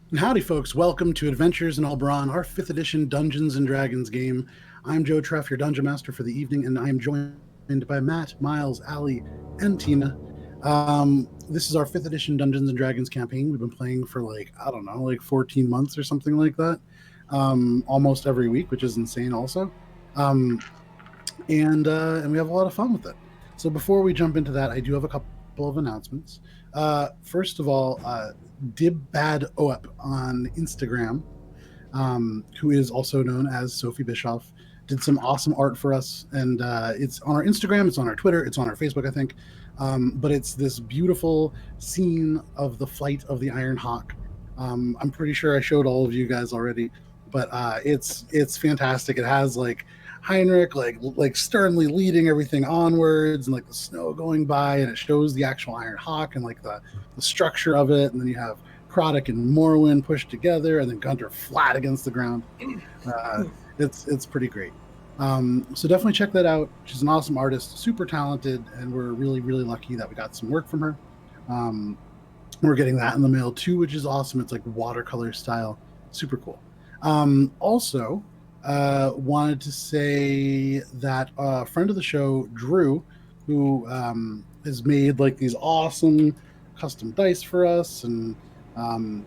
And howdy, folks. Welcome to Adventures in Alberon, our 5th edition Dungeons and Dragons game. I'm Joe Treff, your Dungeon Master for the evening, and I am joined by Matt, Miles, Allie, and Tina. This is our 5th edition Dungeons and Dragons campaign. We've been playing for I don't know, like 14 months or something like that, almost every week, which is insane also. Um, and we have a lot of fun with it. So before we jump into that, I do have a couple of announcements. First of all, Dib Bad Oep on Instagram, who is also known as Sophie Bischoff, did some awesome art for us, and it's on our Instagram, it's on our Twitter, it's on our Facebook, I think. But it's this beautiful scene of the flight of the Iron Hawk. I'm pretty sure I showed all of you guys already, but it's fantastic. It has Heinrich like sternly leading everything onwards, and like the snow going by, and it shows the actual Iron Hawk and like the structure of it, and then you have Croddick and Morwyn pushed together, and then Gunter flat against the ground. Uh, it's pretty great. So definitely check that out. She's an awesome artist, super talented, and we're really lucky that we got some work from her. Um, we're getting that in the mail too, which is awesome. It's like watercolor style, super cool. Also, wanted to say that a friend of the show, Drew, who has made like these awesome custom dice for us and um,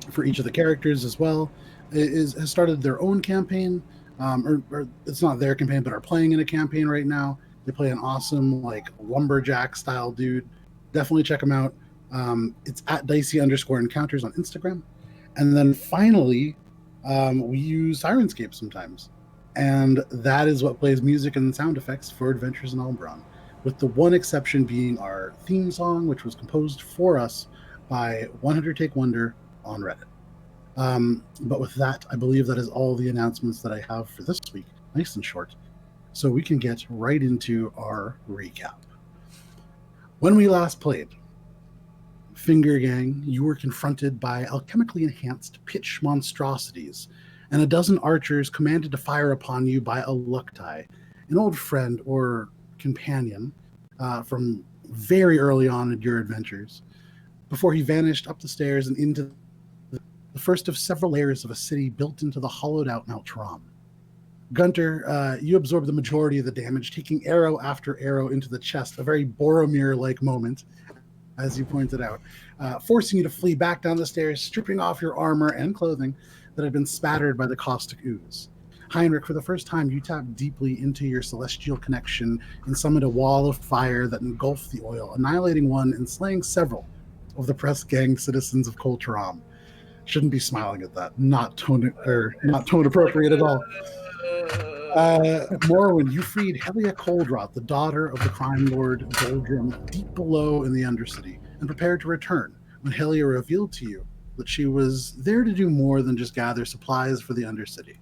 for each of the characters as well, has started their own campaign. Or it's not their campaign, but are playing in a campaign right now. They play an awesome like lumberjack style dude. Definitely check them out. It's at dicey_encounters on Instagram. And then finally, we use Sirenscape sometimes. And that is what plays music and sound effects for Adventures in Alberon, with the one exception being our theme song, which was composed for us by 100 Take Wonder on Reddit. But with that, I believe that is all the announcements that I have for this week, nice and short. So we can get right into our recap. When we last played, Finger Gang, you were confronted by alchemically enhanced pitch monstrosities, and a dozen archers commanded to fire upon you by a Luktai, an old friend or companion from very early on in your adventures, before he vanished up the stairs and into the first of several layers of a city built into the hollowed out Mount Tram. Gunter, you absorb the majority of the damage, taking arrow after arrow into the chest, a very Boromir like moment, as you pointed out, forcing you to flee back down the stairs, stripping off your armor and clothing that had been spattered by the caustic ooze. Heinrich, for the first time, you tapped deeply into your celestial connection and summoned a wall of fire that engulfed the oil, annihilating one and slaying several of the press gang citizens of Koltaram. Shouldn't be smiling at that. Not tone appropriate at all. Morrowind, you freed Helia Coldrot, the daughter of the crime lord Doldrum, deep below in the Undercity, and prepared to return when Helia revealed to you that she was there to do more than just gather supplies for the Undercity.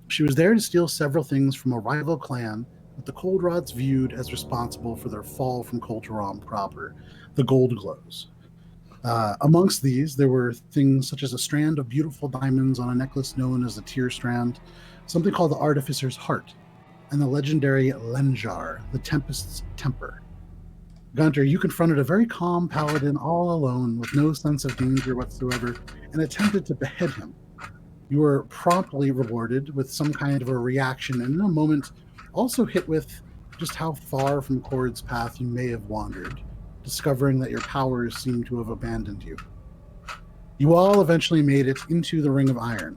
She was there to steal several things from a rival clan that the Coldrots viewed as responsible for their fall from Coltaram proper, the Gold Glows. Amongst these, there were things such as a strand of beautiful diamonds on a necklace known as the Tear Strand, something called the Artificer's Heart, and the legendary Lenjar, the Tempest's Temper. Gunter, you confronted a very calm paladin all alone with no sense of danger whatsoever and attempted to behead him. You were promptly rewarded with some kind of a reaction and in a moment also hit with just how far from Cord's path you may have wandered, discovering that your powers seem to have abandoned you. You all eventually made it into the Ring of Iron.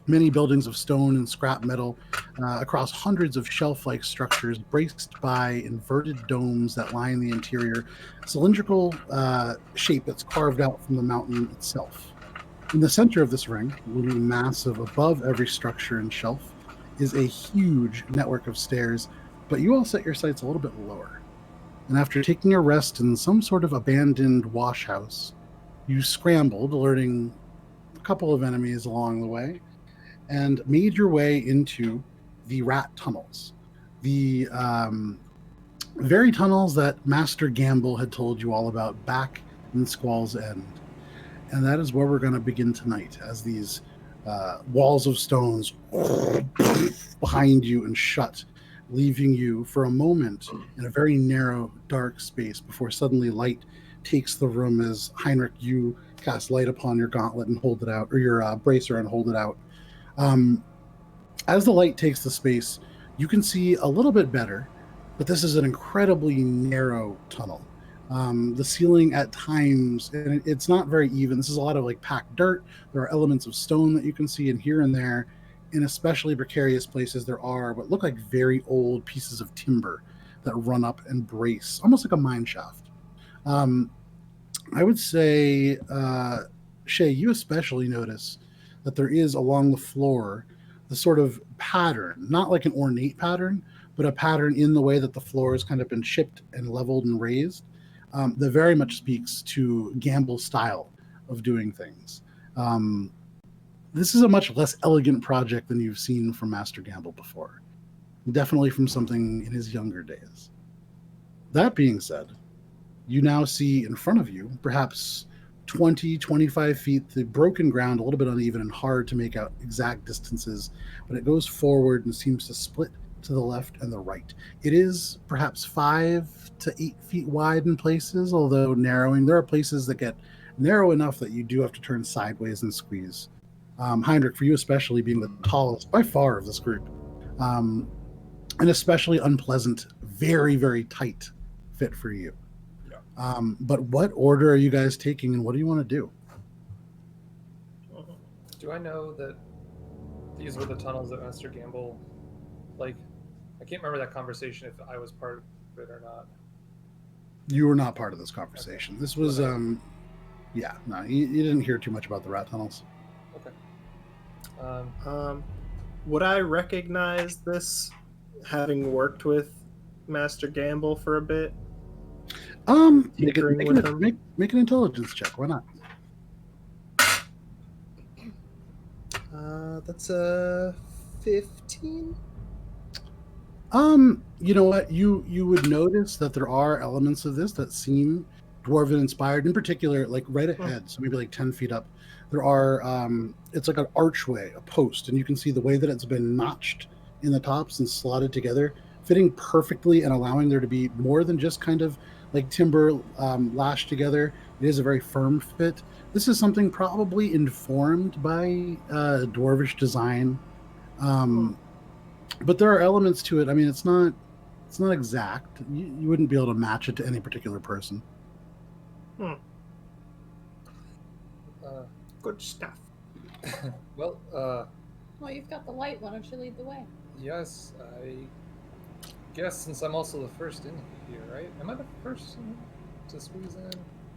Many buildings of stone and scrap metal across hundreds of shelf-like structures braced by inverted domes that line the interior, cylindrical shape that's carved out from the mountain itself. In the center of this ring, looming massive above every structure and shelf, is a huge network of stairs, but you all set your sights a little bit lower. And after taking a rest in some sort of abandoned wash house, you scrambled, alerting a couple of enemies along the way, and made your way into the rat tunnels. The very tunnels that Master Gamble had told you all about back in Squall's End. And that is where we're going to begin tonight, as these walls of stones behind you and shut, leaving you for a moment in a very narrow, dark space before suddenly light takes the room as Heinrich, you cast light upon your gauntlet and hold it out, or your bracer and hold it out. Um, as the light takes the space, you can see a little bit better, but this is an incredibly narrow tunnel. The ceiling at times, and it's not very even. This is a lot of like packed dirt. There are elements of stone that you can see, and here and there, in especially precarious places, there are what look like very old pieces of timber that run up and brace, almost like a mine shaft. Um, I would say, Shay, you especially notice that there is along the floor the sort of pattern, not like an ornate pattern, but a pattern in the way that the floor has kind of been chipped and leveled and raised, that very much speaks to Gamble's style of doing things. Um, this is a much less elegant project than you've seen from Master Gamble before, definitely from something in his younger days. That being said, you now see in front of you, perhaps 20, 25 feet, the broken ground, a little bit uneven and hard to make out exact distances, but it goes forward and seems to split to the left and the right. It is perhaps 5 to 8 feet wide in places, although narrowing. There are places that get narrow enough that you do have to turn sideways and squeeze. Heinrich, for you especially, being the tallest by far of this group, um, an especially unpleasant, very, very tight fit for you. But what order are you guys taking, and what do you want to do? Do I know that these were the tunnels that Master Gamble, like, I can't remember that conversation if I was part of it or not. You were not part of this conversation. Okay. This was, yeah, no, you didn't hear too much about the rat tunnels. Okay. Would I recognize this, having worked with Master Gamble for a bit? Make an intelligence check. Why not? That's a 15. You know what? You would notice that there are elements of this that seem dwarven inspired. In particular, like right ahead, so maybe like 10 feet up, there are it's like an archway, a post, and you can see the way that it's been notched in the tops and slotted together, fitting perfectly and allowing there to be more than just kind of like timber lashed together. It is a very firm fit. This is something probably informed by dwarvish design, but there are elements to it. I mean, it's not exact. You wouldn't be able to match it to any particular person. Good stuff. Well, you've got the light. Why don't you lead the way? Yes, I guess since I'm also the first in here, right? Am I the first to squeeze in?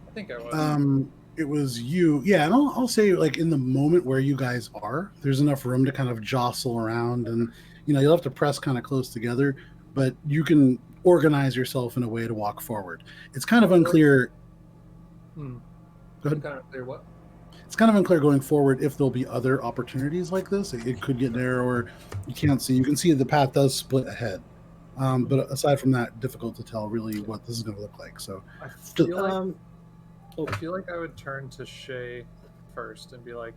I think I was. It was you. Yeah, and I'll say, like, in the moment where you guys are, there's enough room to kind of jostle around, and you'll have to press kind of close together, but you can organize yourself in a way to walk forward. It's kind of unclear. Go ahead. Kind of unclear what? It's kind of unclear going forward if there'll be other opportunities like this. It could get narrower. You can't see. You can see the path does split ahead. But aside from that, difficult to tell really what this is going to look like. So I feel like I would turn to Shay first and be like,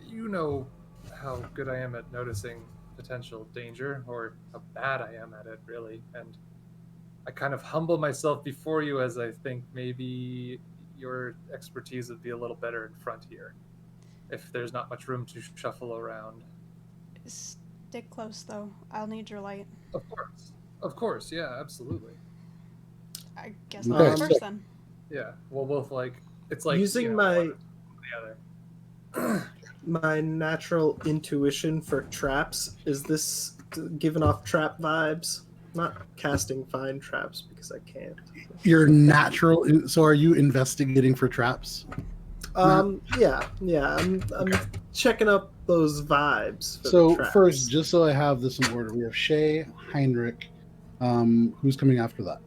you know how good I am at noticing potential danger, or how bad I am at it, really. And I kind of humble myself before you, as I think maybe your expertise would be a little better in front here, if there's not much room to shuffle around. Stick close, though. I'll need your light. Of course, yeah, absolutely. I guess I'll go first then. Yeah, well, both it's like using my my natural intuition for traps. Is this giving off trap vibes? Not casting find traps because I can't. Your natural. So, are you investigating for traps? Yeah. I'm checking up those vibes. So first, just so I have this in order, we have Shay, Heinrich. Who's coming after that?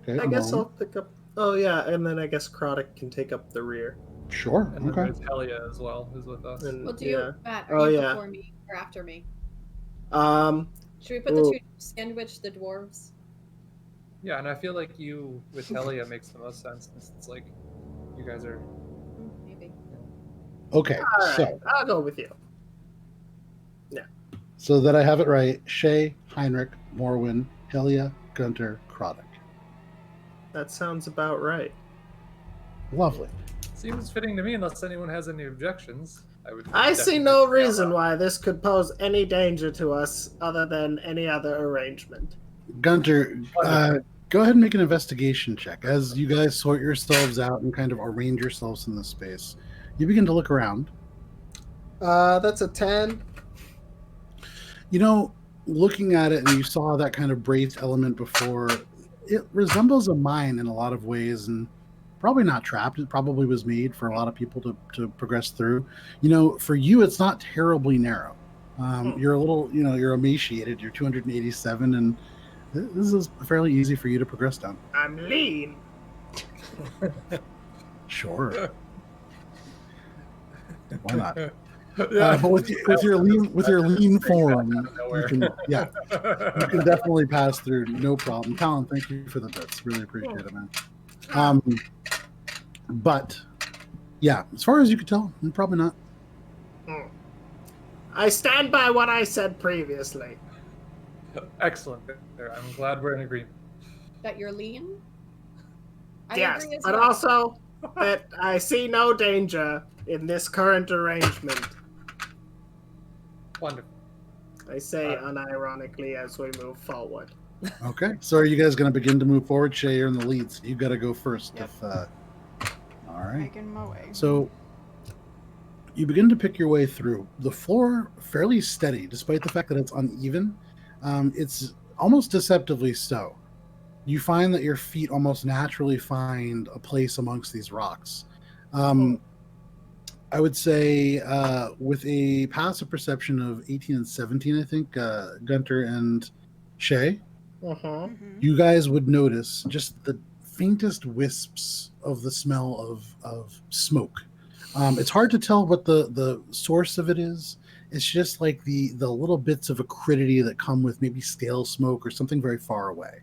Okay, I guess I'll pick up. Oh yeah, and then I guess Krodek can take up the rear. Sure. And then there's Helia as well, who's with us. We'll do Matt. Are you before me or after me? Should we put the two sandwich the dwarves? Yeah, and I feel like you with Helia makes the most sense. It's like you guys are maybe. Okay, so I'll go with you. Yeah. So that I have it right: Shay, Heinrich, Morwin, Helia, Gunter, Krodek. That sounds about right. Lovely. Seems fitting to me, unless anyone has any objections. I see no reason why this could pose any danger to us other than any other arrangement. Gunter, go ahead and make an investigation check. As you guys sort yourselves out and kind of arrange yourselves in this space, you begin to look around. That's a 10. You know, looking at it, and you saw that kind of brazed element before, it resembles a mine in a lot of ways, and probably not trapped. It probably was made for a lot of people to progress through. You know, for you, it's not terribly narrow. You're a little, you're emaciated. You're 287, and this is fairly easy for you to progress down. I'm lean. Sure. Why not? But with your lean form, you can definitely pass through, no problem. Colin, thank you for the bits. Really appreciate it, man. But yeah, as far as you can tell, probably not. I stand by what I said previously. Excellent. I'm glad we're in agreement. That you're lean? Yes, but also that I see no danger in this current arrangement. Wonderful. I say unironically as we move forward. Okay, so are you guys going to begin to move forward? Shay, you're in the lead, so you've got to go first. Yep. All right. Making my way. So you begin to pick your way through. The floor fairly steady, despite the fact that it's uneven. It's almost deceptively so. You find that your feet almost naturally find a place amongst these rocks. I would say with a passive perception of 18 and 17, I think, Gunter and Shay, you guys would notice just the faintest wisps of the smell of smoke. It's hard to tell what the source of it is. It's just like the little bits of acridity that come with maybe stale smoke or something very far away.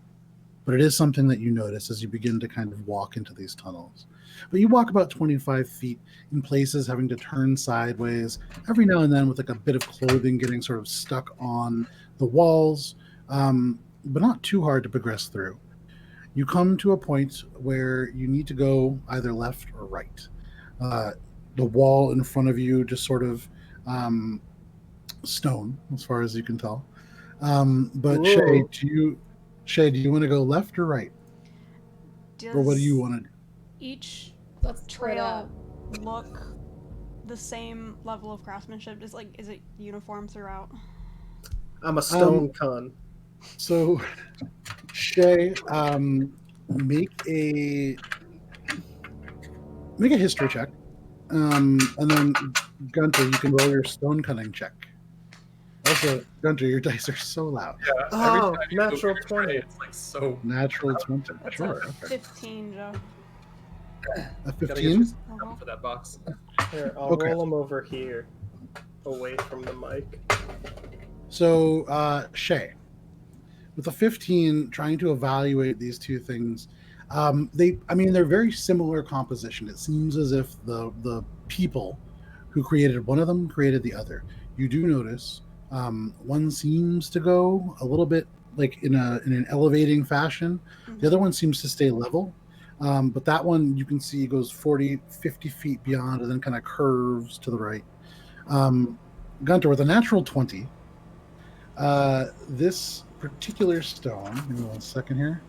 But it is something that you notice as you begin to kind of walk into these tunnels. But you walk about 25 feet in places, having to turn sideways every now and then with like a bit of clothing getting sort of stuck on the walls, but not too hard to progress through. You come to a point where you need to go either left or right. The wall in front of you just sort of stone, as far as you can tell. But Shay, do you want to go left or right? Or what do you want to do? Each Let's trail look the same level of craftsmanship? Is it uniform throughout? I'm a stone con. So, Shay, make a history check, and then Gunter, you can roll your stone cunning check. Also, Gunter, your dice are so loud. Yeah, natural 20. It's like so natural 20. That's Sure. a 15, Joe. A Gotta get 15? you something for that box. Here, I'll roll them over here, away from the mic. So, Shay, with a 15, trying to evaluate these two things, they're very similar composition. It seems as if the people who created one of them created the other. You do notice one seems to go a little bit like in an elevating fashion. The other one seems to stay level. But that one you can see goes 40, 50 feet beyond and then kind of curves to the right. Gunter, with a natural 20, this particular stone, give me 1 second here.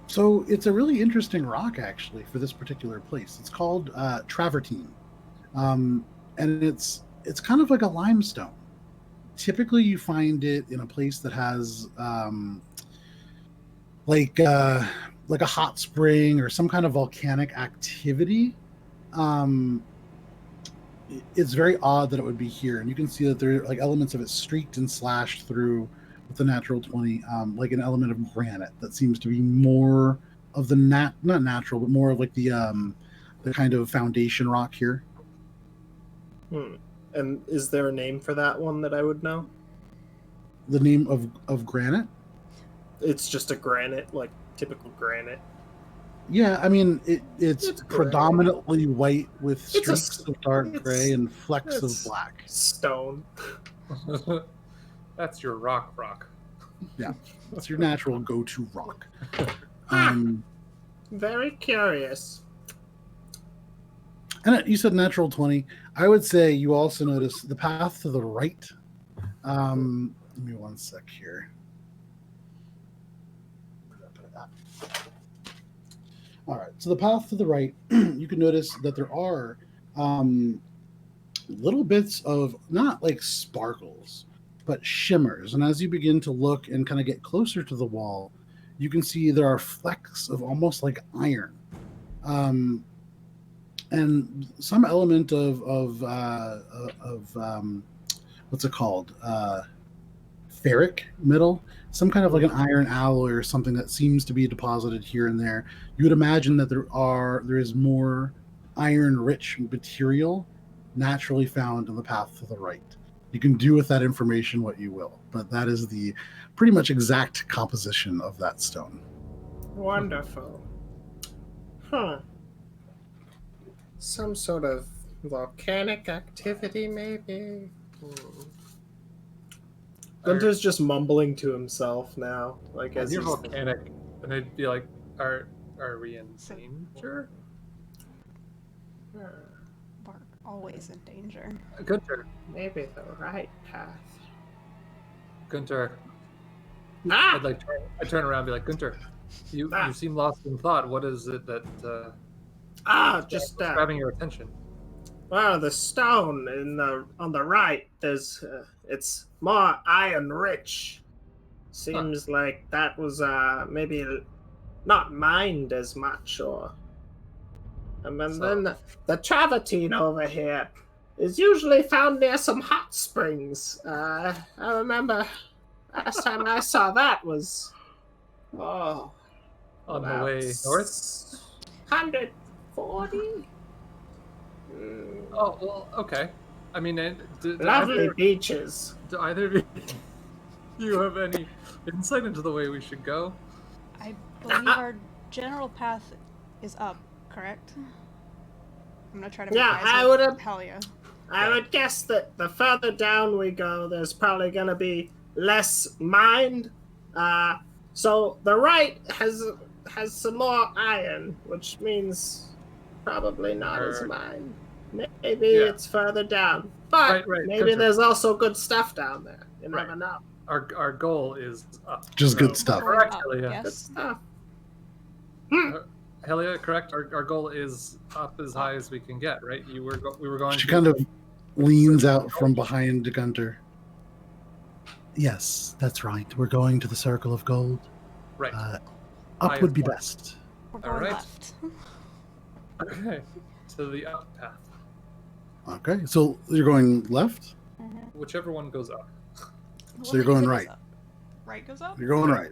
So it's a really interesting rock, actually, for this particular place. It's called travertine. And it's kind of like a limestone. Typically, you find it in a place that has like a hot spring or some kind of volcanic activity. It's very odd that it would be here, and you can see that there are like elements of it streaked and slashed through with the natural 20, like an element of granite that seems to be more of the not natural, but more of like the kind of foundation rock here. And is there a name for that one that I would know? The name of granite? It's just a granite, like typical granite. Yeah, I mean it's predominantly white with streaks of dark gray and flecks of black. Stone. That's your rock. It's your natural go-to rock. Very curious. And you said natural 20. I would say you also notice the path to the right. Give me one sec here. All right. So the path to the right, you can notice that there are little bits of not like sparkles, but shimmers. And as you begin to look and kind of get closer to the wall, you can see there are flecks of almost like iron. And some element of what's it called? Ferric metal, some kind of like an iron alloy or something that seems to be deposited here and there. You would imagine that there is more iron-rich material naturally found in the path to the right. You can do with that information what you will, but that is the pretty much exact composition of that stone. Wonderful. Huh. Some sort of volcanic activity, maybe? Gunter's just mumbling to himself now. Like as you're he's volcanic, and they'd be like, are we in danger? We're always in danger. Gunter. Maybe the right path. Gunter. Ah! I'd turn around and be like, Gunter, you seem lost in thought. What is it that just grabbing your attention? Well, the stone on the right, there's it's more iron rich. Seems like that was maybe not mined as much, and then the travertine over here is usually found near some hot springs. I remember last time I saw that was on the way north. 140. Oh well, okay. I mean, lovely beaches. Do either of you have any insight into the way we should go? I believe our general path is up, correct? I'm gonna try to. I would have. Hell yeah. I would guess that the further down we go, there's probably gonna be less mined. So the right has some more iron, which means probably not as mined. Maybe it's further down, but maybe there's also good stuff down there. You never know. Our goal is up. Just good stuff. Correct, Up, Helia. yes. Good stuff. Helia, correct. Our goal is up as high as we can get. Right? We were going. She kind of leans out from behind Gunter. Yes, that's right. We're going to the Circle of Gold. Right. Up would be best. We're going left. Okay. So the up path. Okay, so you're going left? Mm-hmm. Whichever one goes up. So you're going right. Right goes up? You're going right.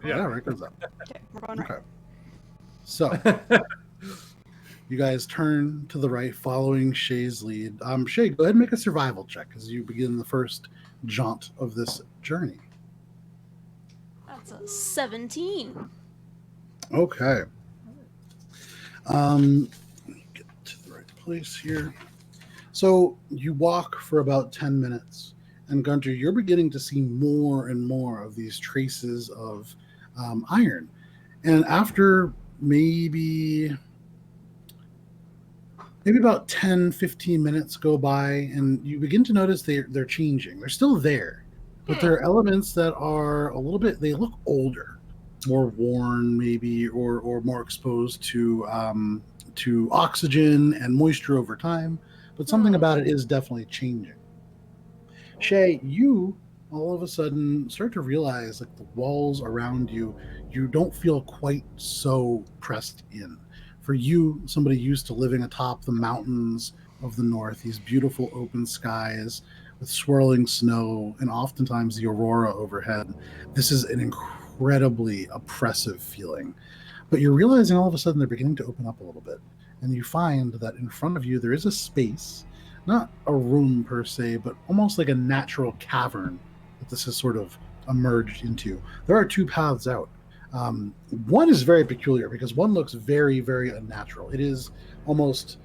Yeah, right goes up. Okay, we're going right. Okay. So you guys turn to the right, following Shay's lead. Shay, go ahead and make a survival check as you begin the first jaunt of this journey. That's a 17. Okay. Let me get to the right place here. So you walk for about 10 minutes, and Gunter, you're beginning to see more and more of these traces of iron. And after maybe about 10, 15 minutes go by, and you begin to notice they're changing. They're still there, but there are elements that are a little bit, they look older, more worn maybe, or more exposed to oxygen and moisture over time. But something about it is definitely changing. Shay, you all of a sudden start to realize like the walls around you, you don't feel quite so pressed in. For you, somebody used to living atop the mountains of the north, these beautiful open skies with swirling snow and oftentimes the aurora overhead, this is an incredibly oppressive feeling. But you're realizing all of a sudden they're beginning to open up a little bit. And you find that in front of you there is a space, not a room per se, but almost like a natural cavern that this has sort of emerged into. There are two paths out. One is very peculiar because one looks very, very unnatural. It is almost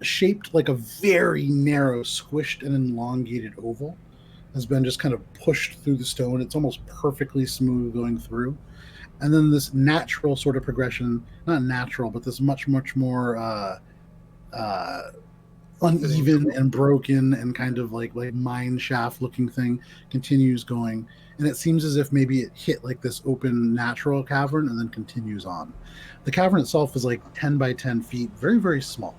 shaped like a very narrow, squished and elongated oval. has been just kind of pushed through the stone. It's almost perfectly smooth going through. And then this natural sort of progression, not natural, but this much more uh, uneven and broken and kind of like mine shaft looking thing continues going. And it seems as if maybe it hit like this open natural cavern and then continues on. The cavern itself is like 10 by 10 feet, very, very small.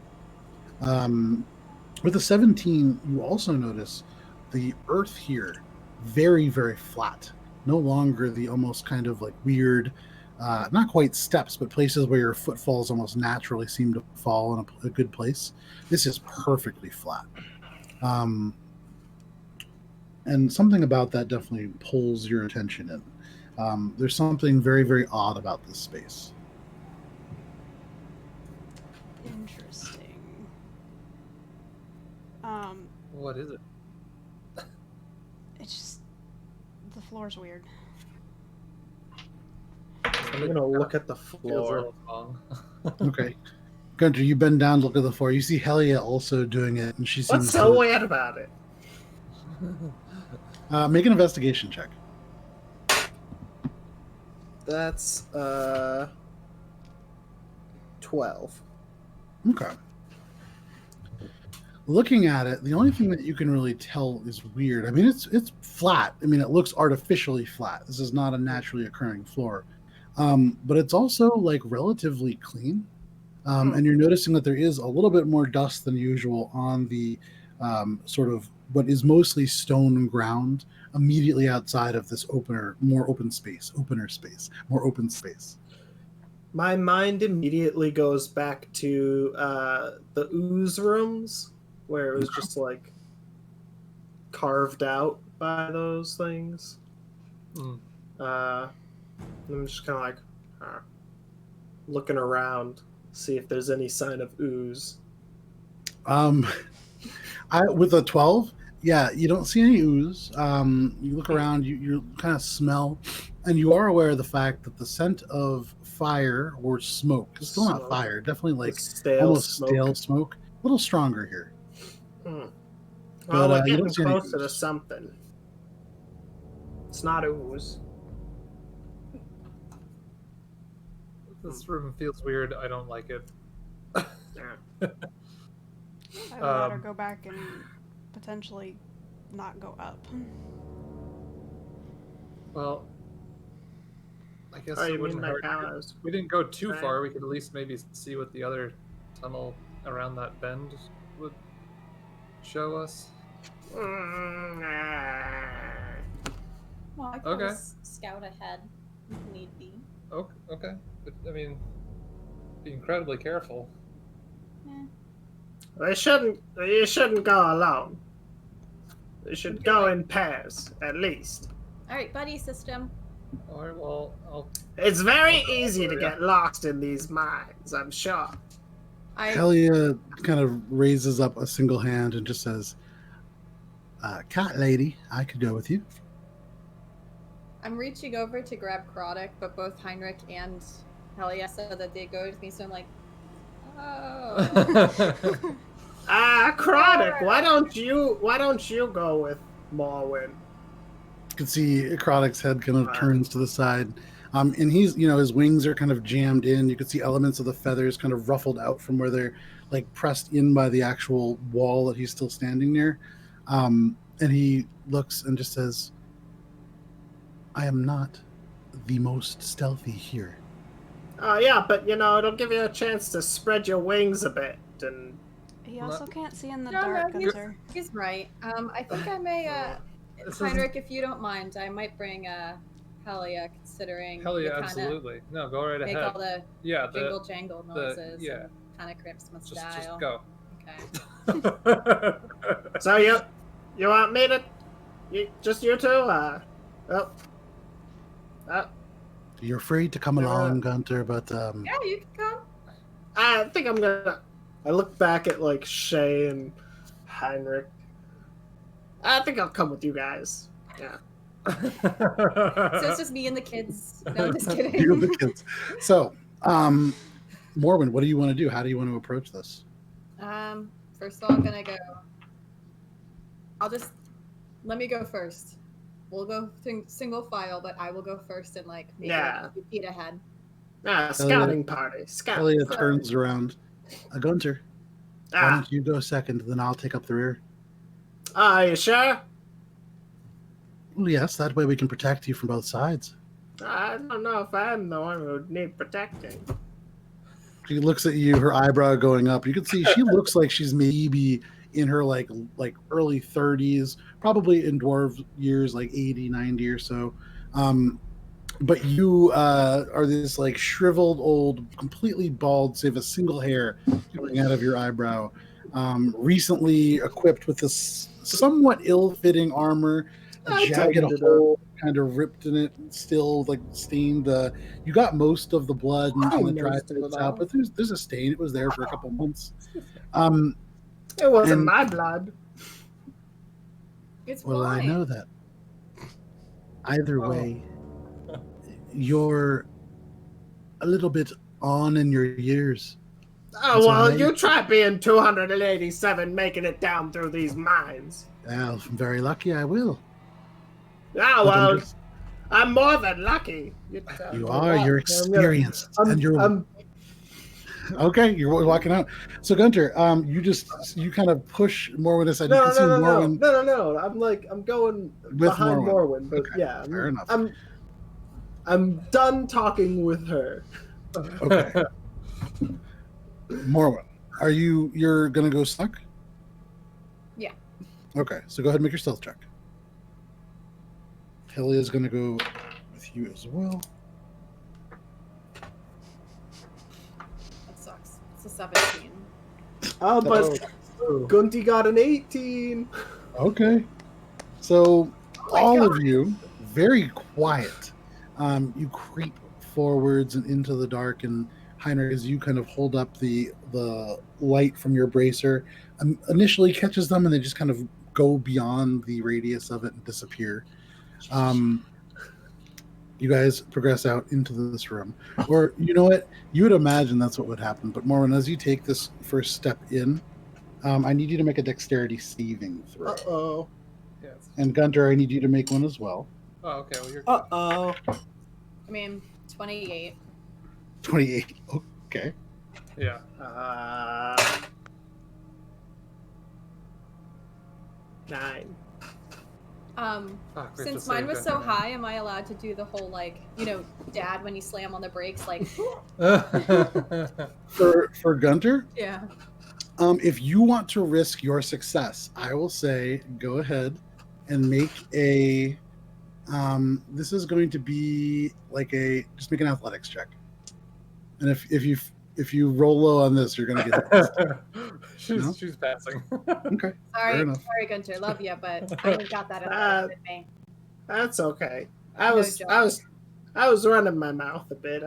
With the 17, you also notice the earth here very, very flat. No longer the almost kind of like weird, not quite steps, but places where your footfalls almost naturally seem to fall in a good place. This is perfectly flat. And something about that definitely pulls your attention in. There's something very, very odd about this space. Interesting. What is it? It's just the floor's weird. I'm gonna look at the floor. Okay. Gunter, you bend down to look at the floor. You see Helia also doing it, and she seems What's so weird about it? Make an investigation check. That's 12. Okay. Looking at it, the only thing that you can really tell is weird. I mean, it's flat. I mean, it looks artificially flat. This is not a naturally occurring floor. But it's also like relatively clean. And you're noticing that there is a little bit more dust than usual on the sort of what is mostly stone ground immediately outside of this more open space. My mind immediately goes back to the ooze rooms, where it was just like carved out by those things. I'm just kind of like looking around, see if there's any sign of ooze. With a 12, yeah, you don't see any ooze. You look around, you kind of smell, and you are aware of the fact that the scent of fire or smoke, still not fire, definitely like almost stale smoke, a little stronger here. Well, But we're you getting don't see any closer to ooze. something. It's not ooze. This room feels weird. I don't like it. I would rather go back and potentially not go up. Well, I guess Oh, it you wouldn't mean like hurt. We didn't go too far. We could at least maybe see what the other tunnel around that bend would show us. Well, I can always scout ahead if need be. Okay. But, I mean, be incredibly careful. You shouldn't go alone. You should go in pairs, at least. Alright, buddy system. Alright, well, It's very easy to get lost in these mines, I'm sure. Helia kind of raises up a single hand and just says, "Cat lady, I could go with you." I'm reaching over to grab Krodok, but both Heinrich and Helia said that they go with me, so I'm like, oh. Krodok, why don't you go with Morwen? You can see Krodok's head kind of turns to the side. And he's, his wings are kind of jammed in. You can see elements of the feathers kind of ruffled out from where they're like pressed in by the actual wall that he's still standing near. And he looks and just says, "I am not the most stealthy here." Oh yeah, but it'll give you a chance to spread your wings a bit. And he also can't see in the dark. He's right. I think I may, Heinrich, if you don't mind, I might bring Helia, considering absolutely. No, go right make ahead. All the jingle jangle noises. Kind of crimps my style. Just go. Okay. So you want me to? Just you two? You're free to come along, Gunter, but yeah, you can come. I think I'm gonna. I look back at like Shay and Heinrich. I think I'll come with you guys. Yeah. So it's just me and the kids. No, I'm just kidding. You and the kids. So, Morwen, what do you want to do? How do you want to approach this? First of all, I'm gonna go. I'll just let me go first. We'll go single file, but I will go first and like maybe Yeah. a few feet ahead. Scouting party. Scouting Elliot party. turns around. Gunter, why Ah, don't you go second, then I'll take up the rear. are you sure? Well, yes, that way we can protect you from both sides. I don't know if I'm the one who would need protecting. She looks at you, her eyebrow going up. You can see she looks like she's maybe in her like early 30s, probably in dwarf years, like 80, 90 or so. But you are this like shriveled old, completely bald, save a single hair coming out of your eyebrow. Recently equipped with this somewhat ill-fitting armor, a I jagged tightened it up. hole kind of ripped in it, still like stained. You got most of the blood and the dry Most of it bits out, off. but there's a stain. It was there for a couple months. It wasn't And- my blood. It's Well, I wine. know that. Either Oh. way, you're a little bit on in your years. Oh, That's well, alright. you try being 287 making it down through these mines. Well, if I'm very lucky, I will. Ah, But I'm well, just- I'm more than lucky. tell you me are. what. You're I'm experienced, gonna- and you're I'm- okay. You're walking out. So Gunter, you kind of push Morwen aside. You No, can see no, no, no, Morwen no, no, no. I'm going with behind Morwen. Morwen, but Okay, yeah, fair enough. I'm done talking with her. Okay. Morwen, you're gonna go stuck? Yeah. Okay, so go ahead and make your stealth check. Kelly is gonna go with you as well. That sucks. It's a 17. Oh, but Oh. Gunty got an 18. Okay. So my all God. of you, very quiet. You creep forwards and into the dark, and Heinrich, as you kind of hold up the light from your bracer, initially catches them, and they just kind of go beyond the radius of it and disappear. You guys progress out into this room, or you know what? You would imagine that's what would happen. But Morwen, as you take this first step in, I need you to make a dexterity saving throw. Uh-oh. Yes. And Gunter, I need you to make one as well. Oh, okay. Well, you're. Uh-oh. I mean, 28. 28. Okay. Yeah. 9. Oh, great, Since just mine saved was it. so high, am I allowed to do the whole like, dad when you slam on the brakes, like, For Gunter, yeah. if you want to risk your success, I will say go ahead and make a. This is going to be like just make an athletics check. And if you roll low on this, you're gonna get. No? she's passing. Okay. Sorry, enough. sorry, Gunter, love you, but I ain't got that in me. That's okay. No I was running my mouth a bit.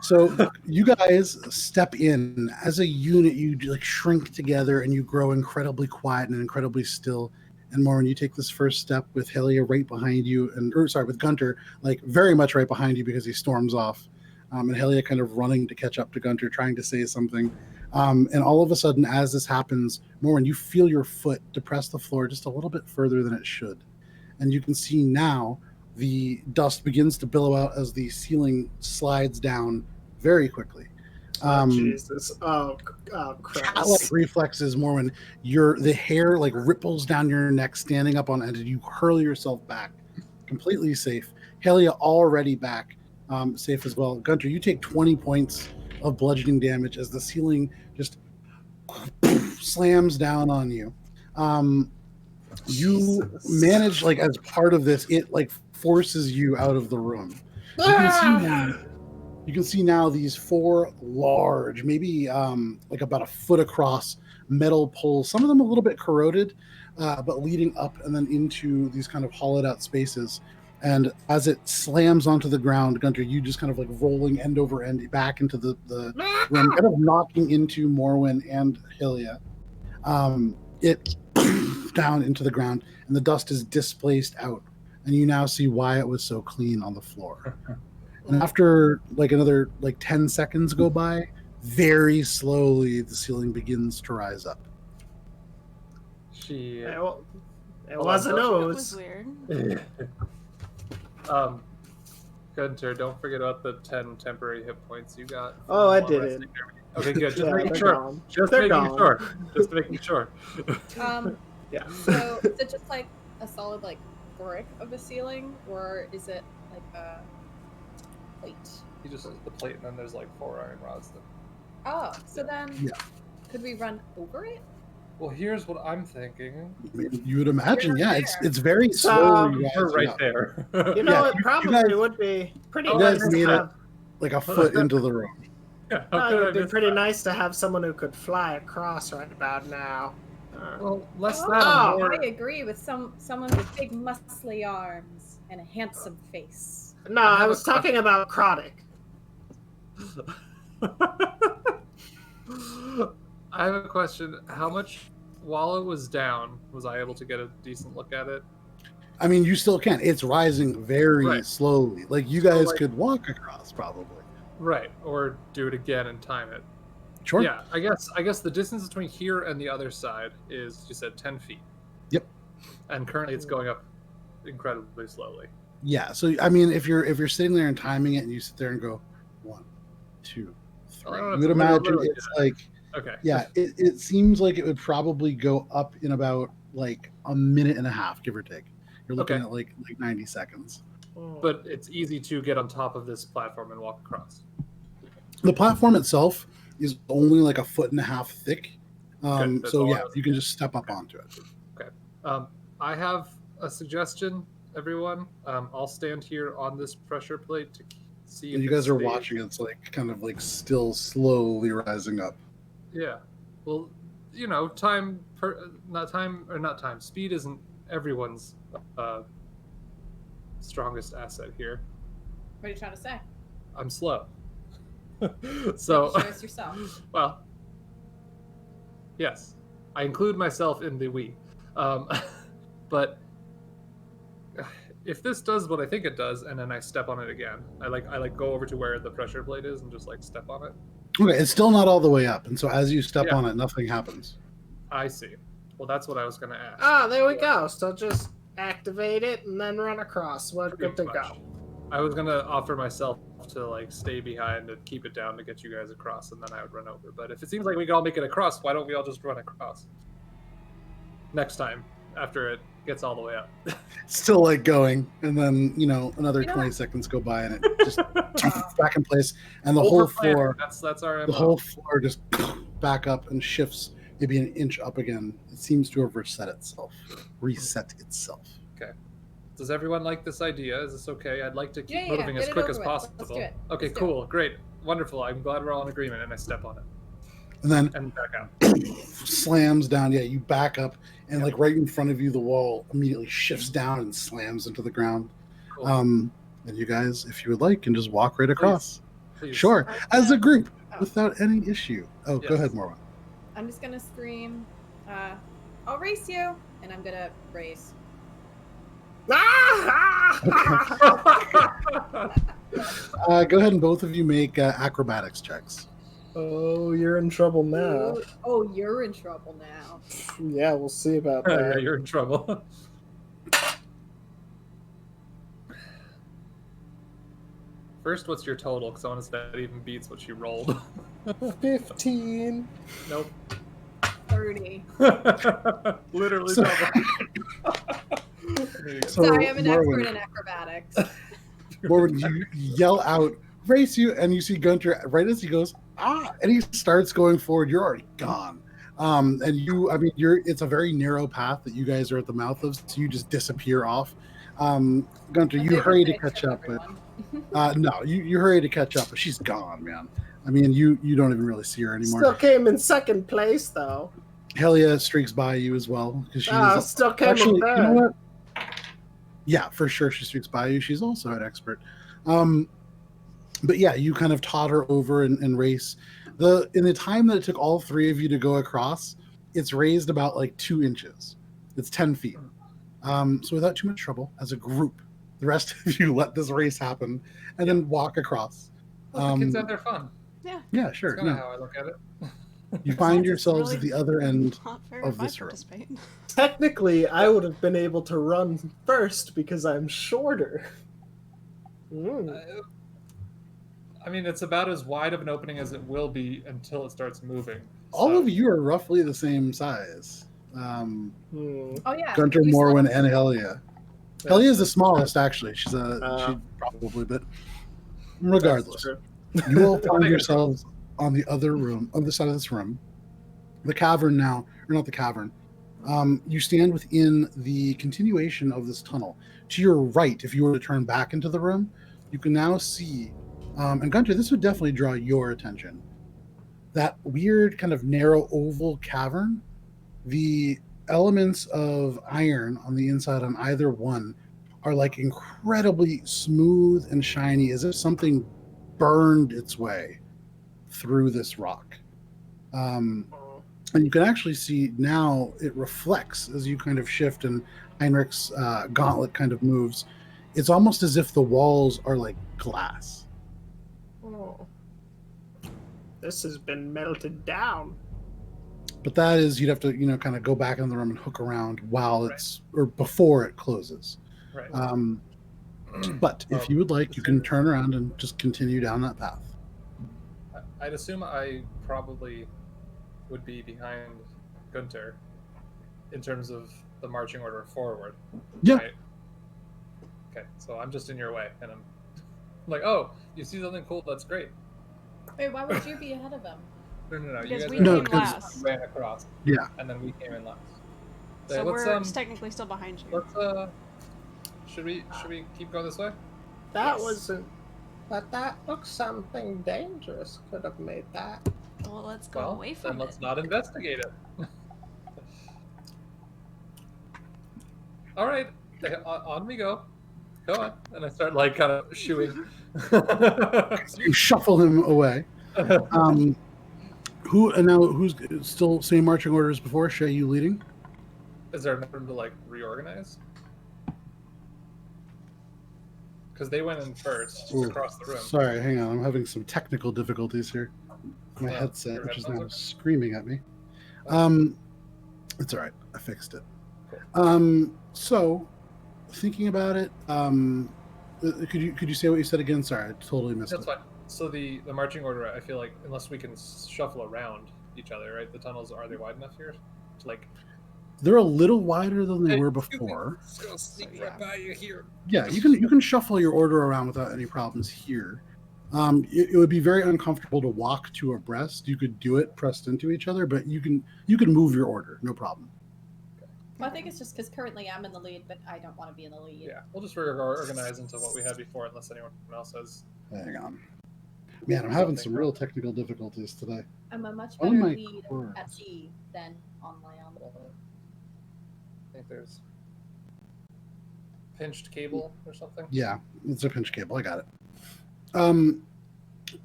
So you guys step in as a unit. You like shrink together, and you grow incredibly quiet and incredibly still. And Morwen, you take this first step with Helia right behind you, with Gunter like very much right behind you because he storms off, and Helia kind of running to catch up to Gunter, trying to say something. And all of a sudden, as this happens, Morwen, you feel your foot depress the floor just a little bit further than it should, and you can see now the dust begins to billow out as the ceiling slides down very quickly. Jesus. Oh, Christ. Cat-like reflexes more when the hair like ripples down your neck, standing up on end, and you hurl yourself back, completely safe. Helia already back, safe as well. Gunter, you take 20 points of bludgeoning damage as the ceiling just slams down on you. You Jesus. manage, like, as part of this, it like forces you out of the room. You can see now these 4 large, maybe like about a foot across metal poles, some of them a little bit corroded, but leading up and then into these kind of hollowed out spaces. And as it slams onto the ground, Gunter, you just kind of like rolling end over end back into the room, kind of knocking into Morwen and Hylia. It down into the ground, and the dust is displaced out. And you now see why it was so clean on the floor. And after like another 10 seconds go by, very slowly the ceiling begins to rise up. She. It Hold was on, a don't- It was nose. weird. Gunter, don't forget about the 10 temporary hit points you got. from Oh, I long didn't. resting. Okay, good. Just Yeah, making they're sure. gone. Just They're making gone. sure. Just making sure. Yeah. So is it just like a solid like brick of a ceiling, or is it like a plate? You just the plate, and then there's like 4 iron rods. Oh, so then Yeah. could we run over it? Well, here's what I'm thinking. I mean, you would imagine, You're yeah. there. It's very So, slowly We're rising right up. there. You know, Yeah, it you probably guys- would be pretty you nice guys to made it. have. Like a foot into the room. Yeah, how Oh, could I it'd be miss pretty that? nice to have someone who could fly across right about now. Well, less Oh, that and more. I agree with someone with big muscly arms and a handsome face. No, I I have was a talking about Chronic. I have a question. How much while it was down was I able to get a decent look at it? I mean, you still can. It's rising very Right. slowly. Like you guys like- could walk across, probably. Right, or do it again and time it. Sure. Yeah, I guess the distance between here and the other side is, you said, 10 feet. Yep. And currently it's going up incredibly slowly. Yeah. So I mean, if you're sitting there and timing it, and you sit there and go 1, 2, 3, Oh, I don't you have would to imagine literally do it's like Okay. yeah. It seems like it would probably go up in about like a minute and a half, give or take. You're looking Okay. at like 90 seconds. But it's easy to get on top of this platform and walk across. The platform itself is only like a foot and a half thick. Good, that's So all I yeah, was you can just step up onto it. I have a suggestion, everyone. I'll stand here on this pressure plate to see. And if you it guys are stays- watching. It's like kind of like still slowly rising up. Yeah. Well, not time. Speed isn't everyone's strongest asset here. What are you trying to say? I'm slow. So, You show us yourself. well, yes, I include myself in the we. But if this does what I think it does, and then I step on it again, I go over to where the pressure plate is and just like step on it. Okay, it's still not all the way up, and so as you step Yeah. on it, nothing happens. I see. Well, that's what I was going to ask. Ah, there we go. So just activate it and then run across. We're good to Pretty go. much. I was going to offer myself to like stay behind and keep it down to get you guys across, and then I would run over. But if it seems like we can all make it across, why don't we all just run across next time after it gets all the way up? Still like going, and then another You know 20 what? seconds go by, and it just back in place, and the whole Over-planning. floor, That's our the MO. whole floor just back up and shifts maybe an inch up again. It seems to have reset itself. Does everyone like this idea? Is this okay? I'd like to keep Yeah, moving get as it quick over as with. possible. Let's do it. Okay, Let's do cool, great, wonderful. I'm glad we're all in agreement, and I step on it And then and back out. slams down. Yeah, you back up, and Yeah. like right in front of you, the wall immediately shifts down and slams into the ground. Cool. And you guys, if you would like, can just walk right across. Please. Sure, as a group, Oh. without any issue. Oh, go Yes. ahead, Morwen. I'm just gonna scream, I'll race you, and I'm gonna race. Go ahead and both of you make acrobatics checks. Oh, you're in trouble now. Oh, you're in trouble now. Yeah, we'll see about Yeah, that. you're in trouble. First, what's your total? Because I want to see if that even beats what you rolled. 15. Nope. 30. Literally So- double. There you go. So, Sorry, I'm an expert Morwen, in acrobatics. Morwen, you yell out, race you, and you see Gunter right as he goes, and he starts going forward. You're already gone. And it's a very narrow path that you guys are at the mouth of, so you just disappear off. Gunter, My you favorite hurry to face catch of up, but everyone. no, you hurry to catch up, but she's gone, man. I mean, you don't even really see her anymore. Still came in second place, though. Helia streaks by you as well because she's Still came actually, in you third. know what? Yeah, for sure, she streaks by you. She's also an expert. But yeah, you kind of totter over and race. In the time that it took all three of you to go across, it's raised about like 2 inches. It's 10 feet. So without too much trouble, as a group, the rest of you let this race happen and then walk across. Well, the kids have their fun. Yeah, sure. That's kind of No. how I look at it. You find Besides, it's yourselves really at the other end Not fair of if I this room. participate. Technically, I would have been able to run first because I'm shorter. I mean, it's about as wide of an opening as it will be until it starts moving. All so- of you are roughly the same size. Oh yeah. Gunter, we Morwen, saw- and Helia. Yeah. Helia's the smallest, actually. She probably, but regardless, you all find yourselves on the other side of this room. The cavern now, or not the cavern. You stand within the continuation of this tunnel. To your right, if you were to turn back into the room, you can now see, and Gunter, this would definitely draw your attention. That weird kind of narrow oval cavern, the elements of iron on the inside on either one are like incredibly smooth and shiny, as if something burned its way through this rock. And you can actually see now it reflects as you kind of shift and Heinrich's gauntlet kind of moves. It's almost as if the walls are like glass. Oh. This has been melted down. But that is, you'd have to, kind of go back in the room and hook around while or before it closes. Right. But if you would like, you can turn around and just continue down that path. I'd assume I probably would be behind Gunter in terms of the marching order forward. Yeah. Right? Okay, so I'm just in your way, and I'm like, oh, you see something cool? That's great. Wait, why would you be ahead of him? No. Because You we guys No, came because- last. ran across. Yeah. And then we came in last. So let's, we're technically still behind you. let's should we keep going this way? That Yes. wasn't. But that looks something dangerous. Could have made that. Well, let's go Well, away then from let's it. not investigate it. All right, on we go. Go on, and I start like kind of shooing. You shuffle him away. Who's still same marching orders before? Shay, you leading? Is there enough room to like reorganize? Because they went in first Ooh, across the room. Sorry, hang on. I'm having some technical difficulties here. My Oh, headset, your which is headphones now okay? screaming at me. It's all right. I fixed it. Cool. So, thinking about it, could you say what you said again? Sorry, I totally missed That's it. fine. So the marching order, I feel like, unless we can shuffle around each other, right? The tunnels, are they wide enough here? To like, They're a little wider than they Hey, were excuse me, before. just gonna sneak So, right by you here. Yeah, you can shuffle your order around without any problems here. It would be very uncomfortable to walk two abreast. You could do it pressed into each other, but you can move your order, no problem. Well, I think it's just because currently I'm in the lead, but I don't want to be in the lead. Yeah, we'll just reorganize into what we had before, unless anyone else has. Hang on. Man, I'm having some real technical difficulties today. I'm a much Oh better my lead word. at sea than on my own. I think there's pinched cable or something. Yeah, it's a pinch cable. I got it.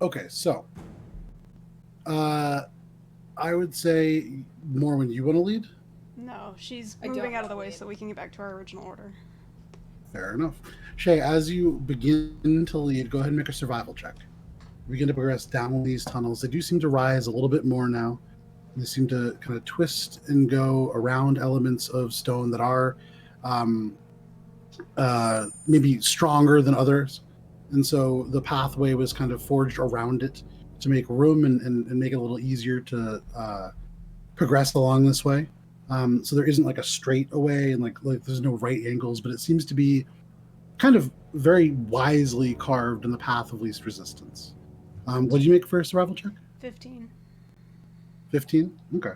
Okay, so I would say, Morwen, you want to lead? No, she's I don't moving out of the wanna way lead. so we can get back to our original order. Fair enough. Shay, as you begin to lead, go ahead and make a survival check. Begin to progress down these tunnels. They do seem to rise a little bit more now. They seem to kind of twist and go around elements of stone that are maybe stronger than others. And so the pathway was kind of forged around it to make room and make it a little easier to progress along this way. So there isn't like a straight away and like there's no right angles, but it seems to be kind of very wisely carved in the path of least resistance. What did you make for a survival check? 15. 15? Okay.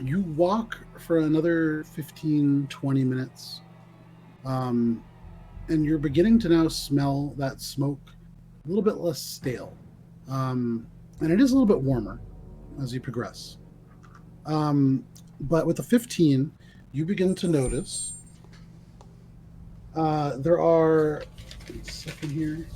You walk for another 15, 20 minutes. And you're beginning to now smell that smoke a little bit less stale. And it is a little bit warmer as you progress. But with the 15, you begin to notice there are, a second here.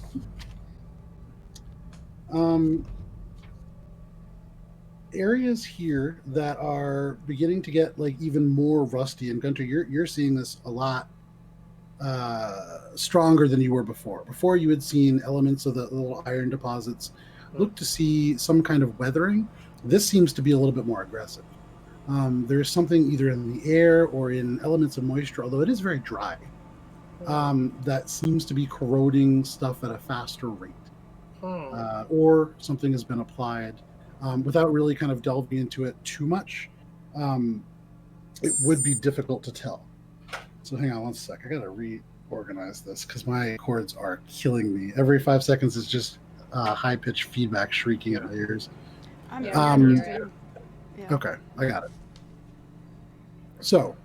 Areas here that are beginning to get like even more rusty. And Gunter, you're seeing this a lot stronger than you were before. Before you had seen elements of the little iron deposits look to see some kind of weathering. This seems to be a little bit more aggressive. There's something either in the air or in elements of moisture, although it is very dry, that seems to be corroding stuff at a faster rate. Or something has been applied without really kind of delving into it too much. It would be difficult to tell. So hang on one sec. I gotta reorganize this because my cords are killing me. Every 5 seconds is just high-pitched feedback shrieking at my ears. I'm Yeah. Okay, I got it. So,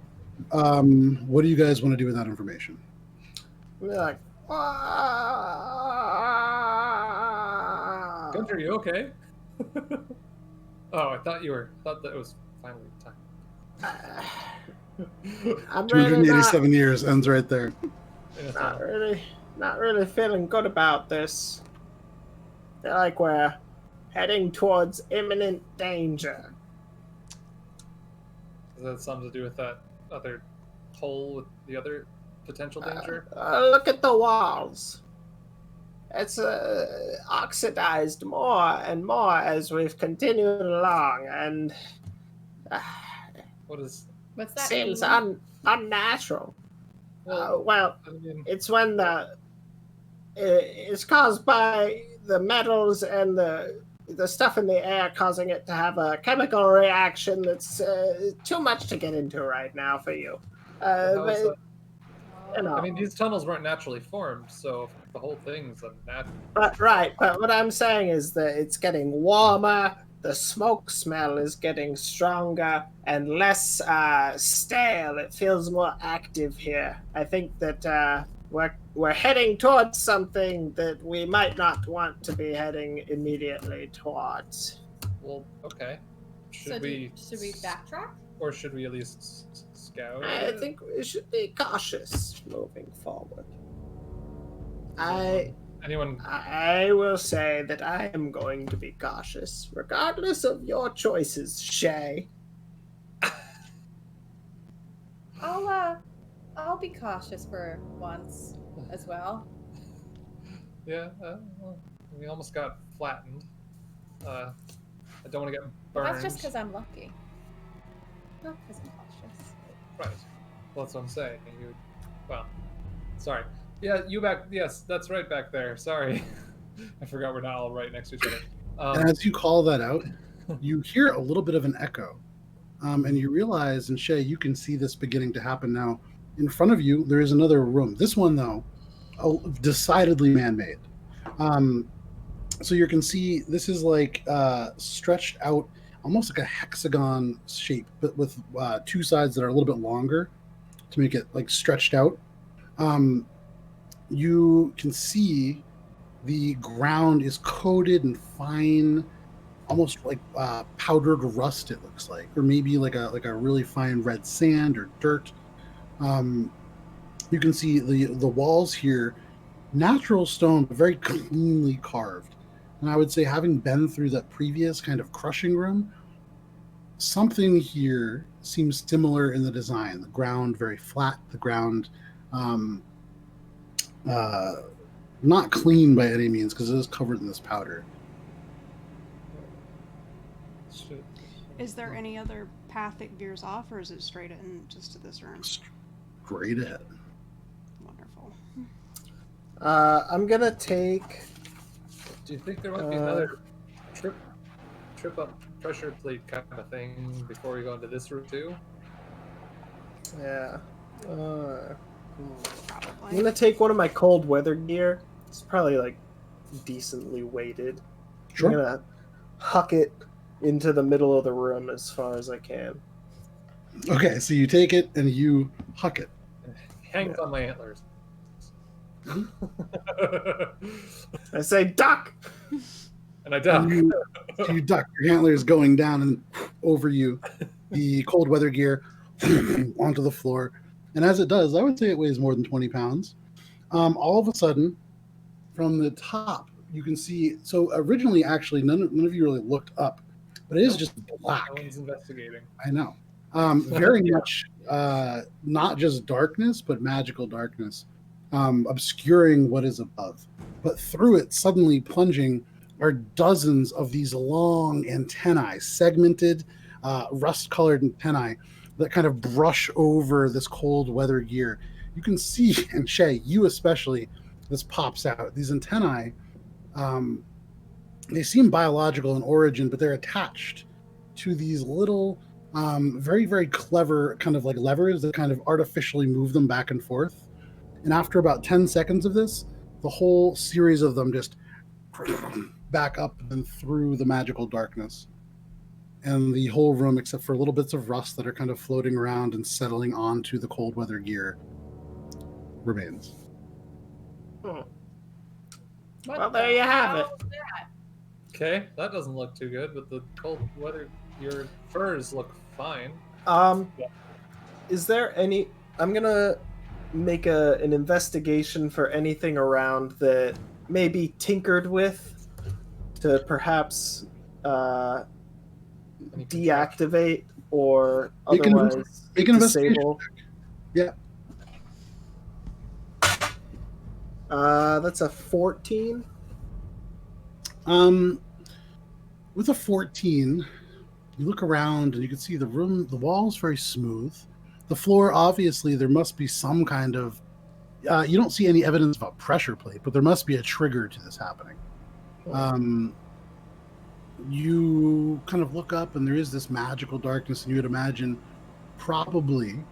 what do you guys want to do with that information? We're like, Gunter, are you okay? Oh, I thought that it was finally time. I'm really 287 years ends right there. not really feeling good about this. Feel like we're heading towards imminent danger. Does that have something to do with that other hole with the other potential danger? Look at the walls. It's oxidized more and more as we've continued along, and What's that seems mean? unnatural. well, I mean, It's when it's caused by the metals and the stuff in the air causing it to have a chemical reaction that's too much to get into right now for you. how is But, that? you know, I mean, these tunnels weren't naturally formed, so the whole thing's unnatural. right. But what I'm saying is that it's getting warmer. The smoke smell is getting stronger and less stale. It feels more active here. I think that we're heading towards something that we might not want to be heading immediately towards. Well, okay. Should So we should we backtrack? or should we at least scout? I think we should be cautious moving forward. Anyone? I will say that I am going to be cautious, regardless of your choices, Shay. I'll be cautious for once as well. Yeah. Well, we almost got flattened. I don't want to get But burned. that's just because I'm lucky. Not because I'm cautious. Right. Well, that's what I'm saying. Sorry. Yeah, you back. Yes, that's right back there. Sorry. I forgot we're not all right next to each other. And as you call that out, you hear a little bit of an echo. And you realize, and Shay, you can see this beginning to happen now. In front of you, there is another room. This one, though, decidedly man-made. So you can see this is like stretched out, almost like a hexagon shape, but with two sides that are a little bit longer to make it like stretched out. You can see the ground is coated in fine, almost like powdered rust. It looks like, or maybe like a really fine red sand or dirt. You can see the walls here, natural stone, but very cleanly carved. And I would say, having been through that previous kind of crushing room, something here seems similar in the design. The ground very flat. The ground not clean by any means because it is covered in this powder. Is there any other path that veers off, or is it straight in just to this room? Straight ahead. Wonderful. I'm gonna take. Do you think there might be another trip up pressure plate kind of thing before we go into this route too? Yeah. I'm Probably. gonna take one of my cold weather gear. It's probably like decently weighted. Sure. I'm gonna huck it into the middle of the room as far as I can. Okay, so you take it and you huck it. Hangs on my antlers. I say, duck! And I duck. You duck. Your antler is going down and over you. The cold weather gear onto the floor. And as it does, I would say it weighs more than 20 pounds. All of a sudden, from the top, you can see. So originally, actually, none of you really looked up, but it is just black. No one's investigating. I know. Very much not just darkness, but magical darkness, obscuring what is above. But through it, suddenly plunging are dozens of these long antennae, segmented, rust-colored antennae that kind of brush over this cold weather gear. You can see, and Shay, you especially, this pops out. These antennae, they seem biological in origin, but they're attached to these little, very, very clever kind of like levers that kind of artificially move them back and forth. And after about 10 seconds of this, the whole series of them just back up and through the magical darkness. And the whole room, except for little bits of rust that are kind of floating around and settling onto the cold weather gear, remains. Well, there you have it. Okay, that doesn't look too good, but the cold weather, your furs look fine. Is there any... I'm gonna make an investigation for anything around that may be tinkered with to perhaps deactivate or otherwise make an investigation disable. check. Yeah. That's a 14. With a 14, you look around and you can see the room, the wall's very smooth. The floor, obviously, there must be some kind of... you don't see any evidence of a pressure plate, but there must be a trigger to this happening. You kind of look up and there is this magical darkness, and you would imagine probably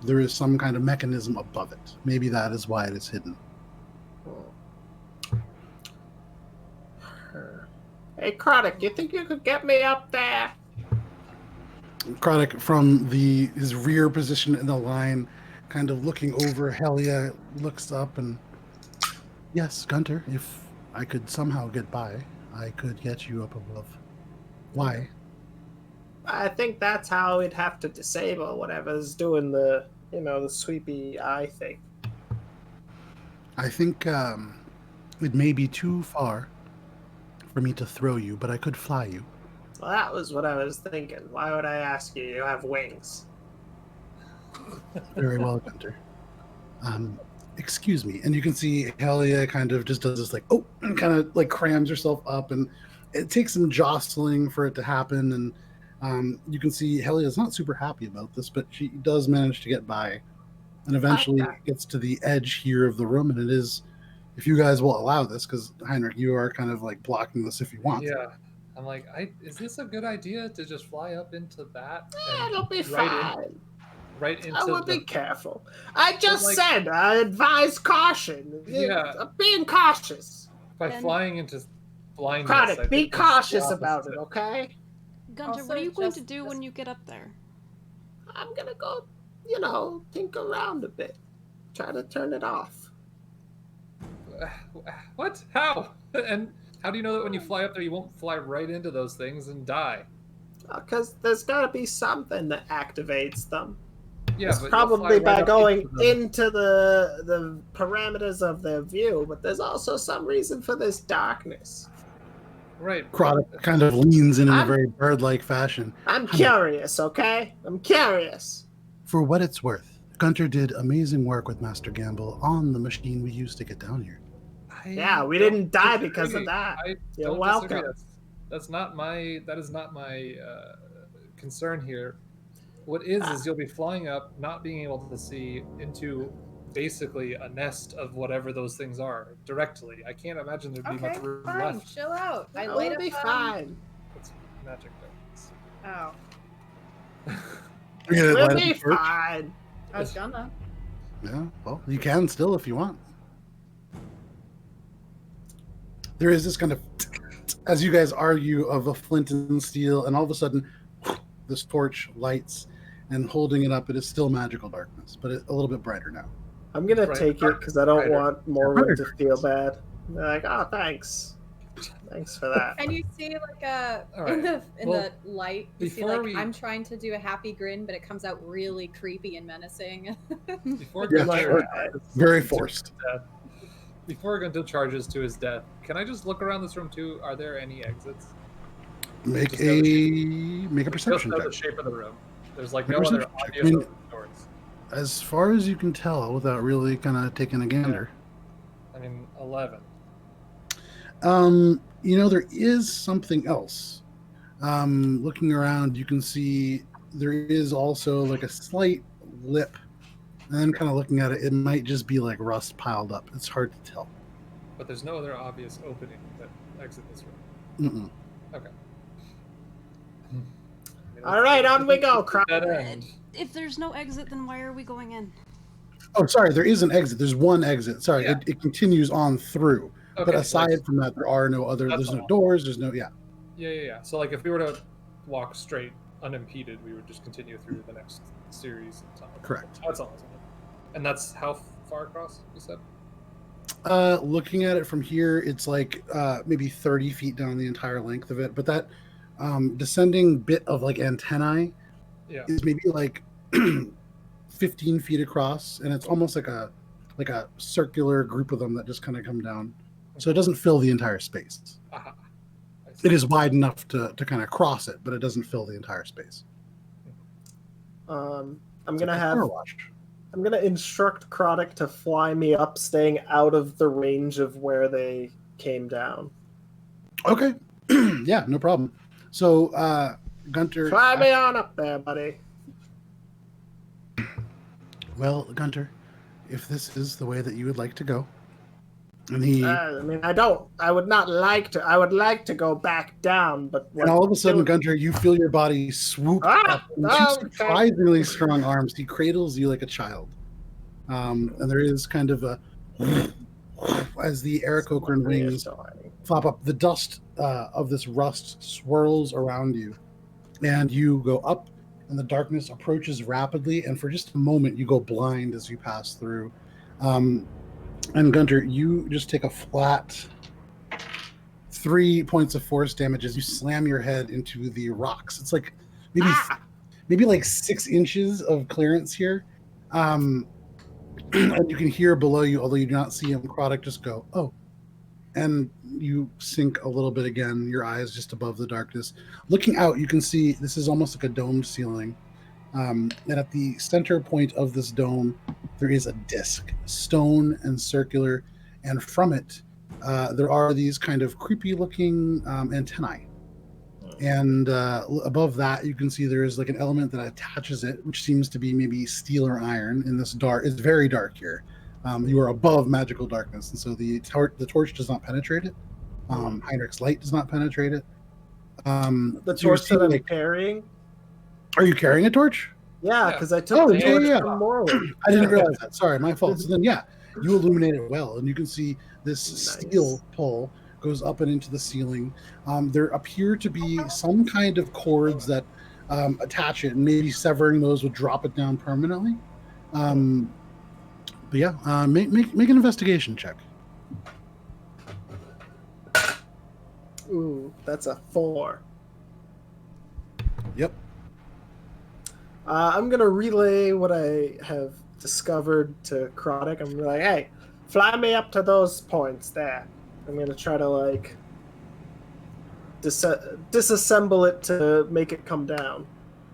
there is some kind of mechanism above it. Maybe that is why it is hidden. Hey, Craddock, you think you could get me up there? Craddock, from his rear position in the line, kind of looking over Helia, looks up and... Yes, Gunter, if I could somehow get by, I could get you up above. Why? I think that's how we'd have to disable whatever's doing the sweepy eye thing. I think it may be too far for me to throw you, but I could fly you. Well, that was what I was thinking. Why would I ask you? You have wings. Very well, Gunter. Excuse me. And you can see Helia kind of just does this like, oh, and kind of like crams herself up, and it takes some jostling for it to happen. And you can see Helia's not super happy about this, but she does manage to get by and eventually gets to the edge here of the room. And it is, if you guys will allow this, because Heinrich, you are kind of like blocking this if you want. Yeah. I'm like, is this a good idea to just fly up into that? It'll be fine. Right into I would be careful. I just said I advise caution. Yeah. Being cautious. By flying into blindness. Craddock, be cautious about it, okay? Gunter, Also, what are you going to just- do when you get up there? I'm gonna go, think around a bit. Try to turn it off. What? How? And how do you know that when you fly up there, you won't fly right into those things and die? Because there's gotta be something that activates them. Yeah, it's but probably by going into the parameters of their view, but there's also some reason for this darkness. Right. Craddock kind of leans in a very bird-like fashion. I'm curious, okay? I'm curious. For what it's worth, Gunter did amazing work with Master Gamble on the machine we used to get down here. Yeah, we didn't die because of that. You're welcome. That is not my concern here. What is you'll be flying up, not being able to see into basically a nest of whatever those things are directly. I can't imagine there'd be much room fine, left. chill out. I It'll light up. be fine. It's magic darkness. Oh, We'll be fine. I was gonna. Yeah, well, you can still if you want. There is this kind of, as you guys argue, of a flint and steel, and all of a sudden, this torch lights, and holding it up, it is still magical darkness, but a little bit brighter now. I'm gonna take it because I don't want Morgan to feel bad. They're like, oh, thanks. Thanks for that. And you see like All right. in the light, you see before like I'm trying to do a happy grin, but it comes out really creepy and menacing. Before Yeah, Gunter very forced. Before Gunter charges to his death, can I just look around this room too? Are there any exits? Make Just a perception Just know check. the shape of the room. There's like Make no a other perception check. obvious I mean, doors. As far as you can tell, without really kind of taking a gander, I mean, 11. There is something else. Looking around, you can see there is also like a slight lip, and then kind of looking at it, it might just be like rust piled up. It's hard to tell. But there's no other obvious opening that exit this room. Okay. All right, on we go, That end. If there's no exit, then why are we going in? Oh, sorry, there is an exit. There's one exit. Sorry, Yeah. it continues on through. Okay, But aside from that, there are no other. That's There's no all. doors. There's no. Yeah. Yeah. So like if we were to walk straight, unimpeded, we would just continue through the next series of time. Correct. That's all. And that's how far across, you said? Looking at it from here, it's like maybe 30 feet down the entire length of it. But that descending bit of like antennae is maybe like 15 feet across, and it's almost like a circular group of them that just kind of come down. So it doesn't fill the entire space. Aha. It is wide enough to kind of cross it, but it doesn't fill the entire space. I'm It's gonna like a have. car wash. I'm gonna instruct Krodik to fly me up, staying out of the range of where they came down. Okay. Yeah, no problem. So Gunter, Fly me on up there, buddy. well, Gunter, if this is the way that you would like to go, and he, I mean, I would not like to. I would like to go back down, but and all of a sudden, dude, Gunter, you feel your body swoop Ah! up. And Oh, two okay. surprisingly strong arms. He cradles you like a child, and there is kind of a as the Aarakocran wings flop up. The dust of this rust swirls around you, and you go up, and the darkness approaches rapidly. And for just a moment, you go blind as you pass through. And Gunter, you just take a flat 3 points of force damage as you slam your head into the rocks. It's like maybe like 6 inches of clearance here. And you can hear below you, although you do not see him, Krodik just go, oh. And you sink a little bit again, your eyes just above the darkness. Looking out, you can see this is almost like a domed ceiling. And at the center point of this dome, there is a disc, stone and circular. And from it, there are these kind of creepy-looking antennae. And above that, you can see there is like an element that attaches it, which seems to be maybe steel or iron in this dark. It's very dark here. You are above magical darkness, and so the torch does not penetrate it. Heinrich's light does not penetrate it. The so you're torch that I'm seeing, carrying. are you carrying a torch? Yeah, Yeah. because I took Oh, the yeah, torch yeah. from Morley. I didn't realize that. Sorry, my fault. So then, yeah, you illuminate it well, and you can see this steel pole goes up and into the ceiling. There appear to be some kind of cords that attach it, and maybe severing those would drop it down permanently. But yeah, make an investigation check. Ooh, that's a 4. Yep. I'm gonna relay what I have discovered to Krodik. I'm like, hey, fly me up to those points there. I'm gonna try to like disassemble it to make it come down.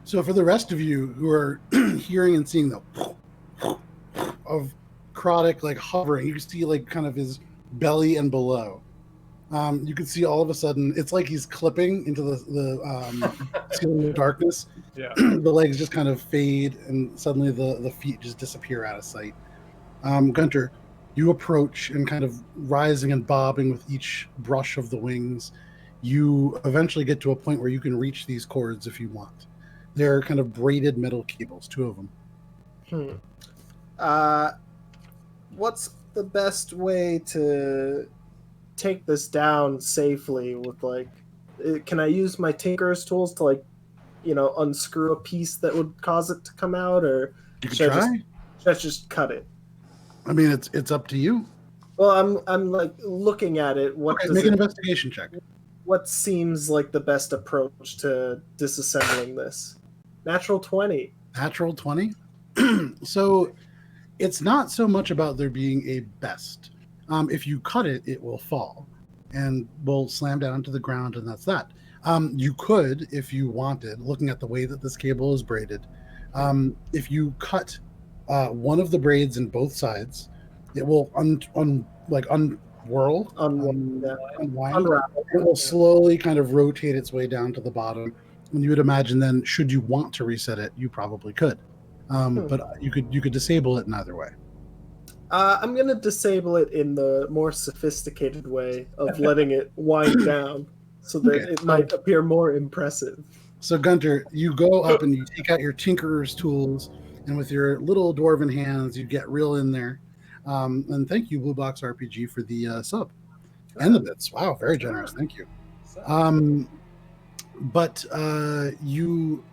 So for the rest of you who are hearing and seeing the of Krodik like hovering, you can see like kind of his belly and below. You can see all of a sudden it's like he's clipping into the ceiling of darkness. Yeah. The legs just kind of fade, and suddenly the feet just disappear out of sight. Gunter, you approach, and kind of rising and bobbing with each brush of the wings, you eventually get to a point where you can reach these cords if you want. They're kind of braided metal cables, 2 of them. What's the best way to take this down safely with like can I use my tinker's tools to like unscrew a piece that would cause it to come out, or You can should I try. should I just cut it? I mean, it's up to you. Well, I'm like looking at it. Okay, make an investigation check. What seems like the best approach to disassembling this? Natural 20. Natural 20. So it's not so much about there being a best. If you cut it, it will fall and will slam down to the ground, and that's that. You could, if you wanted, looking at the way that this cable is braided, if you cut one of the braids in both sides, it will whirl, unwind. Unravel. It will slowly kind of rotate its way down to the bottom. And you would imagine then, should you want to reset it, you probably could. But you could disable it in either way. I'm gonna disable it in the more sophisticated way of letting it wind down, so that it might appear more impressive. So Gunter, you go up and you take out your tinkerer's tools, and with your little dwarven hands, you get real in there. And thank you, Blue Box RPG, for the sub and the bits. Wow, very generous. Thank you. But you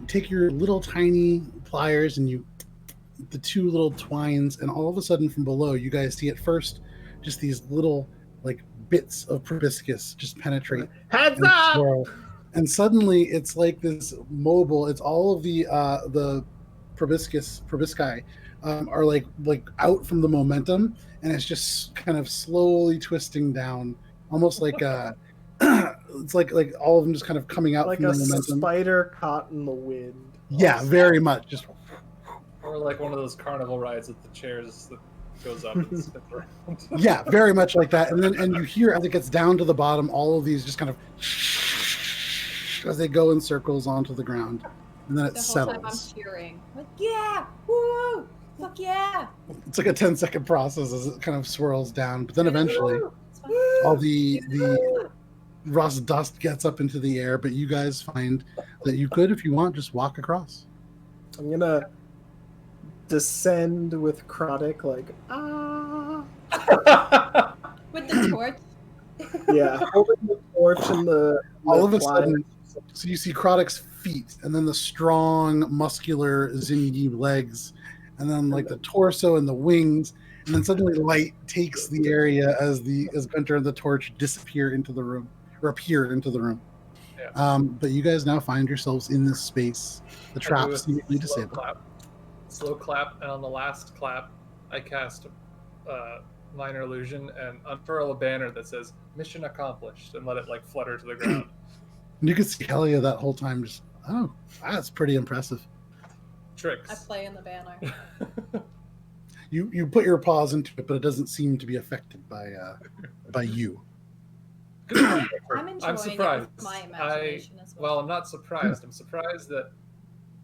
take your little tiny pliers and you the two little twines, and all of a sudden from below, you guys see at first just these little like bits of proboscis just penetrate. Heads up! Swirl. And suddenly it's like this mobile. It's all of the probosci are like out from the momentum, and it's just kind of slowly twisting down, almost like it's like all of them just kind of coming out like from a the momentum. Spider caught in the wind. Yeah, very much. Just or like one of those carnival rides with the chairs that goes up and spins around. yeah, very much like that. And you hear as it gets down to the bottom, all of these just kind of as they go in circles onto the ground, and then it The whole settles. time I'm cheering. Like, yeah! Woo! Fuck yeah! It's like a 10-second process as it kind of swirls down, but then eventually all the rust dust gets up into the air. But you guys find that you could, if you want, just walk across. I'm gonna descend with Crotic, like With the torch. yeah, holding the torch and the All of a flyers. sudden, so you see Crotic's feet, and then the strong, muscular Zingy legs, and then like the torso and the wings, and then suddenly light takes the area as Gunter and the torch disappear into the room or appear into the room. Yeah. But you guys now find yourselves in this space. The trap seemingly disabled. Slow clap, and on the last clap, I cast minor illusion and unfurl a banner that says "Mission accomplished" and let it like flutter to the ground. And you can see Helia that whole time. Just that's pretty impressive. Tricks. I play in the banner. You put your paws into it, but it doesn't seem to be affected by you. I'm enjoying I'm surprised. it with my imagination as well. Well, I'm not surprised. I'm surprised that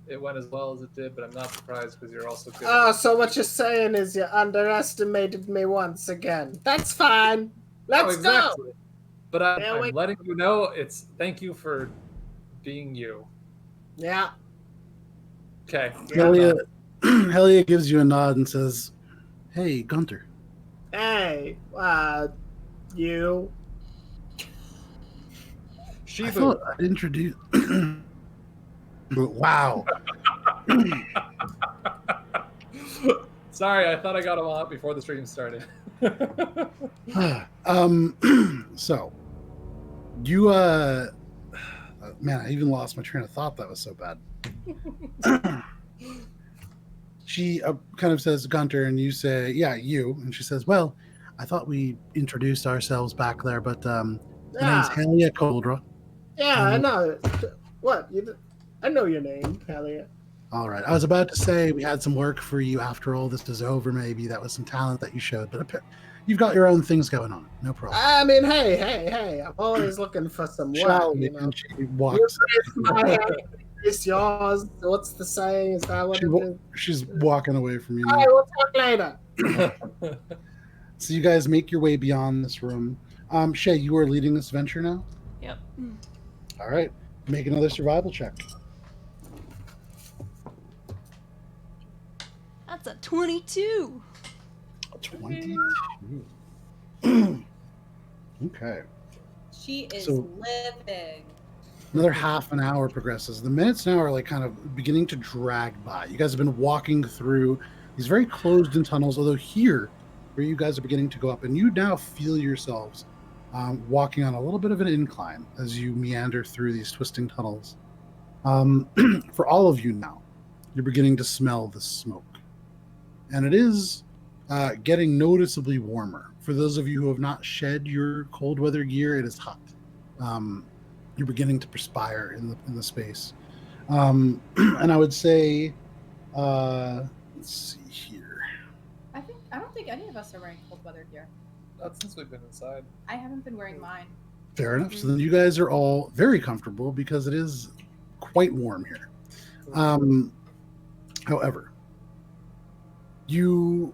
it went as well as it did, but I'm not surprised because you're also good. Oh, so what you're saying is you underestimated me once again. That's fine. Let's go. But I'm letting you know it's thank you for being you. Yeah. Okay. Helia gives you a nod and says, "Hey, Gunter." Hey, you. Shibu. I thought I'd introduce. Wow. Sorry, I thought I got him out before the stream started. So you man, I even lost my train of thought. That was so bad. She kind of says Gunter, and you say, "Yeah, you." And she says, "Well, I thought we introduced ourselves back there, but my name's Helia Coldra." Yeah, I know. What? I know your name, Helia. All right. I was about to say we had some work for you after all this is over. Maybe that was some talent that you showed, but you've got your own things going on. No problem. I mean, hey! I'm always looking for some work. Shall we? You know? And she walks. It's yours. What's the saying? Is that what it is? She's walking away from you All now. right, we'll talk later. So you guys make your way beyond this room. Shay, you are leading this venture now? Yep. All right. Make another survival check. That's a 22. 22. Okay. She is So- living. Another half an hour progresses. The minutes now are like kind of beginning to drag by. You guys have been walking through these very closed-in tunnels, although here, where you guys are beginning to go up, and you now feel yourselves walking on a little bit of an incline as you meander through these twisting tunnels. For all of you now, you're beginning to smell the smoke. And it is getting noticeably warmer. For those of you who have not shed your cold weather gear, it is hot. You're beginning to perspire in the space. And I would say, let's see here. I don't think think any of us are wearing cold weather gear. Not since we've been inside. I haven't been wearing mine. Fair enough. So then you guys are all very comfortable because it is quite warm here. However, you,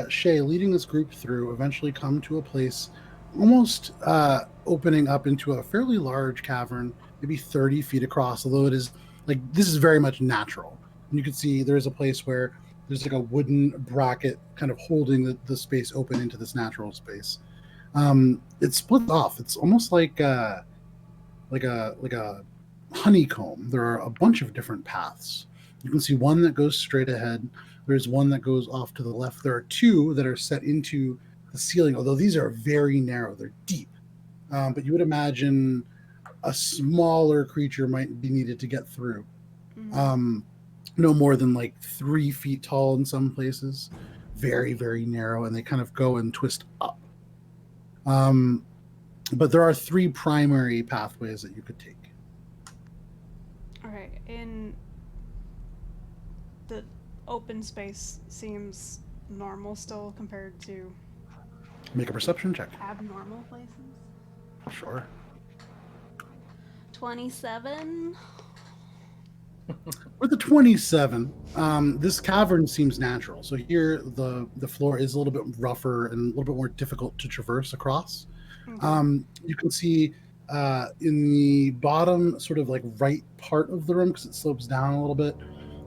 Shay, leading this group through, eventually come to a place almost opening up into a fairly large cavern, maybe 30 feet across, although it is like this is very much natural. And you can see there is a place where there's like a wooden bracket kind of holding the space open into this natural space. It splits off. It's almost like a honeycomb. There are a bunch of different paths. You can see one that goes straight ahead. There's one that goes off to the left. There are two that are set into the ceiling, although these are very narrow. They're deep. But you would imagine a smaller creature might be needed to get through. No more than like 3 feet tall in some places. Very, very narrow, and they kind of go and twist up. But there are 3 primary pathways that you could take. Okay, in the open space seems normal still compared to Make a perception check. abnormal places. Sure. 27. With the 27, this cavern seems natural. So here, the floor is a little bit rougher and a little bit more difficult to traverse across. Okay. You can see in the bottom, sort of like right part of the room, because it slopes down a little bit,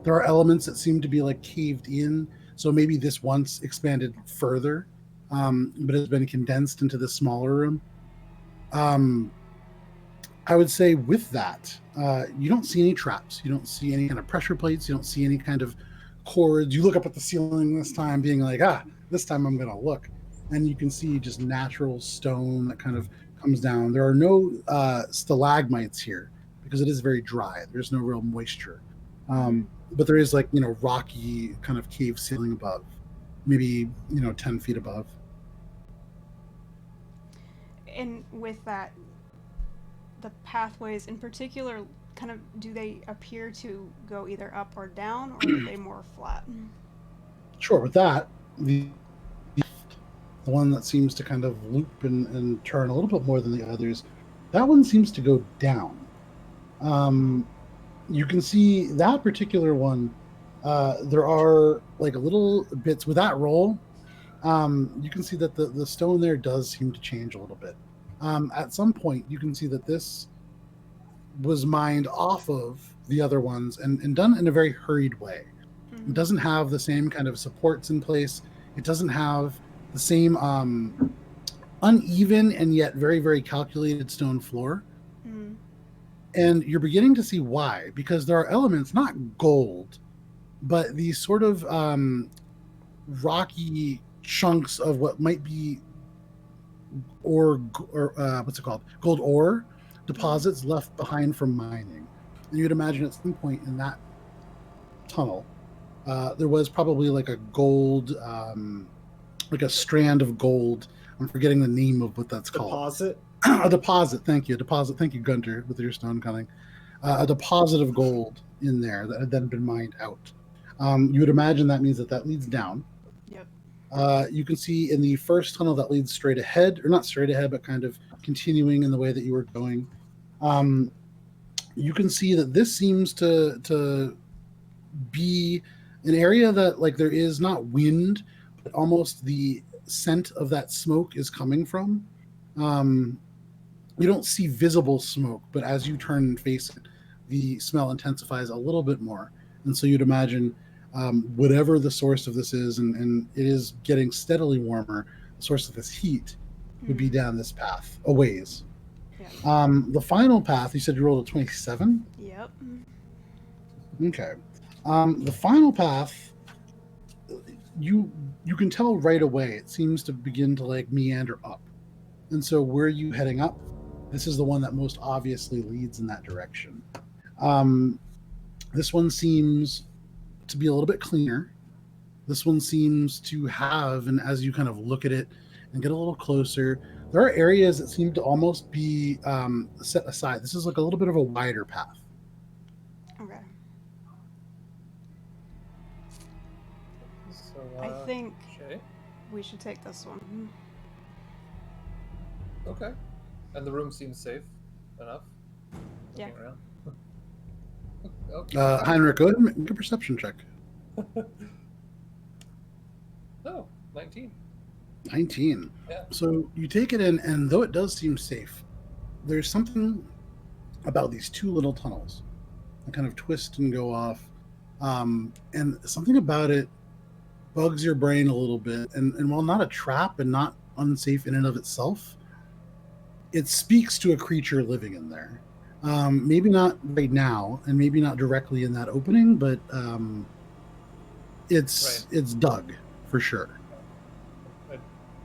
there are elements that seem to be like caved in. So maybe this once expanded further, but has been condensed into this smaller room. I would say with that, you don't see any traps. You don't see any kind of pressure plates. You don't see any kind of cords. You look up at the ceiling this time being like, this time I'm going to look. And you can see just natural stone that kind of comes down. There are no stalagmites here because it is very dry. There's no real moisture. But there is like, rocky kind of cave ceiling above, maybe, 10 feet above. And with that, the pathways in particular, kind of, do they appear to go either up or down, or are they more flat? Sure, with that, the one that seems to kind of loop and turn a little bit more than the others, that one seems to go down. You can see that particular one, there are like little bits with that roll. You can see that the stone there does seem to change a little bit. At some point, you can see that this was mined off of the other ones and done in a very hurried way. It doesn't have the same kind of supports in place. It doesn't have the same uneven and yet very, very calculated stone floor. And you're beginning to see why, because there are elements, not gold, but these sort of rocky chunks of what might be or what's it called? Gold ore deposits left behind from mining. And you'd imagine at some point in that tunnel, there was probably like a gold, like a strand of gold. I'm forgetting the name of what that's called. Deposit? A deposit. Thank you. A deposit. Thank you, Gunter, with your stone cutting. A deposit of gold in there that had then been mined out. You would imagine that means that leads down. Yep. You can see in the first tunnel that leads straight ahead, or not straight ahead, but kind of continuing in the way that you were going. You can see that this seems to be an area that, like, there is not wind, but almost the scent of that smoke is coming from. You don't see visible smoke, but as you turn and face it, the smell intensifies a little bit more. And so you'd imagine whatever the source of this is, and it is getting steadily warmer, the source of this heat would be down this path, a ways. Yeah. The final path, you said you rolled a 27? Yep. Okay. The final path, you can tell right away, it seems to begin to like meander up. And so where are you heading up? This is the one that most obviously leads in that direction. This one seems to be a little bit cleaner. This one seems to have, and as you kind of look at it and get a little closer, there are areas that seem to almost be set aside. This is like a little bit of a wider path. Okay. So, I think Shay? we should take this one. Okay. And the room seems safe enough. Yeah. Looking around. Okay. Heinrich, go ahead and make a perception check. Oh, 19. 19. Yeah. So you take it in, and though it does seem safe, there's something about these two little tunnels that kind of twist and go off. And something about it bugs your brain a little bit. And while not a trap and not unsafe in and of itself, it speaks to a creature living in there. Maybe not right now, and maybe not directly in that opening, but it's Doug for sure. I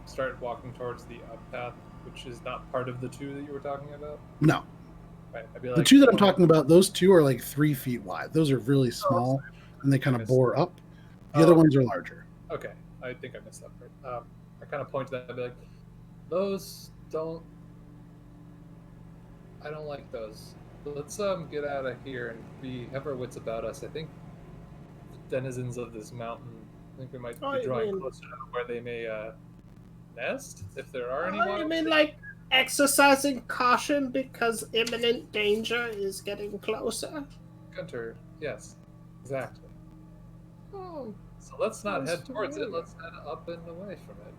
started walking towards the up path, which is not part of the two that you were talking about. No, Right. I'd be like, the two that I'm talking about, those two are like 3 feet wide. Those are really small, and they kind of bore up. The other ones are larger. Okay, I think I missed that part. I kind of point to that and be like, those don't. I don't like those. Let's get out of here and we have our wits about us. I think the denizens of this mountain. I think we might be drawing closer to where they may nest, if there are any. You mean like exercising caution because imminent danger is getting closer? Gunter, yes, exactly. Oh, so let's not head towards it. Let's head up and away from it.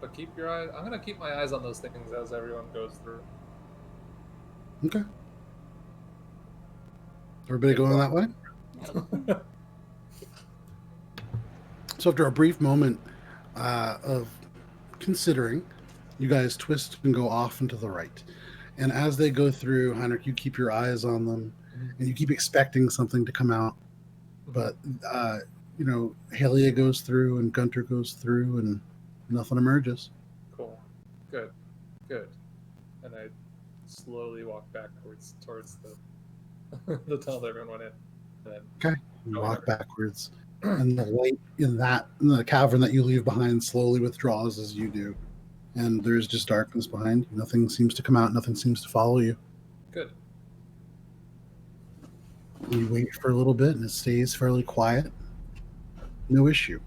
But keep your eye. I'm gonna keep my eyes on those things as everyone goes through. Okay. Everybody going that way? So after a brief moment of considering, you guys twist and go off and to the right. And as they go through, Heinrich, you keep your eyes on them, and you keep expecting something to come out. But, Halia goes through, and Gunter goes through, and nothing emerges. Cool. Good. And I slowly walk backwards towards the tunnel that everyone went in. And then Okay. You walk backwards, and the light in the cavern that you leave behind slowly withdraws as you do. And there's just darkness behind you. Nothing seems to come out. Nothing seems to follow you. Good. You wait for a little bit, and it stays fairly quiet. No issue.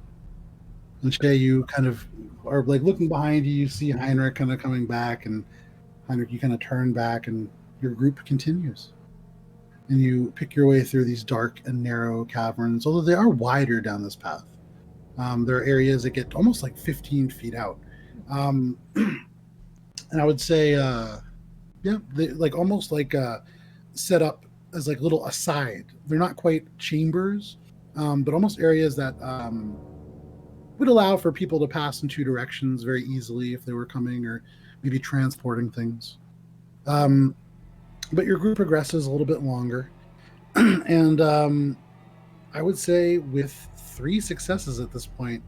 And Shay, you kind of are like looking behind you. You see Heinrich kind of coming back, and Heinrich, you kind of turn back, and your group continues. And you pick your way through these dark and narrow caverns, although they are wider down this path. There are areas that get almost like 15 feet out. And I would say, they like almost like set up as like little aside. They're not quite chambers, but almost areas that would allow for people to pass in two directions very easily if they were coming or maybe transporting things. But your group progresses a little bit longer. And I would say with 3 successes at this point,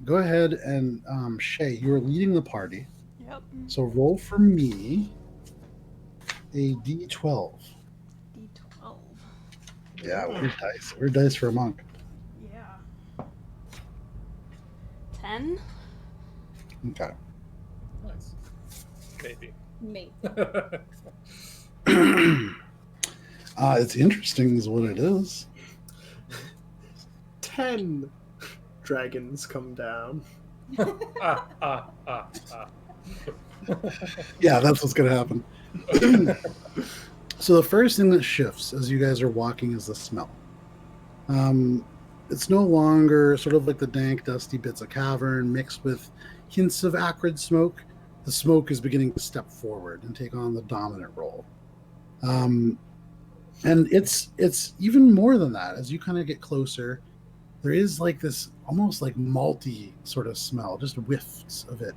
go ahead and Shay, you are leading the party. Yep. So roll for me a D12. D12. Yeah, weird dice. Weird dice for a monk. Yeah. 10. Okay. Nice. Maybe. Me. It's interesting is what it is. 10 dragons come down. Yeah, that's what's going to happen. So the first thing that shifts as you guys are walking is the smell. It's no longer sort of like the dank, dusty bits of cavern mixed with hints of acrid smoke. The smoke is beginning to step forward and take on the dominant role. And it's even more than that. As you kind of get closer, there is like this almost like malty sort of smell, just whiffs of it.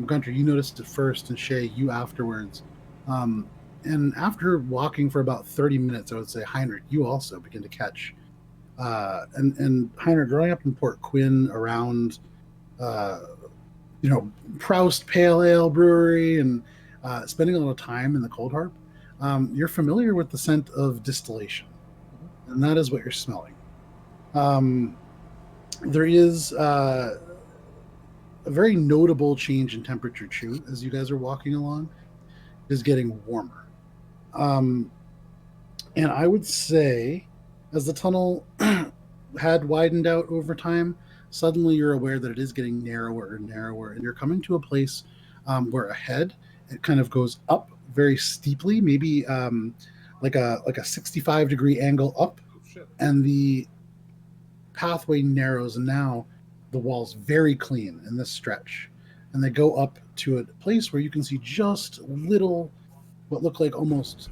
Gunter, you noticed it first, and Shay, you afterwards. And after walking for about 30 minutes, I would say, Heinrich, you also begin to catch. And Heinrich, growing up in Port Quinn around, Proust Pale Ale Brewery and spending a little time in the Cold Harp, you're familiar with the scent of distillation, and that is what you're smelling. There is a very notable change in temperature too as you guys are walking along. It is getting warmer. And I would say as the tunnel had widened out over time, suddenly you're aware that it is getting narrower and narrower, and you're coming to a place where ahead it kind of goes up very steeply, maybe like a 65-degree angle up, Oh shit. and the pathway narrows, and now the wall's very clean in this stretch, and they go up to a place where you can see just little what look like almost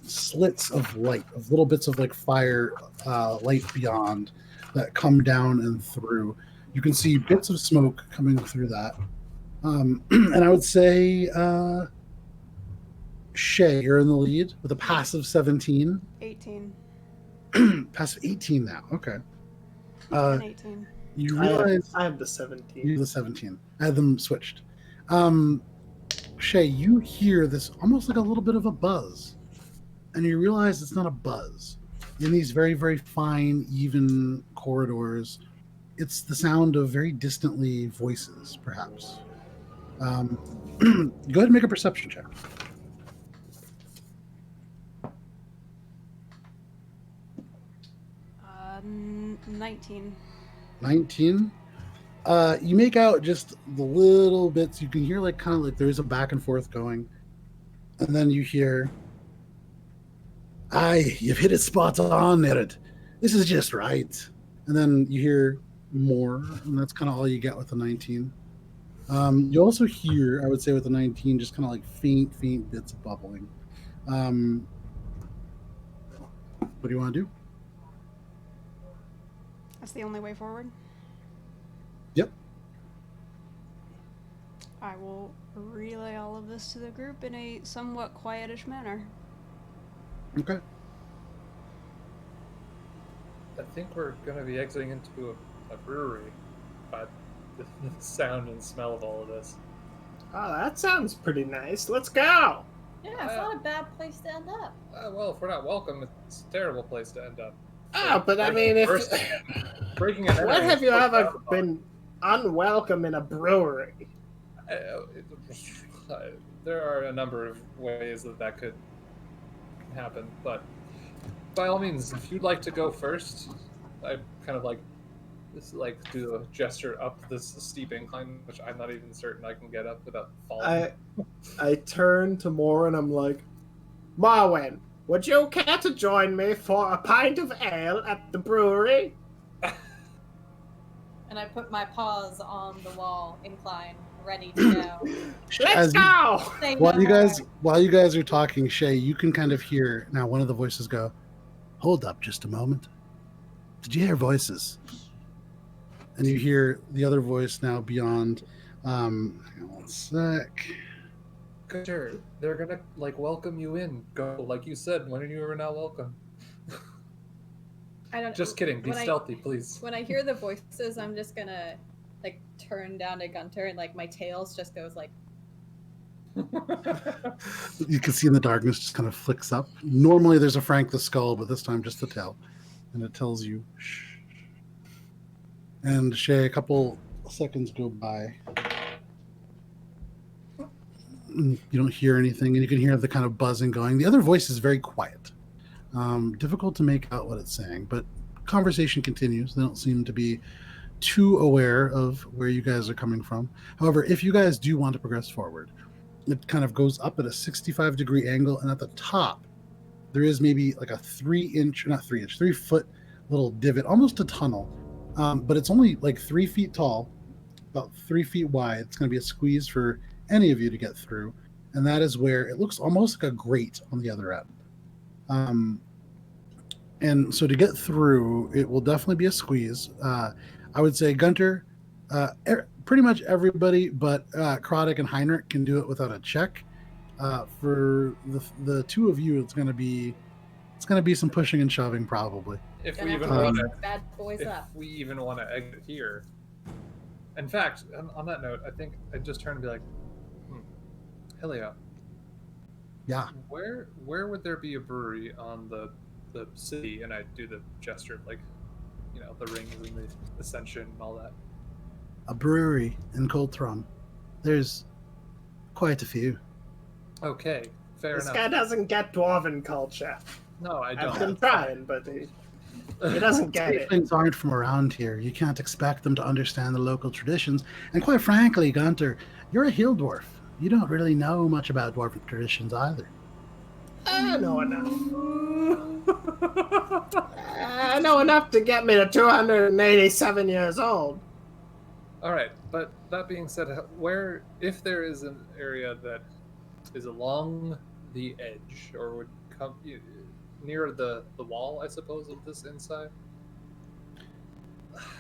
slits of light, of little bits of like fire light beyond that come down and through. You can see bits of smoke coming through that. And I would say, Shay, you're in the lead with a passive 17. 18. Passive 18 now. Okay. And 18. You realize I have the 17. you have the 17. I had them switched. Shay, you hear this almost like a little bit of a buzz, and you realize it's not a buzz. In these very, very fine, even corridors, it's the sound of very distantly voices, perhaps. Go ahead and make a perception check. 19. 19. You make out just the little bits. You can hear like kind of like there's a back and forth going, and then you hear, "Aye, you've hit it spot on, Nerid. This is just right." And then you hear more, and that's kind of all you get with the 19. You also hear, I would say, with the 19, just kind of like faint bits of bubbling. What do you want to do? That's the only way forward. Yep. I will relay all of this to the group in a somewhat quietish manner. Okay. I think we're going to be exiting into a brewery by the sound and smell of all of this. Oh, that sounds pretty nice. Let's go. Yeah, it's not a bad place to end up. Well, if we're not welcome, it's a terrible place to end up. Oh, but I mean, if breaking and when entering have you is so ever frowned upon. been unwelcome in a brewery? There are a number of ways that could happen, but by all means, if you'd like to go first, I kind of do a gesture up this steep incline, which I'm not even certain I can get up without falling. I turn to Moore and I'm like, Marwyn, would you care to join me for a pint of ale at the brewery? And I put my paws on the wall, incline, ready to go. Let's go! Say While no you guys more. while you guys are talking, Shay, you can kind of hear now one of the voices go, "Hold up just a moment. Did you hear voices?" And you hear the other voice now beyond. Hang on one sec. Sure, they're gonna welcome you in. Go like you said when you were not welcome. I don't. Just kidding. Be when stealthy, please. When I hear the voices, I'm just gonna turn down to Gunter, and my tails just goes like. You can see in the darkness just kind of flicks up. Normally there's a Frank the Skull, but this time just the tail, and it tells you shh. And Shay, a couple seconds go by. You don't hear anything, and you can hear the kind of buzzing going. The other voice is very quiet. Difficult to make out what it's saying, but conversation continues. They don't seem to be too aware of where you guys are coming from. However, if you guys do want to progress forward, it kind of goes up at a 65-degree angle, and at the top, there is maybe like a 3-foot little divot, almost a tunnel, but it's only like 3 feet tall, about 3 feet wide. It's going to be a squeeze for any of you to get through, and that is where it looks almost like a grate on the other end. And so to get through, it will definitely be a squeeze. I would say Gunter, pretty much everybody but Krodek and Heinrich can do it without a check. For the two of you, it's going to be some pushing and shoving probably. If Gonna we have even to want wake to, these bad boys if up. we even want to exit here. In fact, on that note, I think I'd just turn and be like, Helia, Yeah. where would there be a brewery on the city? And I do the gesture of the rings and the ascension and all that. A brewery in Coldthrum. There's quite a few. Okay, fair This enough. guy doesn't get dwarven culture. No, I don't. I've been trying, but He doesn't get it. Tieflings aren't from around here. You can't expect them to understand the local traditions. And quite frankly, Gunter, you're a hill dwarf. You don't really know much about dwarven traditions either. I know enough. I know enough to get me to 287 years old. All right, but that being said, if there is an area that is along the edge or would come near the wall, I suppose, of this inside.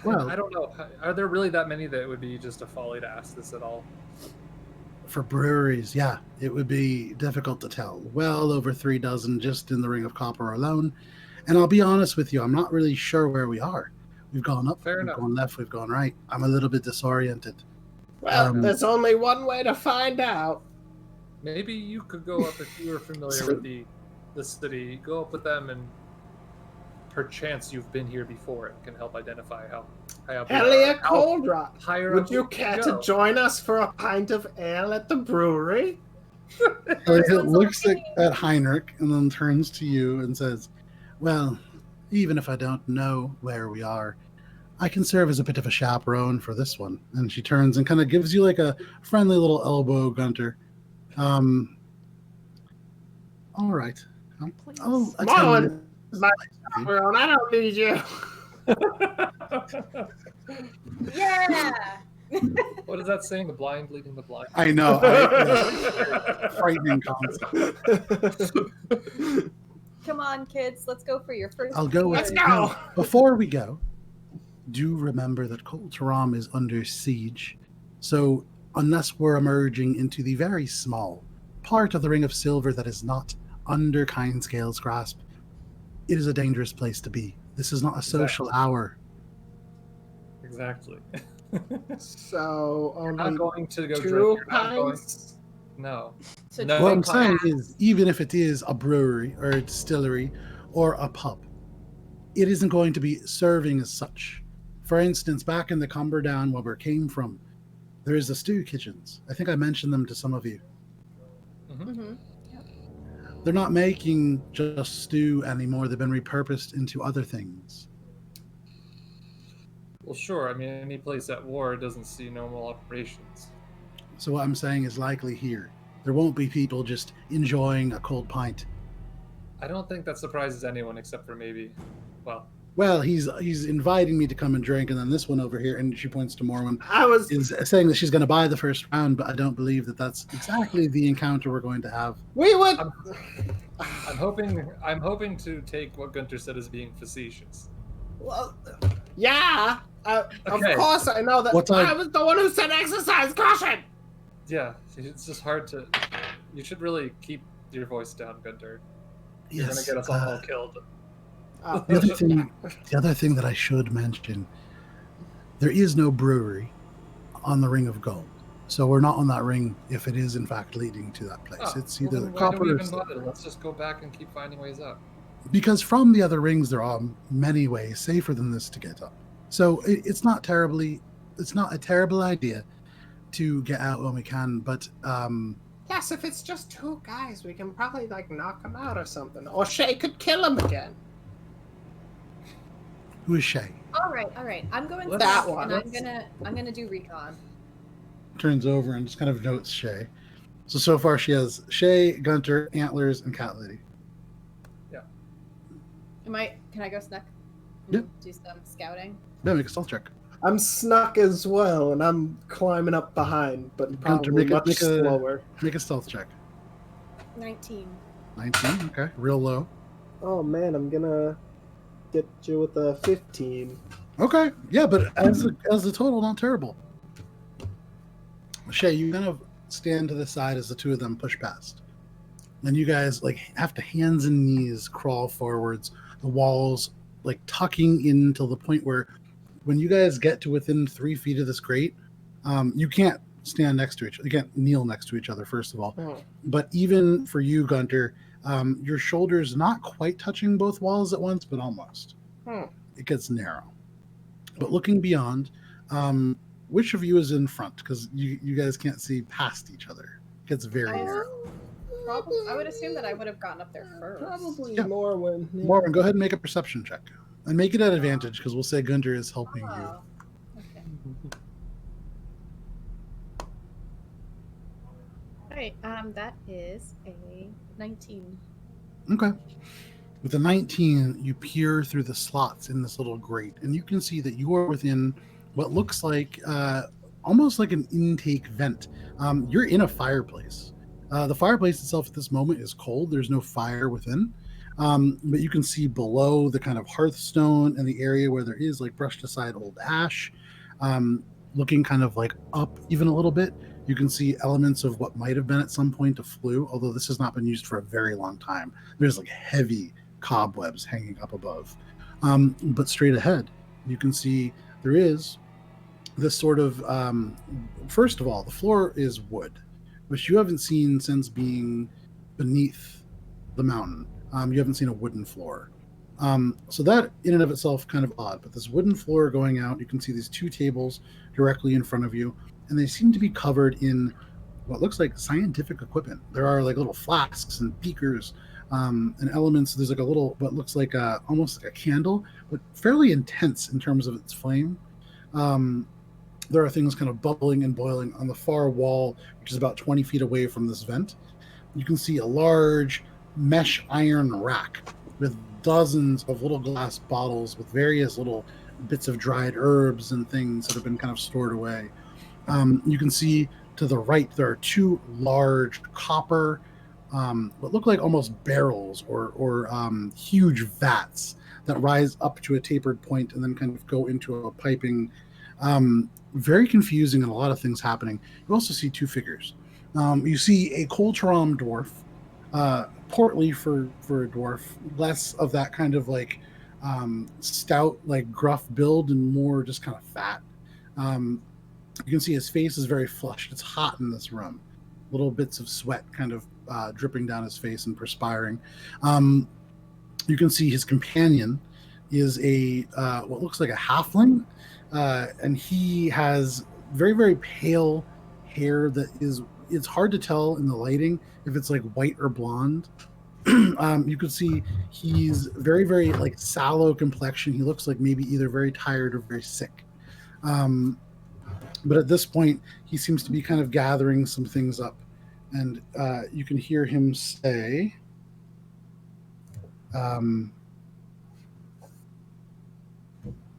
Well, I don't know. Are there really that many that it would be just a folly to ask this at all? for breweries, yeah, it would be difficult to tell. Well over 3 dozen just in the Ring of Copper alone. And I'll be honest with you, I'm not really sure where we are. We've gone up, Fair we've enough. gone left, we've gone right. I'm a little bit disoriented. Well, there's only one way to find out. Maybe you could go up if you were familiar with the city. Go up with them, and perchance you've been here before. It can help identify how high up. Elliot Coldrock, Higher would up you we care go. to join us for a pint of ale at the brewery? It looks at Heinrich and then turns to you and says, well, even if I don't know where we are, I can serve as a bit of a chaperone for this one. And she turns and kind of gives you like a friendly little elbow, Gunter. All right. Please. I'll Come on, attend my chaperone, I don't need you. Yeah. What is that saying? The blind leading the blind. I know. Frightening concept. Come on, kids. Let's go for your first. I'll go with Let's you. go. Now, before we go, do remember that Kol Taram is under siege. So unless we're emerging into the very small part of the Ring of Silver that is not under Kindscale's grasp, it is a dangerous place to be. This is not a social hour. Exactly. So You're not only going to go drink. 2 You're not going. pints? No. So No. What I'm drink saying fast. is, even if it is a brewery or a distillery or a pub, it isn't going to be serving as such. For instance, back in the Cumberdown where we came from, there is the stew kitchens. I think I mentioned them to some of you. Mhm. They're not making just stew anymore. They've been repurposed into other things. Well, sure. I mean, any place at war doesn't see normal operations. So what I'm saying is likely here. There won't be people just enjoying a cold pint. I don't think that surprises anyone except for maybe, well, Well, he's inviting me to come and drink, and then this one over here, and she points to Morwen, I was is saying that she's going to buy the first round, but I don't believe that that's exactly the encounter we're going to have. we would I'm hoping to take what Gunter said as being facetious. well, yeah. Okay. Of course I know that What time- I was the one who said exercise caution. Yeah, it's just hard to. You should really keep your voice down, Gunter. You're Yes. gonna get us all killed. The other thing that I should mention, there is no brewery on the Ring of Gold. So we're not on that ring if it is in fact leading to that place. Oh, It's well, either then the why do we copper or even bother? Let's just go back and keep finding ways up. because from the other rings there are many ways safer than this to get up. So it's not a terrible idea to get out when we can, but Yes, if it's just 2 guys, we can probably like knock them out or something. Or Shay could kill him again. who is Shay? All right. I'm going That first, one. and I'm gonna do recon. Turns over and just kind of notes Shay. So far she has Shay, Gunter, Antlers, and Cat Lady. Can I go snuck? Yep. Do some scouting. Yeah, make a stealth check. I'm snuck as well, and I'm climbing up behind, but Gunter, probably make a- much make a- slower. Make a stealth check. 19. 19, okay. Real low. Oh man, I'm gonna get you with a 15. Okay, yeah, but as a total, not terrible. Shay, you kind of stand to the side as the two of them push past. And you guys like have to hands and knees crawl forwards, the walls like tucking in till the point where when you guys get to within 3 feet of this grate, you can't stand next to each other. You can't kneel next to each other, first of all. Oh. But even for you, Gunter, your shoulders not quite touching both walls at once, but almost. Hmm. It gets narrow. But looking beyond, which of you is in front? Because you guys can't see past each other. It gets very narrow. Probably. I would assume that I would have gotten up there first. Probably Yeah. Morwen. Yeah. Morgan, go ahead and make a perception check. And make it at advantage, because we'll say Gunter is helping you. Oh, okay. All right. That is a 19. Okay. With a 19, you peer through the slots in this little grate, and you can see that you are within what looks like almost like an intake vent. You're in a fireplace. The fireplace itself at this moment is cold. There's no fire within. But you can see below the kind of hearthstone and the area where there is like brushed aside old ash, looking kind of like up even a little bit. You can see elements of what might have been at some point a flue, although this has not been used for a very long time. There's like heavy cobwebs hanging up above. But straight ahead, you can see there is this sort of, first of all, the floor is wood, which you haven't seen since being beneath the mountain. You haven't seen a wooden floor. So that in and of itself kind of odd, but this wooden floor going out, you can see these two tables directly in front of you, and they seem to be covered in what looks like scientific equipment. There are like little flasks and beakers and elements. There's like a little, what looks like almost like a candle, but fairly intense in terms of its flame. There are things kind of bubbling and boiling on the far wall, which is about 20 feet away from this vent. You can see a large mesh iron rack with dozens of little glass bottles with various little bits of dried herbs and things that have been kind of stored away. You can see to the right there are two large copper, what look like almost barrels or huge vats that rise up to a tapered point and then kind of go into a piping. Very confusing and a lot of things happening. You also see two figures. You see a Coltram dwarf, portly for a dwarf, less of that kind of like stout, like gruff build and more just kind of fat. You can see his face is very flushed. It's hot in this room. Little bits of sweat kind of dripping down his face and perspiring. You can see his companion is a what looks like a halfling, and he has very, very pale hair that it's hard to tell in the lighting if it's like white or blonde. You can see he's very, very like sallow complexion. He looks like maybe either very tired or very sick. But at this point, he seems to be kind of gathering some things up. And you can hear him say,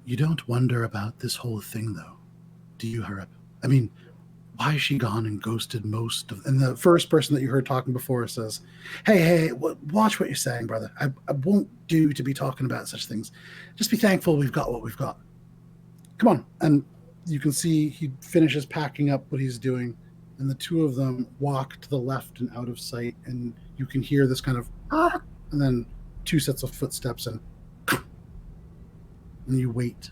you don't wonder about this whole thing, though, do you, Harip? I mean, why is she gone and ghosted most of... And the first person that you heard talking before says, hey, watch what you're saying, brother. I won't do to be talking about such things. Just be thankful we've got what we've got. Come on. And you can see he finishes packing up what he's doing, and the two of them walk to the left and out of sight, and you can hear this kind of... And then two sets of footsteps, and you wait.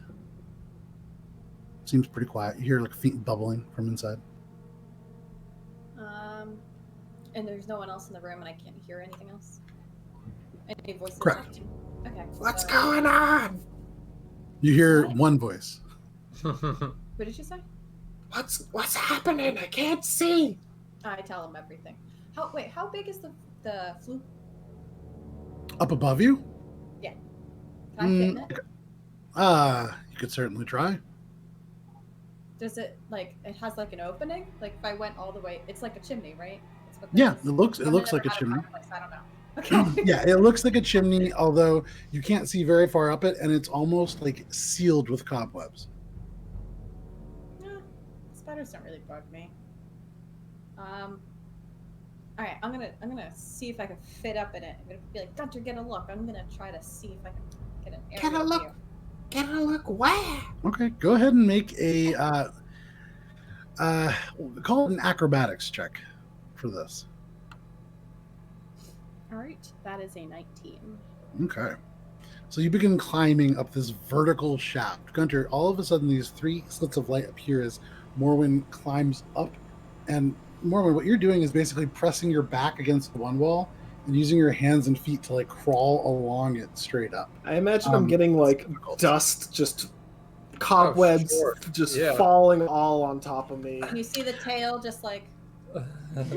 Seems pretty quiet. You hear like feet bubbling from inside. And there's no one else in the room, and I can't hear anything else. Any voices? Correct. Left? Okay. What's going on? You hear one voice. What did you say? What's happening? I can't see. I tell him everything. How big is the flute? Up above you? Yeah. Can I fit in it? You could certainly try. Does it it has like an opening? Like if I went all the way, it's like a chimney, right? Yeah, it looks like a chimney. I don't know. Okay. Yeah, it looks like a chimney, although you can't see very far up it, and it's almost like sealed with cobwebs. Spiders don't really bug me. All right, I'm gonna see if I can fit up in it. I'm gonna be like, Gunter, get a look. I'm gonna try to see if I can get an area. Get a look where? Okay, go ahead and make a call it an acrobatics check for this. All right, that is a 19. Okay. So you begin climbing up this vertical shaft. Gunter, all of a sudden these three slits of light appear as Morwen climbs up. And Morwen, what you're doing is basically pressing your back against one wall and using your hands and feet to like crawl along it straight up. I imagine I'm getting like dust, just cobwebs falling all on top of me. Can you see the tail just like...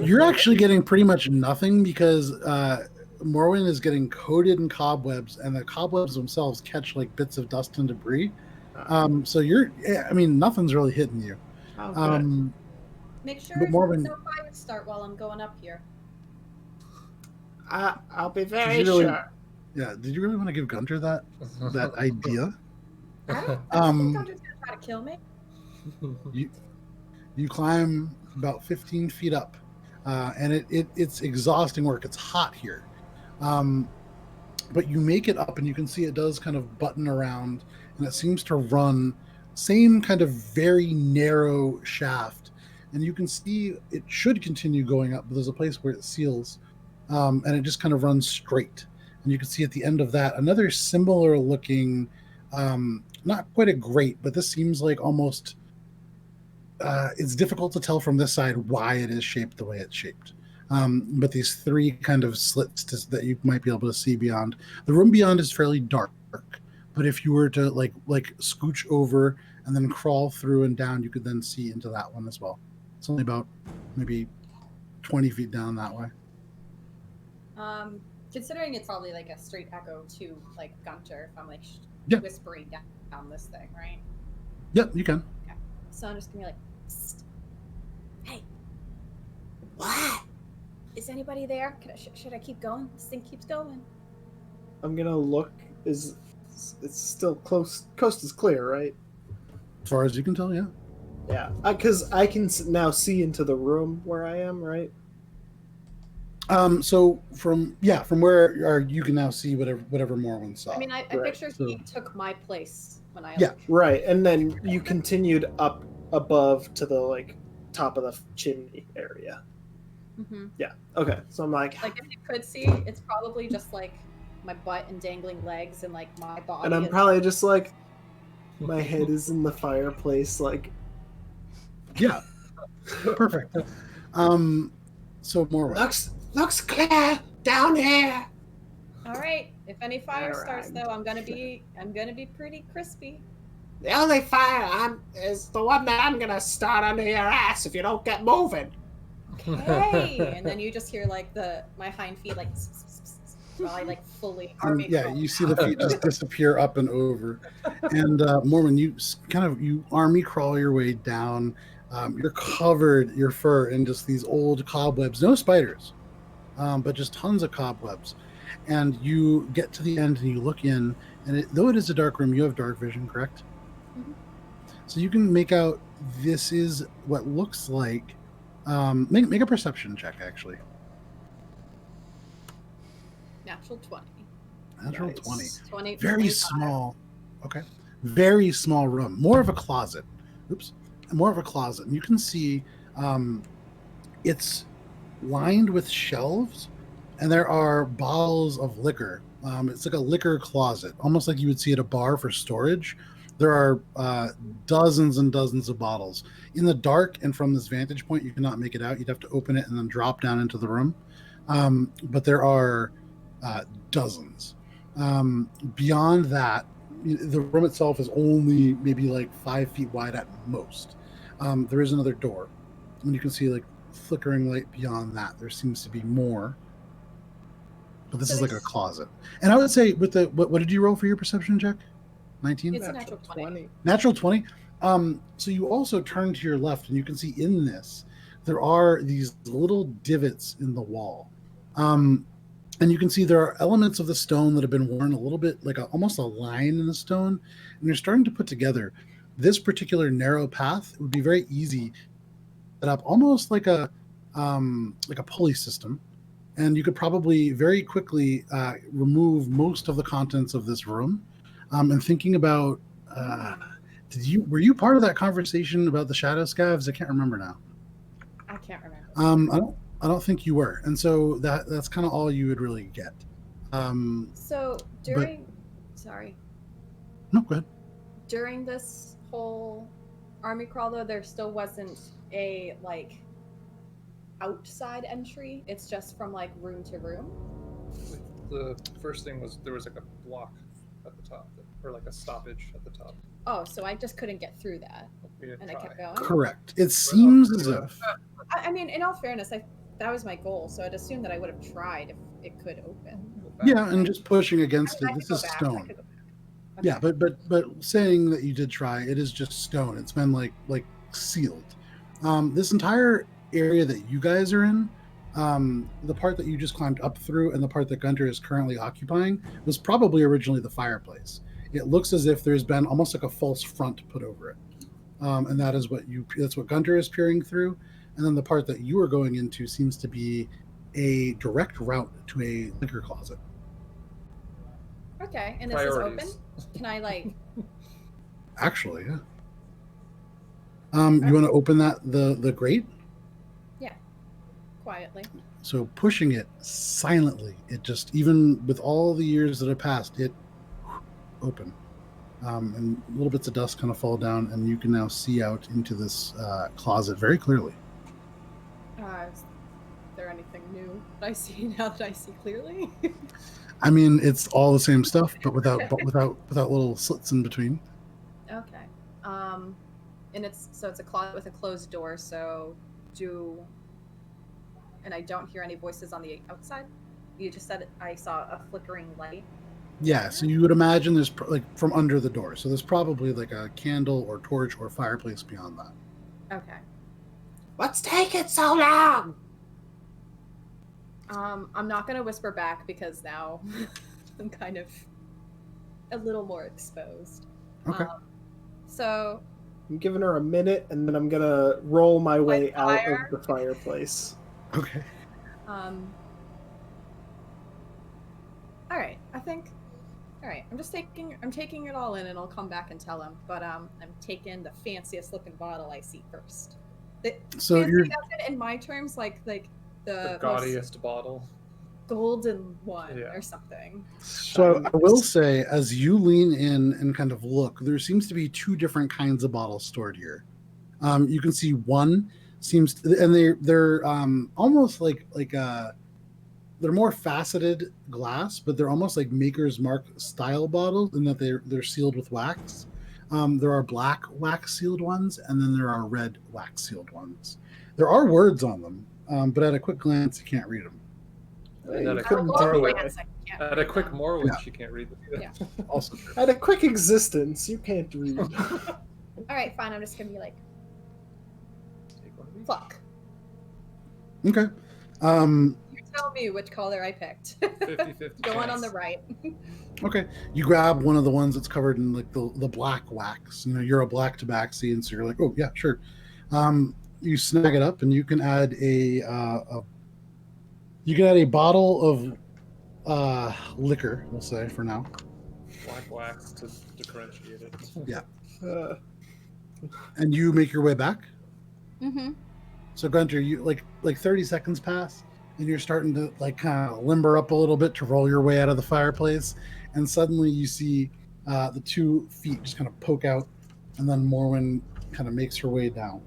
You're actually getting pretty much nothing because Morwen is getting coated in cobwebs, and the cobwebs themselves catch like bits of dust and debris. So nothing's really hitting you. Oh, good. Make sure But Morwen, no fires start while I'm going up here. I'll be Did very you really- sure. yeah, did you really want to give Gunter that idea? I don't think Gunter's gonna try to kill me. You climb about 15 feet up, and it's exhausting work. It's hot here, but you make it up, and you can see it does kind of button around, and it seems to run same kind of very narrow shaft, and you can see it should continue going up, but there's a place where it seals, and it just kind of runs straight, and you can see at the end of that another similar looking, not quite a grate, but this seems like almost. It's difficult to tell from this side why it is shaped the way it's shaped. But these three kind of slits that you might be able to see beyond. The room beyond is fairly dark, but if you were to like scooch over and then crawl through and down, you could then see into that one as well. It's only about maybe 20 feet down that way. Considering it's probably like a straight echo to like Gunter, if I'm like whispering down this thing, right? Yep, you can. Okay. So I'm just gonna be like, psst. Hey, What? is anybody there? Should I keep going? This thing keeps going. I'm gonna look. It's still close? Coast is clear, right? As far as you can tell, yeah. Yeah, because I can now see into the room where I am, right? So from where you can now see whatever Morwen saw. I mean, I picture he took my place when I. Yeah. Right, and then you continued up above to the like top of the chimney area. Mm-hmm. Yeah. Okay. So I'm like if you could see, it's probably just like my butt and dangling legs and like my body. and I'm probably just like, my head is in the fireplace, like. Yeah. Perfect. So Morwen. Looks clear down here. All right. If any fire starts, Alright. though, I'm gonna be pretty crispy. The only fire is the one that I'm gonna start under your ass if you don't get moving. Okay. And then you just hear like my hind feet like while I like fully army crawl. You see the feet just disappear up and over. And Mormon, you army crawl your way down. You're covered, your fur, in just these old cobwebs. No spiders, but just tons of cobwebs. And you get to the end and you look in, and though it is a dark room, you have dark vision, correct? Mm-hmm. So you can make out this is what looks like. Make a perception check, actually. Natural 20. Natural Nice. 20. 20. Very 25. small. Okay. Very small room. More of a closet. More of a closet. And you can see it's lined with shelves, and there are bottles of liquor. It's like a liquor closet, almost like you would see at a bar for storage. There are dozens and dozens of bottles. In the dark and from this vantage point, you cannot make it out. You'd have to open it and then drop down into the room. But there are dozens. Beyond that, the room itself is only maybe like 5 feet wide at most. There is another door, and you can see like flickering light beyond that. There seems to be more, but this is like a closet. And I would say, with the what did you roll for your perception check? 19. It's a natural 20. Natural 20. So you also turn to your left, and you can see in this there are these little divots in the wall. And you can see there are elements of the stone that have been worn a little bit like almost a line in the stone. And you're starting to put together this particular narrow path. It would be very easy to set up almost like a pulley system. And you could probably very quickly remove most of the contents of this room. And thinking about, were you part of that conversation about the shadow scavs? I can't remember now. I can't remember. I don't think you were, and so that's kind of all you would really get. So sorry. No, go ahead. During this whole army crawl, though, there still wasn't a like outside entry. It's just from like room to room. The first thing was there was like a block at the top, or like a stoppage at the top. Oh, so I just couldn't get through that, We didn't and try. I kept going. Correct. It seems as if. I mean, in all fairness, I that was my goal. So I'd assume that I would have tried if it could open. Yeah, and just pushing against I it. could This go is back. I stone. could go back. Okay. Yeah, but saying that you did try, it is just stone. It's been like sealed. This entire area that you guys are in, the part that you just climbed up through, and the part that Gunter is currently occupying, was probably originally the fireplace. It looks as if there's been almost like a false front put over it, and that's what Gunter is peering through. And then the part that you are going into seems to be a direct route to a liquor closet. Okay, and this Priorities. is open. Can I like? Actually, yeah. You want to open the grate? Quietly. So pushing it silently, it just, even with all the years that have passed, it open. And little bits of dust kind of fall down, and you can now see out into this closet very clearly. Is there anything new that I see now that I see clearly? I mean, it's all the same stuff, but without little slits in between. Okay. And it's a closet with a closed door. So and I don't hear any voices on the outside. You just said I saw a flickering light. Yeah, so you would imagine there's from under the door. So there's probably like a candle or torch or fireplace beyond that. Okay. What's taking so long? I'm not gonna whisper back because now I'm kind of a little more exposed. Okay. So I'm giving her a minute, and then I'm gonna roll my way out fire? of the fireplace. Okay. all right, all right, I'm taking it all in, and I'll come back and tell him, but I'm taking the fanciest looking bottle I see first. So fancy you're as in my terms, like the The most gaudiest bottle. golden one Yeah. or something. So I will say, as you lean in and kind of look, there seems to be two different kinds of bottles stored here. You can see one seems, and they're almost like they're more faceted glass, but they're almost like Maker's Mark style bottles in that they're sealed with wax. There are black wax sealed ones, and then there are red wax sealed ones. There are words on them, but at a quick glance, you can't read them. And at a You quick couldn't At a do Morrowind, it. glance, at a quick Morrowind, Yeah. you can't read them either. Yeah. Also true. At a quick existence, you can't read. All right, fine. I'm just gonna be like, Take one of these. fuck. Okay. You tell me which color I picked. 50-50 Go on chance. the right. Okay. You grab one of the ones that's covered in like the black wax. You know, you're a black tabaxi, so you're like, oh yeah, sure. You snag it up, and you can add a bottle of liquor, we'll say for now. Black wax to differentiate it. Yeah. Uh, And you make your way back. Mm-hmm. So Gunter, you like 30 seconds pass, and you're starting to like kind of limber up a little bit to roll your way out of the fireplace, and suddenly you see the 2 feet just kind of poke out, and then Morwen kind of makes her way down.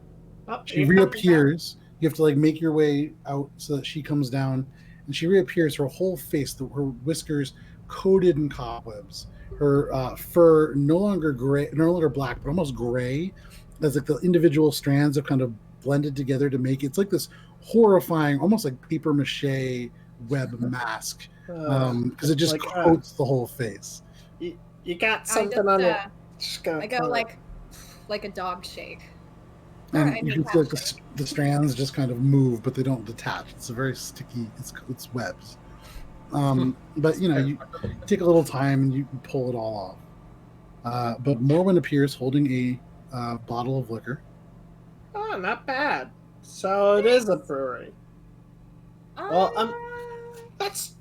oh, She here comes reappears. You have to like make your way out so that she comes down, and she reappears. Her whole face, her whiskers coated in cobwebs. Her fur no longer black, but almost gray, as like the individual strands have kind of blended together to make it's like this horrifying, almost like paper mache web mask, back. because it just like, coats the whole face. You got I something just, on it. Just gonna I go pull it. like a dog shake. And Alright, you I can mean, feel like the strands just kind of move, but they don't detach. It's a very sticky. It's webs. But you know, you take a little time and you can pull it all off. But Morwen appears holding a bottle of liquor. Oh, not bad. So it is a brewery. Well, let's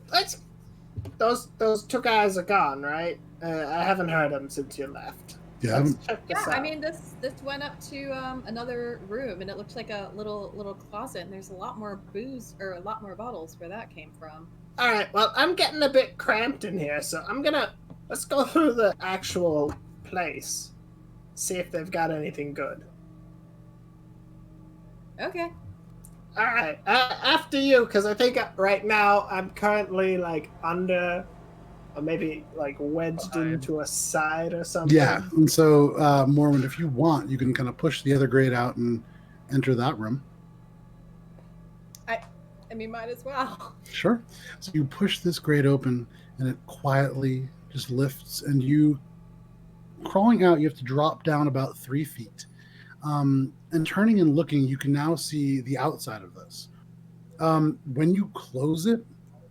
those 2 guys are gone, right? I haven't heard them since you left. Yeah, Let's check this Yeah, I out. mean this went up to another room, and it looks like a little closet, and there's a lot more booze or a lot more bottles where that came from. All right. Well, I'm getting a bit cramped in here, so let's go through the actual place, see if they've got anything good. Okay. All right. After you, because I think right now I'm currently like under, or maybe like wedged Behind. into a side or something. yeah. And so, Morwen, if you want, you can kind of push the other grate out and enter that room. mean, might as well. Sure. So you push this grate open, and it quietly just lifts, and you crawling out. You have to drop down about 3 feet. And turning and looking, you can now see the outside of this. When you close it,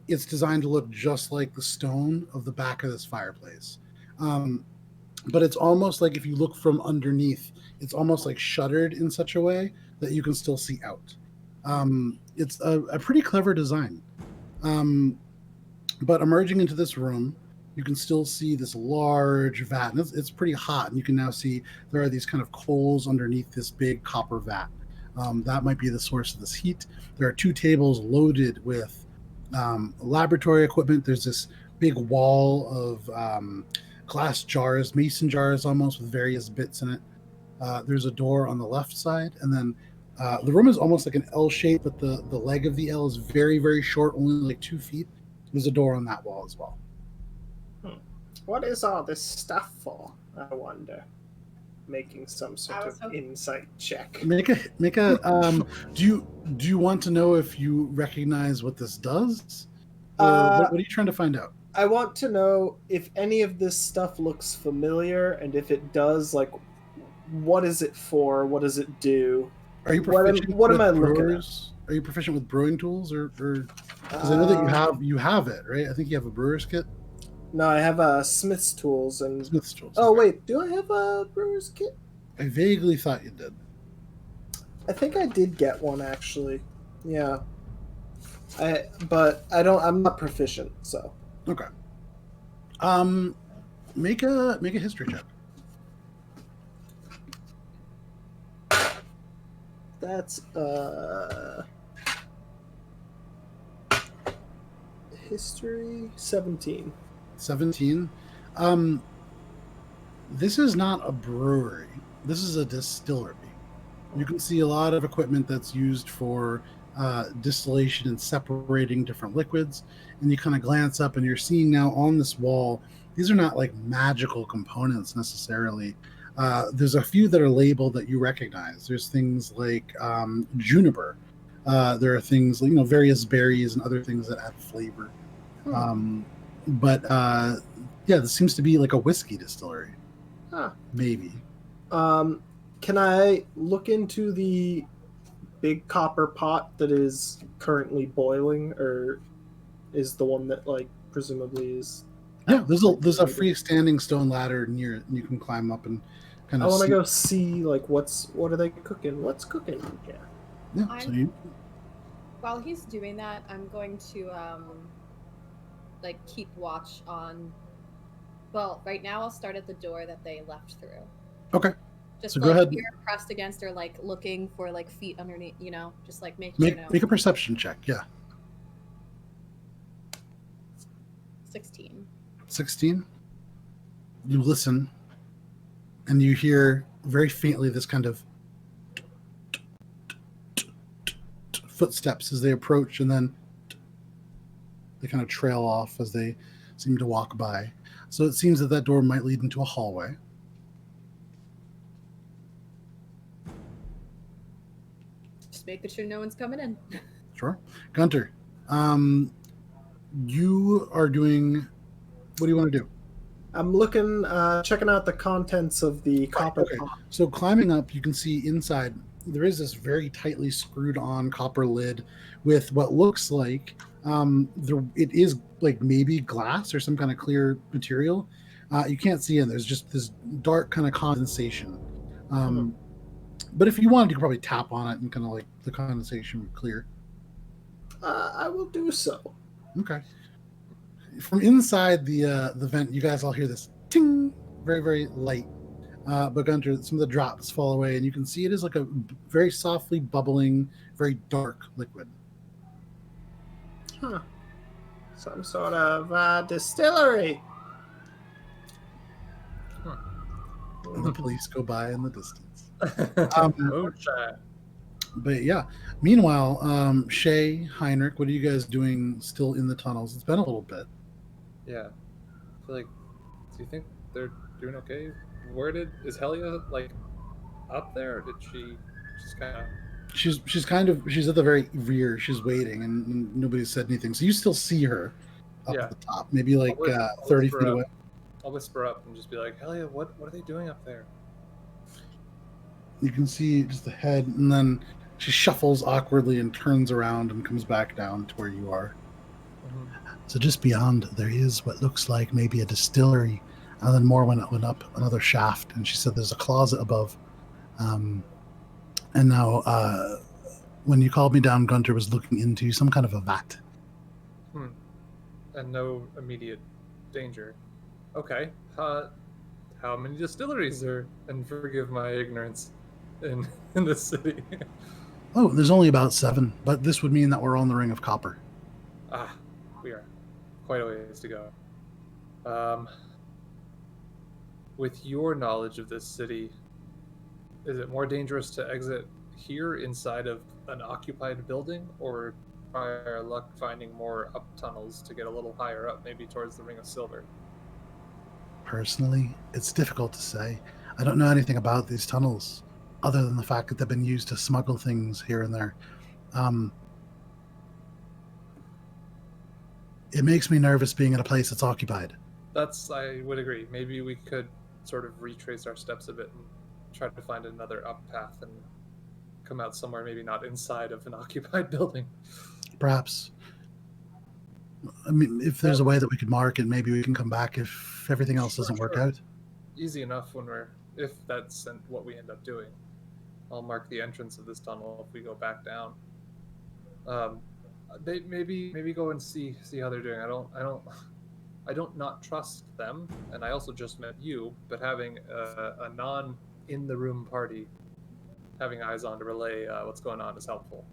it's designed to look just like the stone of the back of this fireplace. But it's almost like if you look from underneath, it's almost like shuttered in such a way that you can still see out. It's a pretty clever design. But emerging into this room, you can still see this large vat, and it's pretty hot. And you can now see there are these kind of coals underneath this big copper vat. That might be the source of this heat. There are 2 tables loaded with laboratory equipment. There's this big wall of glass jars, mason jars almost, with various bits in it. There's a door on the left side, and then the room is almost like an L shape, but the leg of the L is very, very short, only like 2 feet. There's a door on that wall as well. What is all this stuff for, I wonder? Making some sort of insight check. Make a do you want to know if you recognize what this does? Or what are you trying to find out? I want to know if any of this stuff looks familiar, and if it does, like, what is it for? What does it do? Are you proficient What am with I looking brewers? Are you proficient with brewing tools, or because I know that you have it, right? I think you have a brewer's kit. No, I have Smith's tools and Smith's tools. Oh okay. wait, do I have a brewer's kit? I vaguely thought you did. I think I did get one actually. Yeah. But I'm not proficient, so. Okay. Make a history check. That's history 17. 17. This is not a brewery. This is a distillery. You can see a lot of equipment that's used for distillation and separating different liquids. And you kind of glance up and you're seeing now on this wall, these are not like magical components necessarily. There's a few that are labeled that you recognize. There's things like juniper. There are things like, various berries and other things that add flavor. But yeah, this seems to be like a whiskey distillery. Huh. Maybe. Can I look into the big copper pot that is currently boiling, or is the one that, like, presumably is? Yeah, there's a freestanding stone ladder near it, and you can climb up and kind of. I want to go see, like, what are they cooking? What's cooking? Yeah. So while he's doing that, I'm going to like keep watch on. Well, right now I'll start at the door that they left through. Okay. Just so like go ahead. Ear pressed against, or like looking for like feet underneath. Just like make a perception check. Yeah. 16. 16. You listen, and you hear very faintly this kind of footsteps as they approach, and then they kind of trail off as they seem to walk by. So it seems that door might lead into a hallway. Just making sure no one's coming in. Sure. Gunter, you are doing... What do you want to do? I'm looking, checking out the contents of the copper pot. So climbing up, you can see inside, there is this very tightly screwed on copper lid with what looks like, it is like maybe glass or some kind of clear material. You can't see in. There's just this dark kind of condensation. But if you wanted, you could probably tap on it and kind of like the condensation would clear. I will do so. Okay. From inside the vent, you guys all hear this ting, very, very light. But Gunter, some of the drops fall away, and you can see it is like a very softly bubbling, very dark liquid. Huh. Some sort of distillery. And the police go by in the distance. Moonshine. But yeah. Meanwhile, Shay, Heinrich, what are you guys doing still in the tunnels? It's been a little bit. Yeah. I feel like, do you think they're doing okay? Is Helia, like, up there, or did she just kind of... she's at the very rear. She's waiting, and nobody said anything. So you still see her up Yeah. at the top, maybe like I'll 30 whisper feet up. away. I'll whisper up and just be like, "Helia, what are they doing up there?" You can see just the head, and then she shuffles awkwardly and turns around and comes back down to where you are. Mhm. So just beyond, there is what looks like maybe a distillery, and then more went up another shaft. And she said there's a closet above. And now, when you called me down, Gunter was looking into some kind of a vat. And no immediate danger. Okay. How many distilleries are? And forgive my ignorance in this city. Oh, there's only about 7, but this would mean that we're on the Ring of Copper. We are quite a ways to go. With your knowledge of this city, is it more dangerous to exit here inside of an occupied building, or try our luck finding more up tunnels to get a little higher up, maybe towards the Ring of Silver? Personally, it's difficult to say. I don't know anything about these tunnels, other than the fact that they've been used to smuggle things here and there. It makes me nervous being in a place that's occupied. I would agree. Maybe we could sort of retrace our steps a bit and try to find another up path and come out somewhere maybe not inside of an occupied building. Perhaps. I mean, if there's a way that we could mark it, maybe we can come back if everything else doesn't work out. Easy enough if that's what we end up doing. I'll mark the entrance of this tunnel if we go back down. They maybe go and see how they're doing. I don't not trust them, and I also just met you, but having a non in the room party, having eyes on to relay what's going on is helpful.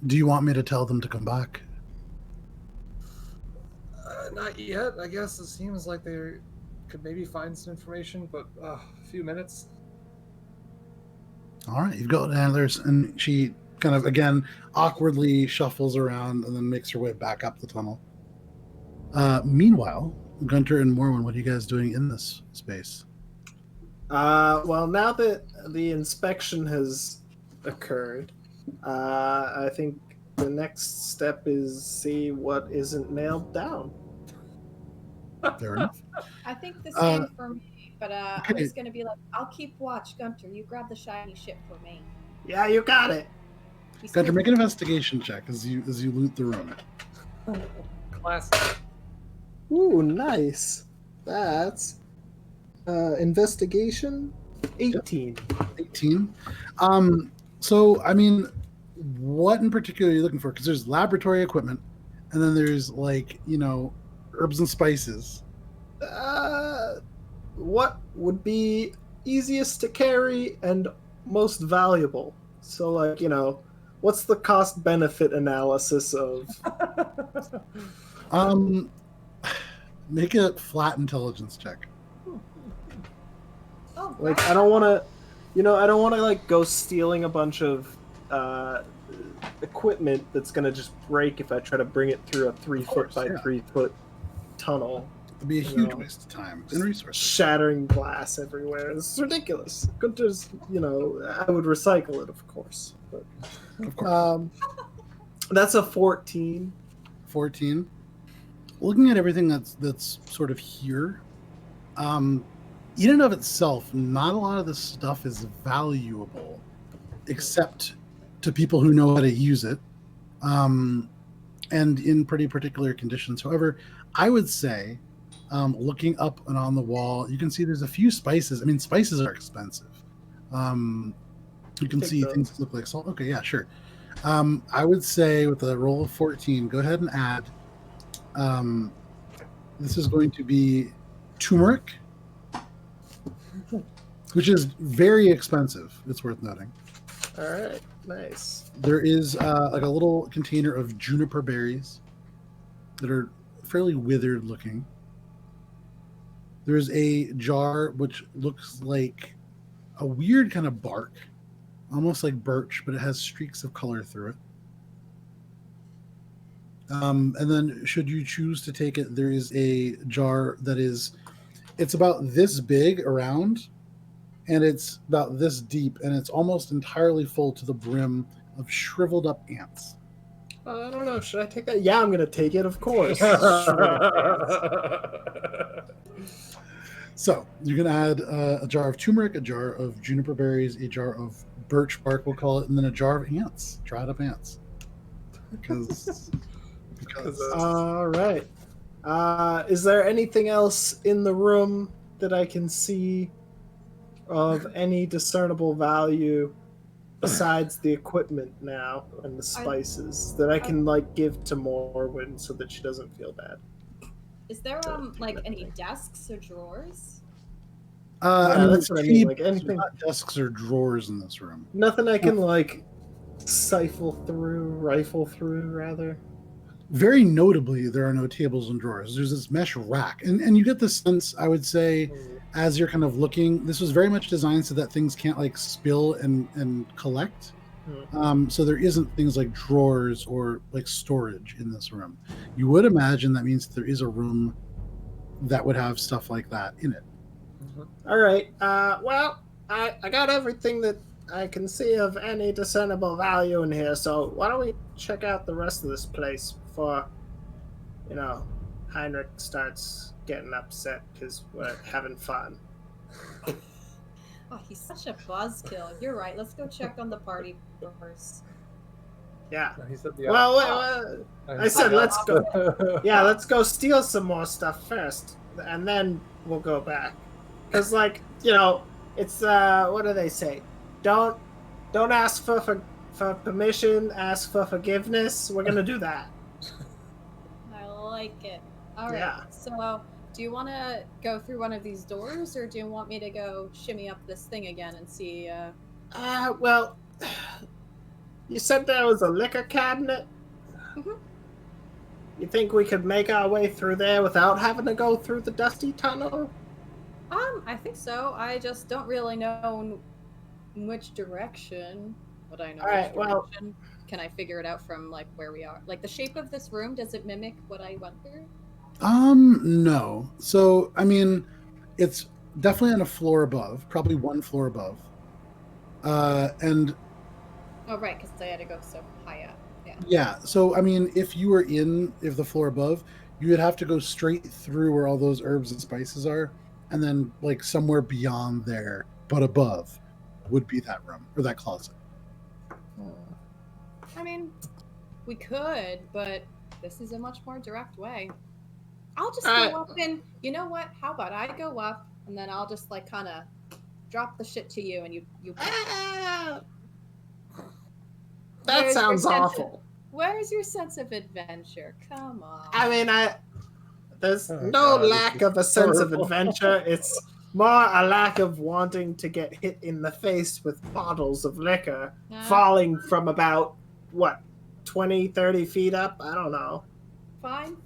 Do you want me to tell them to come back? Not yet. I guess it seems like they could maybe find some information, but a few minutes. All right, you've got antlers, and she kind of again awkwardly shuffles around and then makes her way back up the tunnel. Meanwhile, Gunter and Morwen, what are you guys doing in this space? Well, now that the inspection has occurred, I think the next step is see what isn't nailed down. Fair enough. I think the same for me, but okay. I'm just gonna be like, I'll keep watch, Gunter. You grab the shiny ship for me. Yeah, you got it. Gunter, make an investigation check as you loot the room. Classic. Ooh, nice. That's investigation 18. 18. So, I mean, what in particular are you looking for? Because there's laboratory equipment, and then there's herbs and spices. What would be easiest to carry and most valuable? So, what's the cost benefit analysis of? Make a flat intelligence check. Oh, Like, I don't want to, go stealing a bunch of equipment that's going to just break if I try to bring it through a 3 foot by 3 foot tunnel. It'd be a huge waste of time and resources. Shattering glass everywhere. It's ridiculous. Gunter's, I would recycle it, of course. But, Of course. that's a 14. 14. Looking at everything that's sort of here, in and of itself, not a lot of this stuff is valuable, except to people who know how to use it, and in pretty particular conditions. However, I would say, looking up and on the wall, you can see there's a few spices. I mean, spices are expensive. You can see things that look like salt. Okay, yeah, sure. I would say with a roll of 14, go ahead and add. This is going to be turmeric, which is very expensive. It's worth noting. All right, nice. There is like a little container of juniper berries that are fairly withered looking. There's a jar which looks like a weird kind of bark, almost like birch, but it has streaks of color through it. And then should you choose to take it, there is a jar that it's about this big around, and it's about this deep, and it's almost entirely full to the brim of shriveled up ants. I don't know. Should I take that? Yeah, I'm gonna take it. Of course. So you're gonna add a jar of turmeric, a jar of juniper berries, a jar of birch bark, we'll call it, and then a jar of ants, dried up ants. Because. All right. Is there anything else in the room that I can see of any discernible value besides the equipment now and the spices that I can like give to Morwen so that she doesn't feel bad? Is there like any desks or drawers? That's what I mean. Like anything, not desks or drawers in this room. nothing I can like rifle through, rather. Very notably, there are no tables and drawers. There's this mesh rack, and you get the sense, I would say, as you're kind of looking, this was very much designed so that things can't like spill and collect. So there isn't things like drawers or like storage in this room. You would imagine that means there is a room that would have stuff like that in it. All right. Well, I got everything that I can see of any discernible value in here, so why don't we check out the rest of this place before, Heinrich starts getting upset because we're having fun. Oh, he's such a buzzkill. You're right. Let's go check on the party first. Yeah. No, he said Well, I said let's go. Yeah, let's go steal some more stuff first, and then we'll go back. Because, it's what do they say? Don't ask for permission. Ask for forgiveness. We're gonna do that. I like it. All right. Yeah. So, do you want to go through one of these doors, or do you want me to go shimmy up this thing again and see? Well, you said there was a liquor cabinet. Mhm. You think we could make our way through there without having to go through the dusty tunnel? I think so. I just don't really know in which direction. But I know All right, which direction. Can I figure it out from like where we are? Like the shape of this room, does it mimic what I went through? No. So, I mean, it's definitely on a floor above, probably one floor above. And Oh, right, because I had to go so high up. Yeah. yeah, so I mean, if the floor above, you would have to go straight through where all those herbs and spices are, and then like somewhere beyond there, but above, would be that room or that closet. I mean, we could, but this is a much more direct way. I'll just go up and, you know what? How about I go up and then I'll just like kind of drop the shit to you and you That sounds awful. Where's your sense of adventure? Come on. I mean, there's no lack of a sense of adventure. It's more a lack of wanting to get hit in the face with bottles of liquor falling from about, 20, 30 feet up? I don't know. Fine.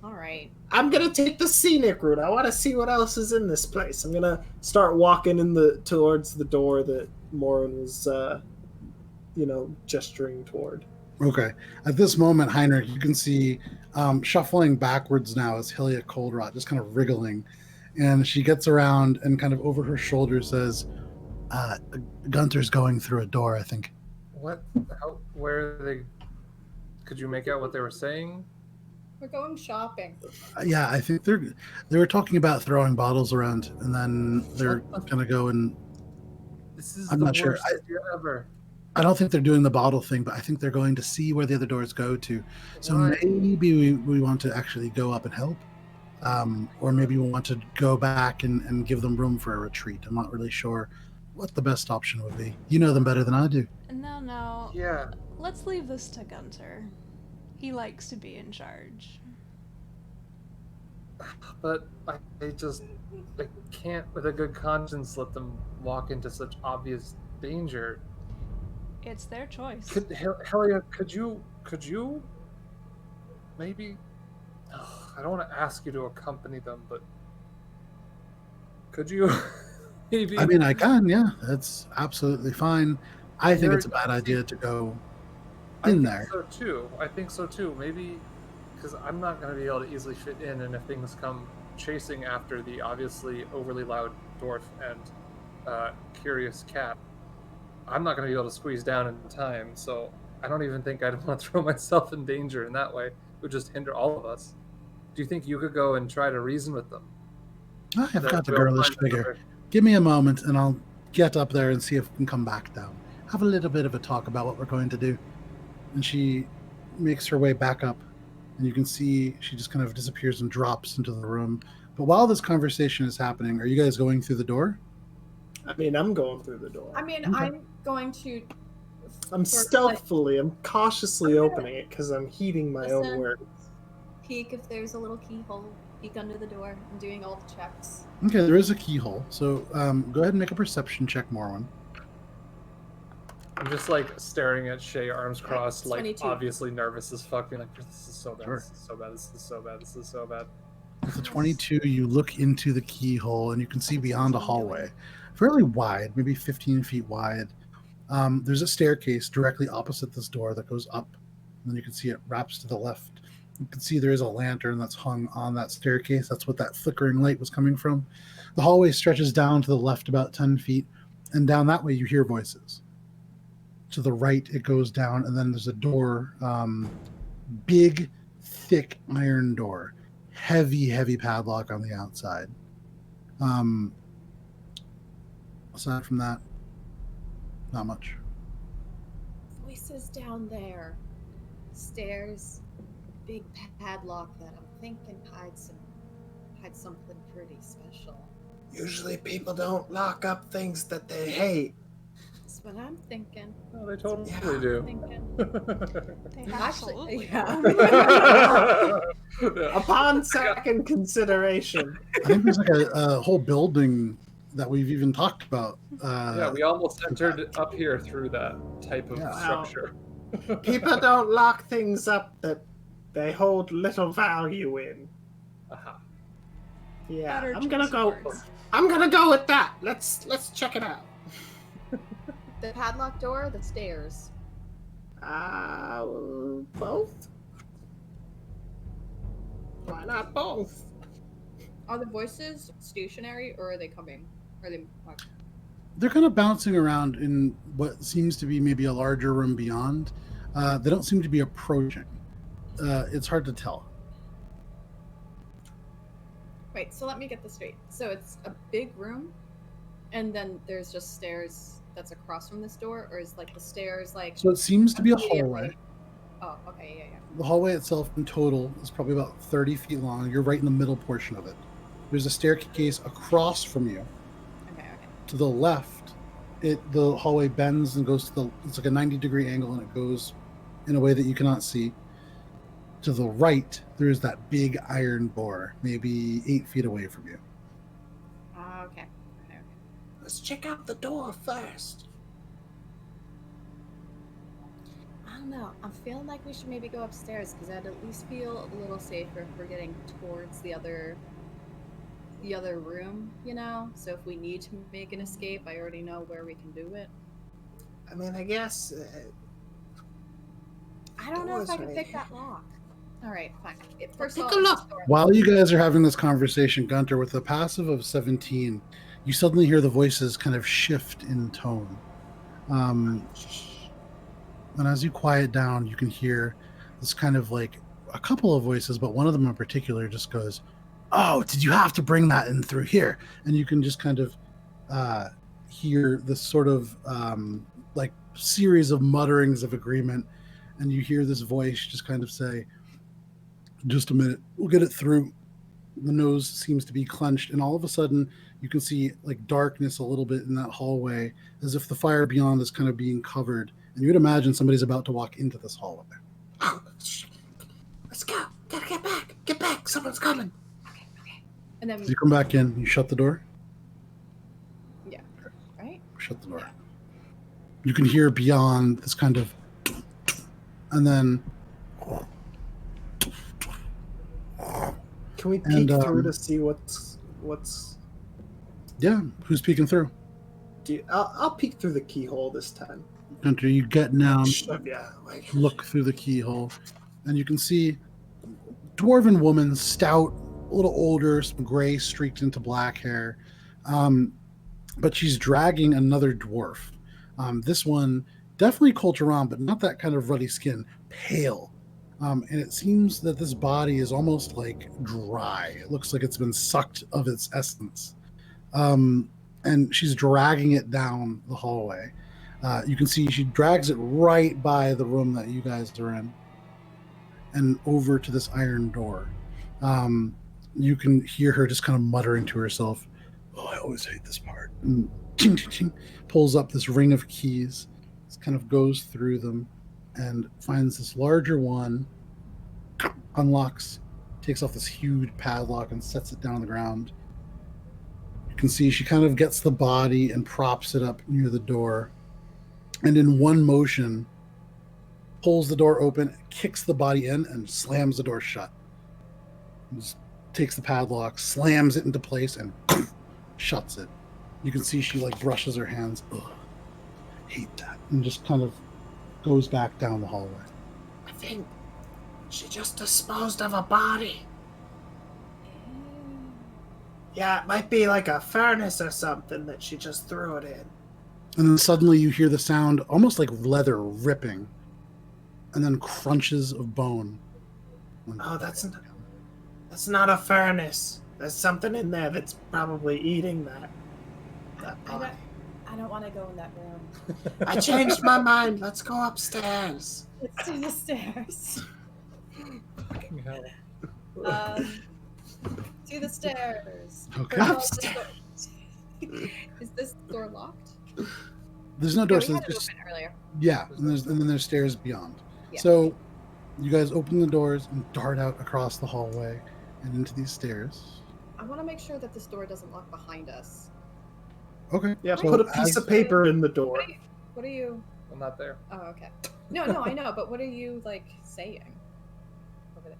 All right. I'm going to take the scenic route. I want to see what else is in this place. I'm going to start walking towards the door that Morin was, gesturing toward. Okay. At this moment, Heinrich, you can see shuffling backwards now is Hylia Coldrot, just kind of wriggling. And she gets around and kind of over her shoulder says, Gunther's going through a door, I think. What? Where are they? Could you make out what they were saying? We're going shopping. Yeah, I think they were talking about throwing bottles around, and then they're gonna go and. This is I'm the not sure. worst idea ever. I don't think they're doing the bottle thing, but I think they're going to see where the other doors go to. So Right. maybe we want to actually go up and help, or maybe we want to go back and give them room for a retreat. I'm not really sure what the best option would be. You know them better than I do. No. Yeah. Let's leave this to Gunter. He likes to be in charge. But I can't, with a good conscience, let them walk into such obvious danger. It's their choice. Helia, could you maybe? I don't want to ask you to accompany them, but could you maybe? I mean, I can. Yeah, that's absolutely fine. I think it's a bad idea to go in there. I think so too. Maybe because I'm not going to be able to easily fit in, and if things come chasing after the obviously overly loud dwarf and curious cat, I'm not going to be able to squeeze down in time, so I don't even think I'd want to throw myself in danger in that way. It would just hinder all of us. Do you think you could go and try to reason with them? I've got the we'll girlish find figure. another- Give me a moment, and I'll get up there and see if we can come back down. Have a little bit of a talk about what we're going to do. And she makes her way back up, and you can see she just kind of disappears and drops into the room. But while this conversation is happening, are you guys going through the door? I mean, I'm going through the door. I mean, Okay. I'm going to. I'm sort of, like, stealthily, I'm cautiously opening it because I'm heeding my own Listen. words. peek if there's a little keyhole. Peek under the door. I'm doing all the checks. Okay, there is a keyhole. So go ahead and make a perception check, Morwen. I'm just like staring at Shay, arms crossed, like 22. obviously nervous as fuck, being like, "This is so bad. Sure. This is so bad. This is so bad. This is so bad." With a 22, you look into the keyhole, and you can see beyond a hallway, fairly wide, maybe 15 feet wide. There's a staircase directly opposite this door that goes up, and then you can see it wraps to the left. You can see there is a lantern that's hung on that staircase. That's what that flickering light was coming from. The hallway stretches down to the left about 10 feet, and down that way you hear voices. To the right, it goes down, and then there's a door, big, thick iron door, heavy padlock on the outside. Aside from that, not much. Voices down there. Stairs. Big padlock that I'm thinking hides something pretty special. Usually people don't lock up things that they hate. That's what I'm thinking. No, they totally Yeah. do. Thinking. They Actually, absolutely yeah. Upon second consideration. I think there's like a whole building that we've even talked about. Yeah, we almost entered up here through that type of Yeah. structure. People don't lock things up that they hold little value in. Aha. Yeah, Better I'm gonna choice go. of words. I'm gonna go with that. Let's check it out. The padlock door, the stairs. Both. Why not both? Are the voices stationary or are they coming? Are they? They're kind of bouncing around in what seems to be maybe a larger room beyond. They don't seem to be approaching. It's hard to tell. Wait, so let me get this straight. So it's a big room, and then there's just stairs that's across from this door, or is like the stairs like? So it seems to be a immediately- hallway. Oh, okay, yeah. The hallway itself in total is probably about 30 feet long. You're right in the middle portion of it. There's a staircase across from you. Okay. To the left, the hallway bends and goes to the. It's like a 90-degree angle, and it goes in a way that you cannot see. To the right, there is that big iron door, maybe 8 feet away from you. Okay. Let's check out the door first. I don't know. I'm feeling like we should maybe go upstairs because I'd at least feel a little safer if we're getting towards the other room, you know? So if we need to make an escape, I already know where we can do it. I mean, I guess. I don't know if Doors I can right pick here. that lock. All right, fine. First Take of a all, look. While you guys are having this conversation, Gunter, with a passive of 17, you suddenly hear the voices kind of shift in tone. And as you quiet down, you can hear this kind of like a couple of voices, but one of them in particular just goes, "Oh, did you have to bring that in through here?" And you can just kind of hear this sort of like series of mutterings of agreement. And you hear this voice just kind of say, "Just a minute, we'll get it through." The nose seems to be clenched, and all of a sudden you can see like darkness a little bit in that hallway, as if the fire beyond is kind of being covered, and you'd imagine somebody's about to walk into this hallway. Oh, let's go. Gotta get back. Get back. Someone's coming. Okay. And then, As you come back in, you shut the door. right? Shut the door. You can hear beyond this kind of, and then Can we peek And, through to see what's? yeah, who's peeking through? I'll peek through the keyhole this time. Gunter, you get down, Yeah. look through the keyhole, and you can see dwarven woman, stout, a little older, some gray streaked into black hair, but she's dragging another dwarf. This one definitely Colcheron, but not that kind of ruddy skin, pale. And it seems that this body is almost like dry. It looks like it's been sucked of its essence. And she's dragging it down the hallway. You can see she drags it right by the room that you guys are in and over to this iron door. You can hear her just kind of muttering to herself, "Oh, I always hate this part." And ching, ching, ching, pulls up this ring of keys, just kind of goes through them and finds this larger one, unlocks, takes off this huge padlock and sets it down on the ground. You can see she kind of gets the body and props it up near the door, and in one motion pulls the door open, kicks the body in, and slams the door shut. Just takes the padlock, slams it into place, and shuts it. You can see she like brushes her hands. Ugh, hate that. And just kind of goes back down the hallway. I think she just disposed of a body. Yeah, it might be like a furnace or something that she just threw it in. And then suddenly you hear the sound almost like leather ripping, and then crunches of bone. Oh, that's not a furnace. There's something in there that's probably eating that body. I don't want to go in that room. I changed my mind. Let's go upstairs. Let's do the stairs. Fucking hell. To the stairs. Okay. First of all, is this door locked? There's no Yeah, door. we So had there's it just, open earlier. yeah, and then there's stairs beyond. Yeah. So you guys open the doors and dart out across the hallway and into these stairs. I want to make sure that this door doesn't lock behind us. Okay. Yeah, So put a piece of paper in the door. What are you? I'm not there. Oh, okay. No, I know, but what are you like saying over there?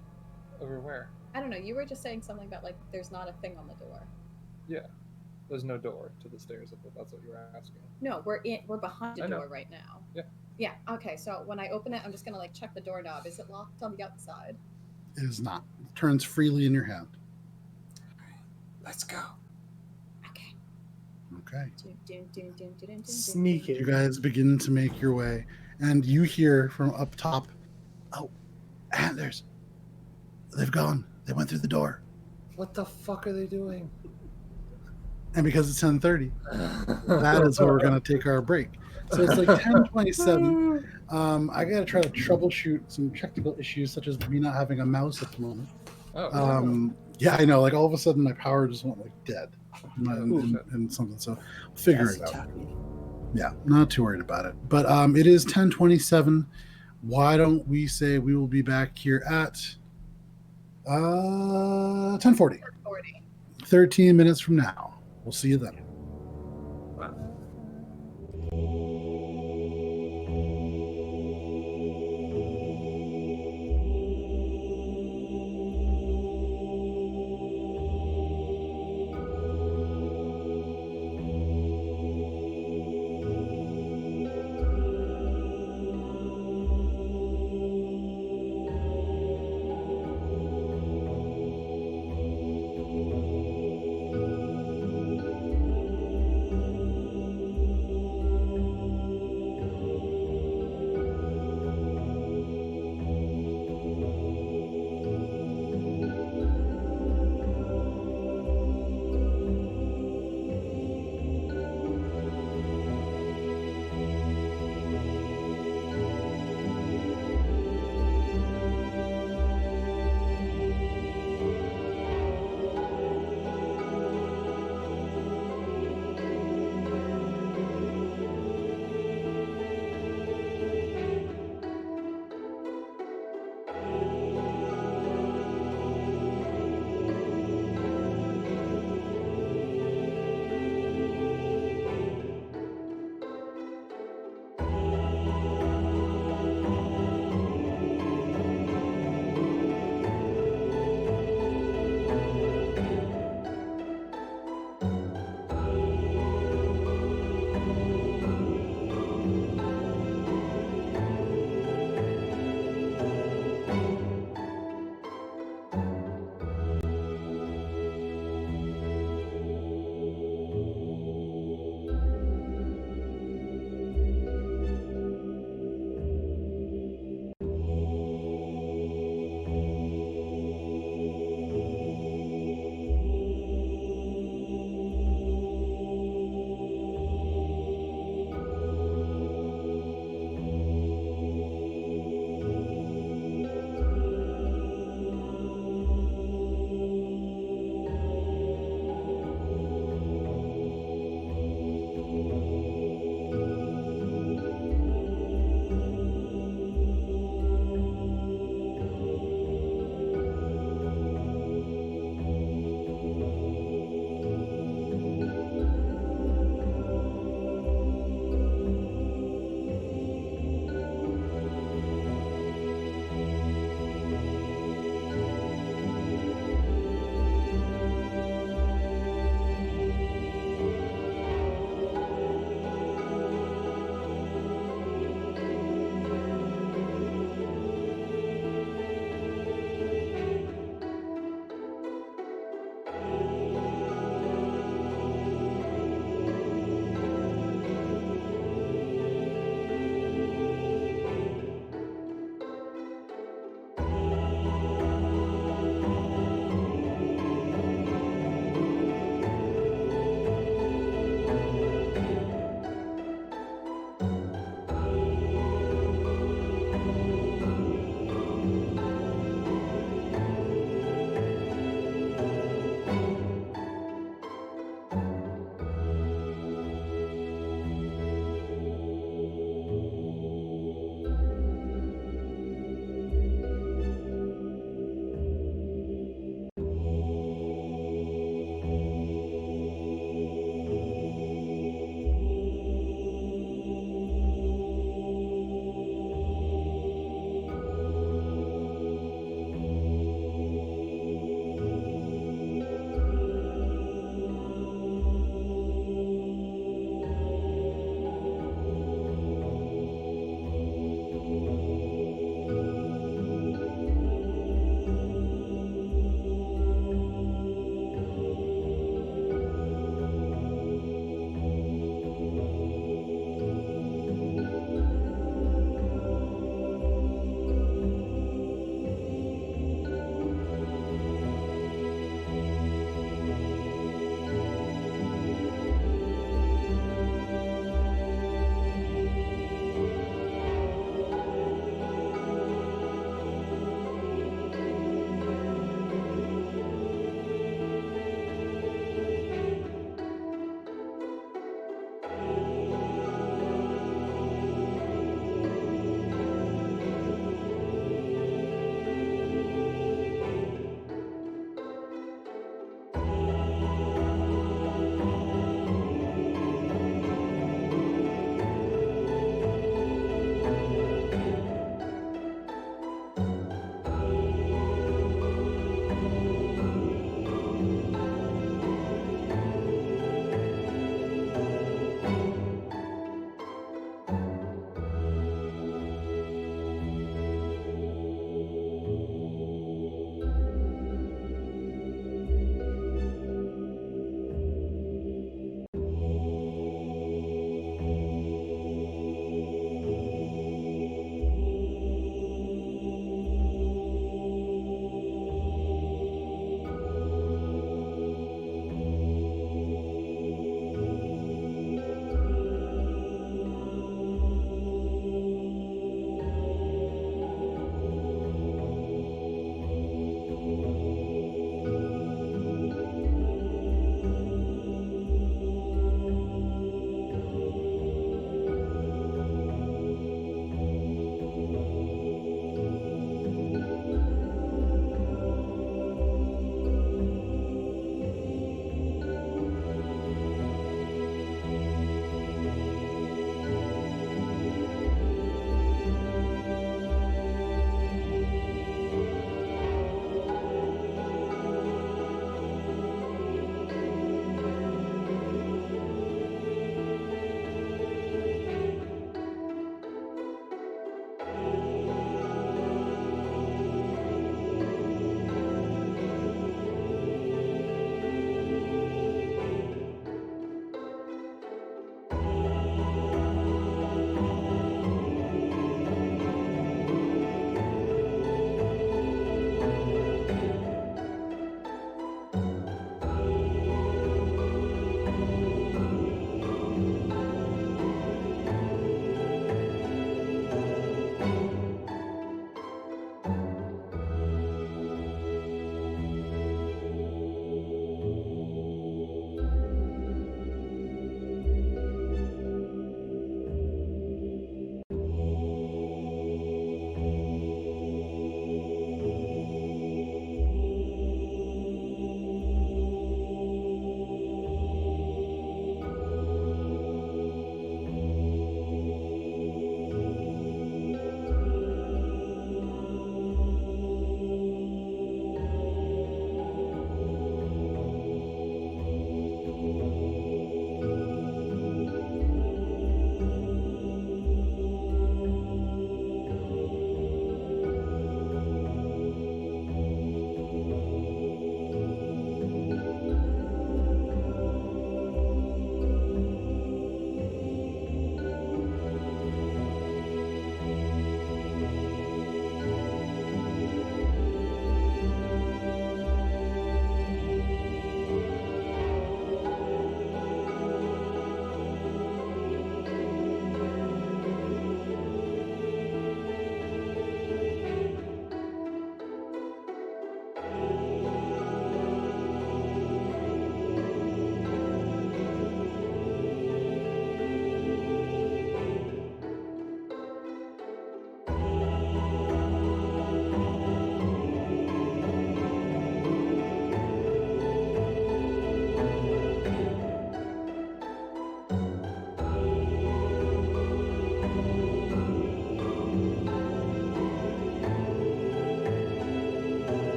Over where? I don't know. You were just saying something about like there's not a thing on the door. Yeah. There's no door to the stairs, if that's what you were asking. No, we're behind the I know. door right now. Yeah. Yeah. Okay. So when I open it, I'm just gonna like check the doorknob. Is it locked on the outside? It is not. It turns freely in your hand. Let's go. Okay. Okay. Sneaky. You guys begin to make your way, and you hear from up top, "Oh, and they've gone. They went through the door." What the fuck are they doing? And because it's 10:30, that is where we're going to take our break. So it's like 10:27. I got to try to troubleshoot some technical issues, such as me not having a mouse at the moment. Oh. Yeah, I know. Like all of a sudden, my power just went like dead and something. So we'll figure it out. Yeah, not too worried about it. But it is 10:27. Why don't we say we will be back here at 10:40? 40. 13 minutes from now. We'll see you then.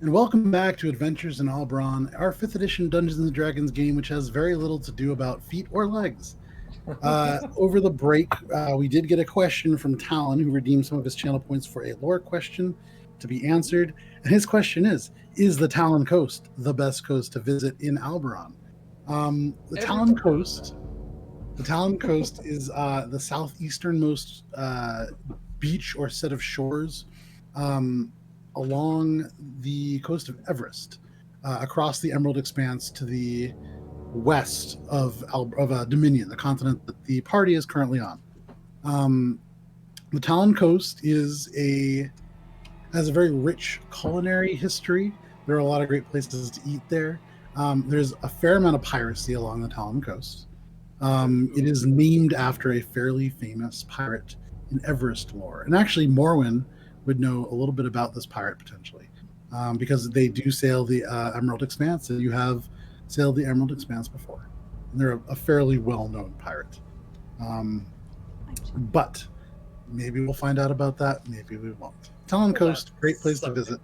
and welcome back to Adventures in Alberon, our 5th edition Dungeons and Dragons game, which has very little to do about feet or legs. Over the break, we did get a question from Talon, who redeemed some of his channel points for a lore question to be answered. And his question is the Talon Coast the best coast to visit in Alberon? The Talon Coast is the southeasternmost beach or set of shores along the coast of Everest, across the Emerald Expanse to the west of Dominion, the continent that the party is currently on. The Talon Coast has a very rich culinary history. There are a lot of great places to eat there. There's a fair amount of piracy along the Talon Coast. It is named after a fairly famous pirate in Everest lore. And actually, Morwen would know a little bit about this pirate potentially, because they do sail the Emerald Expanse, and you have sailed the Emerald Expanse before. And they're a fairly well-known pirate. But maybe we'll find out about that. Maybe we won't. Talon Coast, great place to visit.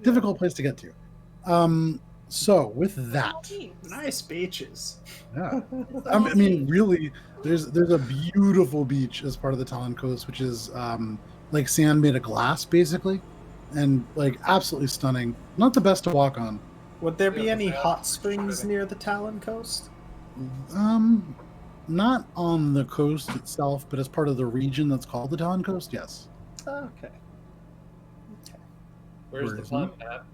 Difficult place to get to. So with that, Nice beaches. yeah. I mean, really, there's a beautiful beach as part of the Talon Coast, which is like sand made of glass, basically, and like absolutely stunning. Not the best to walk on. Would there be any hot springs near the Talon Coast? Not on the coast itself, but as part of the region that's called the Talon Coast. Yes. Okay. Where's the fun at?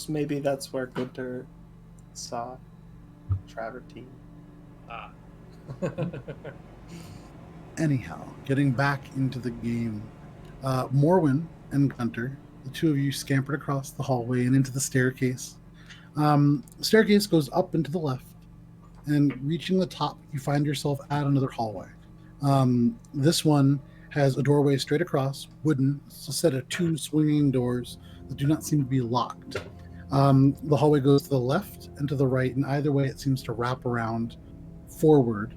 Maybe that's where Gunter saw Travertine. Ah. Anyhow, getting back into the game, Morwen and Gunter, the two of you scampered across the hallway and into the staircase. The staircase goes up and to the left, and reaching the top, you find yourself at another hallway. This one has a doorway straight across, wooden. It's a set of 2 swinging doors that do not seem to be locked. The hallway goes to the left and to the right, and either way it seems to wrap around forward.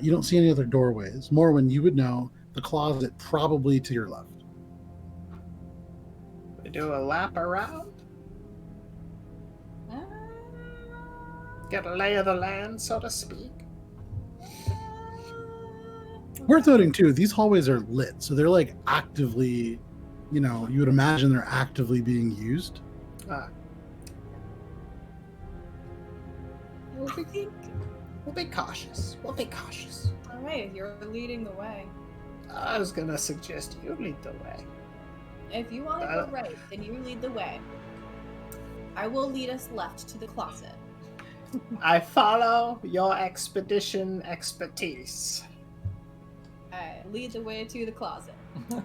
You don't see any other doorways. Morwen, you would know the closet probably to your left. We do a lap around? Get a lay of the land, so to speak. Worth noting too, these hallways are lit, so they're like actively, you would imagine they're actively being used. We'll be cautious. We'll be cautious. All right, you're leading the way. I was gonna suggest you lead the way. If you want to go right, then you lead the way. I will lead us left to the closet. I follow your expedition expertise. I lead the way to the closet.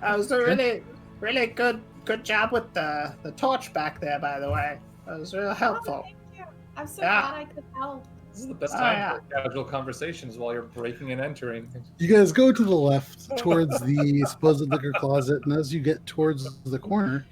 That was a really good job with the torch back there, by the way. That was real helpful. Oh, thank you. I'm so glad I could help. This is the best time for casual conversations while you're breaking and entering. You guys go to the left towards the supposed liquor closet, and as you get towards the corner,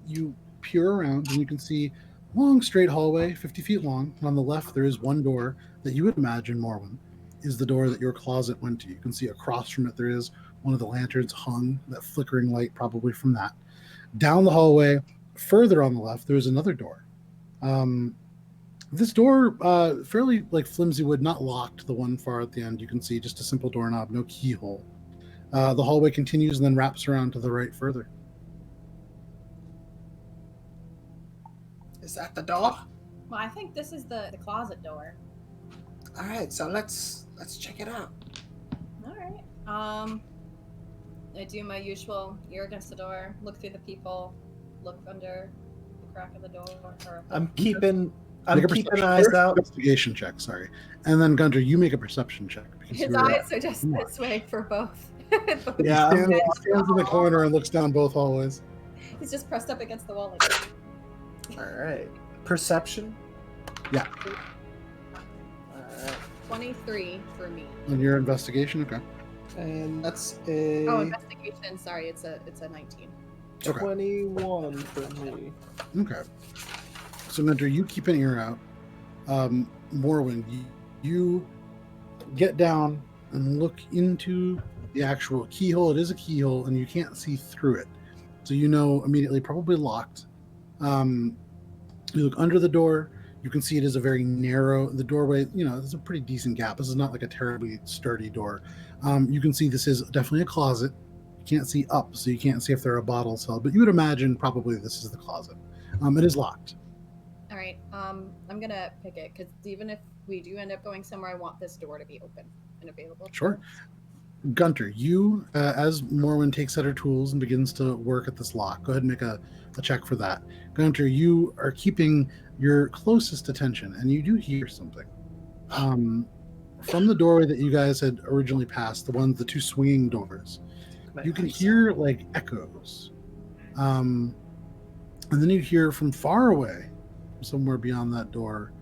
you peer around and you can see long straight hallway, 50 feet long. And on the left, there is one door that you would imagine, Morwen, is the door that your closet went to. You can see across from it there is one of the lanterns hung, that flickering light probably from that. Down the hallway, further on the left, there is another door. This door, fairly like flimsy wood, not locked, the one far at the end. You can see just a simple doorknob, no keyhole. The hallway continues and then wraps around to the right further. Is that the door? Well, I think this is the closet door. All right, so let's check it out. All right. I do my usual ear against the door, look through the people, look under the crack of the door. I'm keeping eyes out. Investigation check, sorry. And then Gunter, you make a perception check. His eyes are just this way for both. Yeah. He stands in the corner and looks down both hallways. He's just pressed up against the wall like that. All right. Perception? Yeah. All right. 23 for me. On your investigation, okay. And that's investigation. Sorry, it's a 19. 21 for me. Okay. So, Mentor, you keep an ear out. Morwen, you get down and look into the actual keyhole. It is a keyhole, and you can't see through it. so you know immediately probably locked. You look under the door. You can see it is a very narrow. The doorway, there's a pretty decent gap. This is not like a terribly sturdy door. You can see this is definitely a closet. You can't see up, so you can't see if there are bottles held, but you would imagine probably this is the closet. It is locked. All right. I'm gonna pick it because even if we do end up going somewhere, I want this door to be open and available. Sure. Gunter, you, as Morwen takes out her tools and begins to work at this lock, go ahead and make a check for that. Gunter, you are keeping your closest attention, and you do hear something. From the doorway that you guys had originally passed, the two swinging doors, you can hear like echoes. And then you hear from far away, somewhere beyond that door,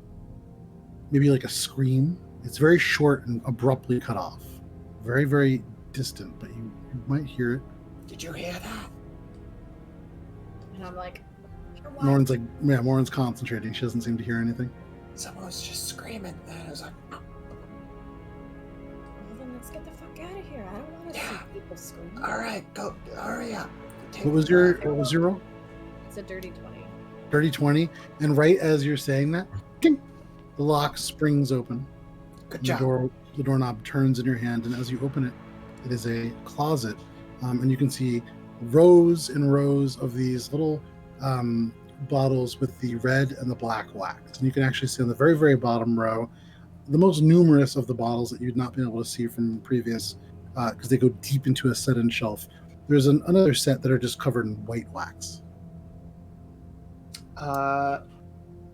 maybe like a scream. It's very short and abruptly cut off. Very, very distant, but you might hear it. Did you hear that? And I'm like, Morin's concentrating. She doesn't seem to hear anything. Someone was just screaming. And I was like, well, then let's get the fuck out of here. I don't want to see people scream. all right, go, hurry up. What was your roll? It's a dirty 20. Dirty 20. And right as you're saying that, ding, the lock springs open. Good job. The doorknob turns in your hand, and as you open it, it is a closet, and you can see rows and rows of these little bottles with the red and the black wax. And you can actually see on the very, very bottom row, the most numerous of the bottles that you'd not been able to see from previous, because they go deep into a set-in shelf. There's another set that are just covered in white wax.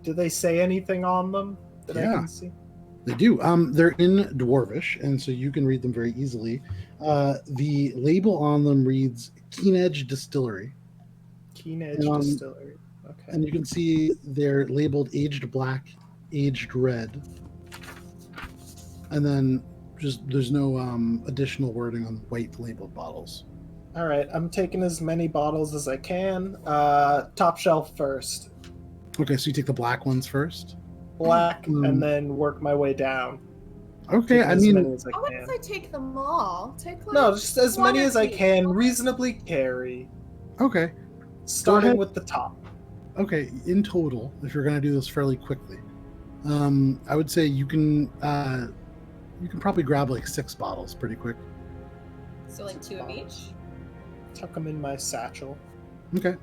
Do they say anything on them that I can see? They do. They're in Dwarvish, and so you can read them very easily. The label on them reads Keen Edge Distillery. Keen Edge Distillery. Okay. And you can see they're labeled Aged Black, Aged Red. And then there's no additional wording on white labeled bottles. All right, I'm taking as many bottles as I can. Top shelf first. Okay, so you take the black ones first? Black, and then work my way down. Okay, I mean, Why wouldn't I take them all? Take like no, just as many as I can each. reasonably carry. Okay. Starting with the top. Okay, in total, if you're going to do this fairly quickly, I would say you can probably grab like 6 bottles pretty quick. So like 2 of each? Tuck them in my satchel. Okay.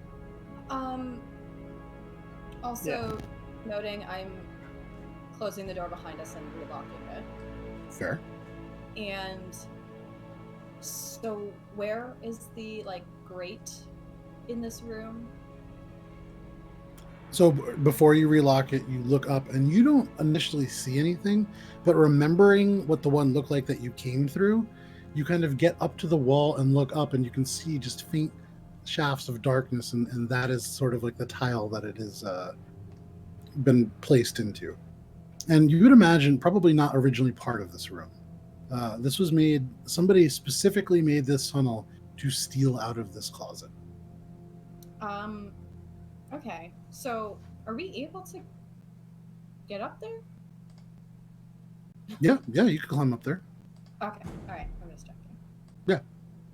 Also, noting I'm closing the door behind us and relocking it. Fair. And so where is the grate in this room? So before you relock it, you look up and you don't initially see anything, but remembering what the one looked like that you came through, you kind of get up to the wall and look up and you can see just faint shafts of darkness, and that is sort of like the tile that it has been placed into. And you would imagine probably not originally part of this room. This was somebody specifically made this tunnel to steal out of this closet. Okay, so are we able to get up there? Yeah, you could climb up there. Okay, alright, I'm just checking. Yeah.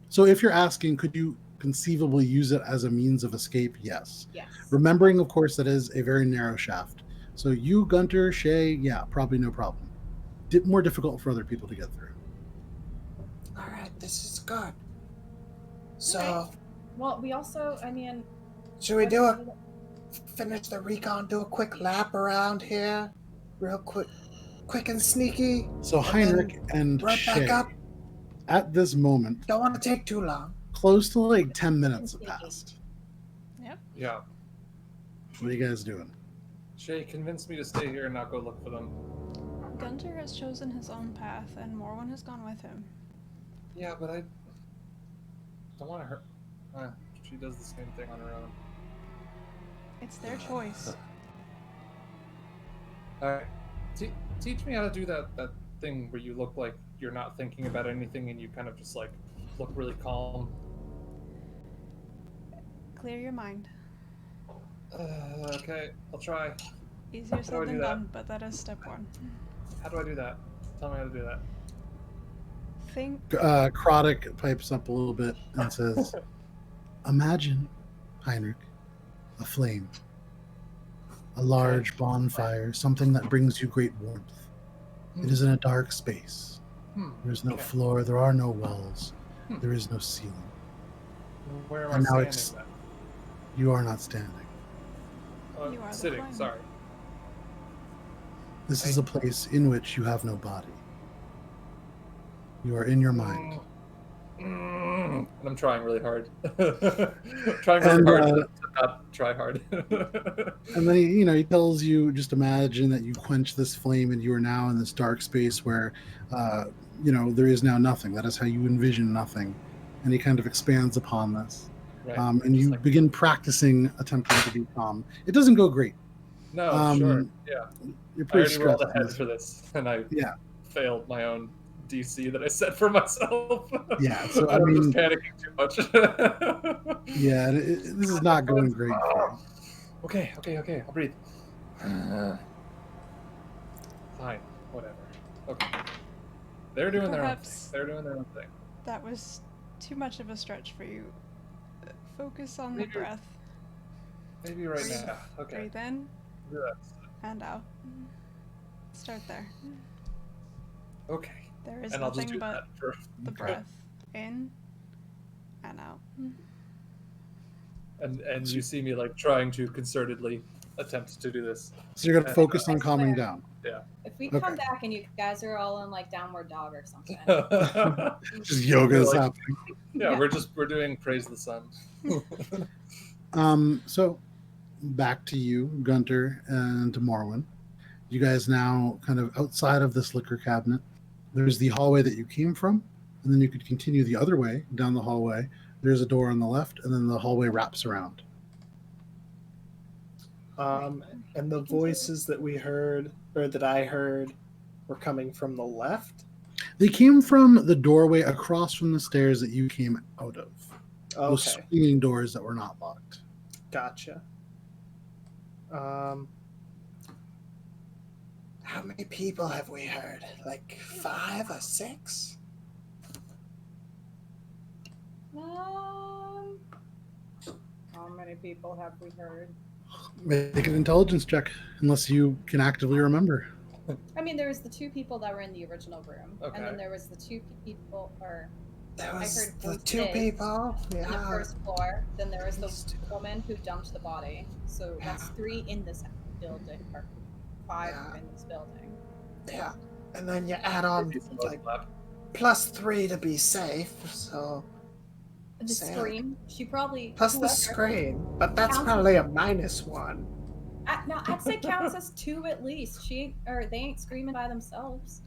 So if you're asking, could you conceivably use it as a means of escape? Yes. Yes. Remembering, of course, that is a very narrow shaft. So you, Gunter, Shay, yeah, probably no problem. More difficult for other people to get through. All right, this is good. So, Okay. Well, we also, should we finish the recon, do a quick lap around here, real quick and sneaky? So Heinrich and right Shay, back up. at this moment, Don't want to take too long. close to 10 minutes have passed. Yeah. What are you guys doing? Shay convinced me to stay here and not go look for them. Gunter has chosen his own path, and Morwen has gone with him. Yeah, but I don't want to hurt. She does the same thing on her own. It's their choice. Alright. Teach me how to do that thing where you look like you're not thinking about anything and you kind of just look really calm. Clear your mind. Okay, I'll try. Easier How do I said do than that? done, but that is step 1. How do I do that? Tell me how to do that. Think. Kroddick pipes up a little bit and says, imagine Heinrich, a flame, a large bonfire, something that brings you great warmth. It is in a dark space. There is no floor, there are no walls, there is no ceiling. Where am I And now standing it's- then? You are not standing. You are the Sitting, flame. sorry. This is a place in which you have no body. You are in your mind. And I'm trying really hard. Trying really hard to not try hard. And then he tells you, just imagine that you quench this flame and you are now in this dark space where, there is now nothing. That is how you envision nothing. And he kind of expands upon this. Right. And you begin practicing attempting to be calm. It doesn't go great. No, sure. Yeah. You're I pretty already rolled stressed. ahead for this, and I Yeah. failed my own DC that I set for myself. Yeah, so I'm I mean, just panicking too much. yeah, this is not going great for you. Okay, I'll breathe. Fine, whatever. Okay. They're doing their own thing. Perhaps- They're doing their own thing. That was too much of a stretch for you. Focus on the Maybe- breath. Maybe right Breathe. now. Okay. Breathe in Good. and out. Start there. Okay. There is And I'll just nothing do but that for the breath in and out. and you see me like trying to concertedly attempt to do this. So you're going to focus on I calming swear. down. If we Okay. come back and you guys are all in like downward dog or something. Just yoga is Like- happening. Yeah, we're doing praise the sun. So back to you, Gunter, and to Morwen. You guys now kind of outside of this liquor cabinet. There's the hallway that you came from, and then you could continue the other way down the hallway. There's a door on the left, and then the hallway wraps around. And the voices that we heard, or that I heard, were coming from the left. They came from the doorway across from the stairs that you came out of. Those Okay, swinging doors that were not locked. gotcha. How many people have we heard? Like 5 or 6? How many people have we heard? Make an intelligence check, unless you can actively remember. I mean, there was the 2 people that were in the original room, and Okay. then there was the 2 people, or There I was heard the 2 voices people. on the Yeah. first floor. Then there was These the two. woman who dumped the body. So that's 3 in this building, or 5 Yeah. in this building. Yeah. And then you add on like +3 to be safe. So The Sad. scream. She probably plus the whoever- screen, but that's Counts- probably a -1. No, I'd say counts as 2 at least. They ain't screaming by themselves.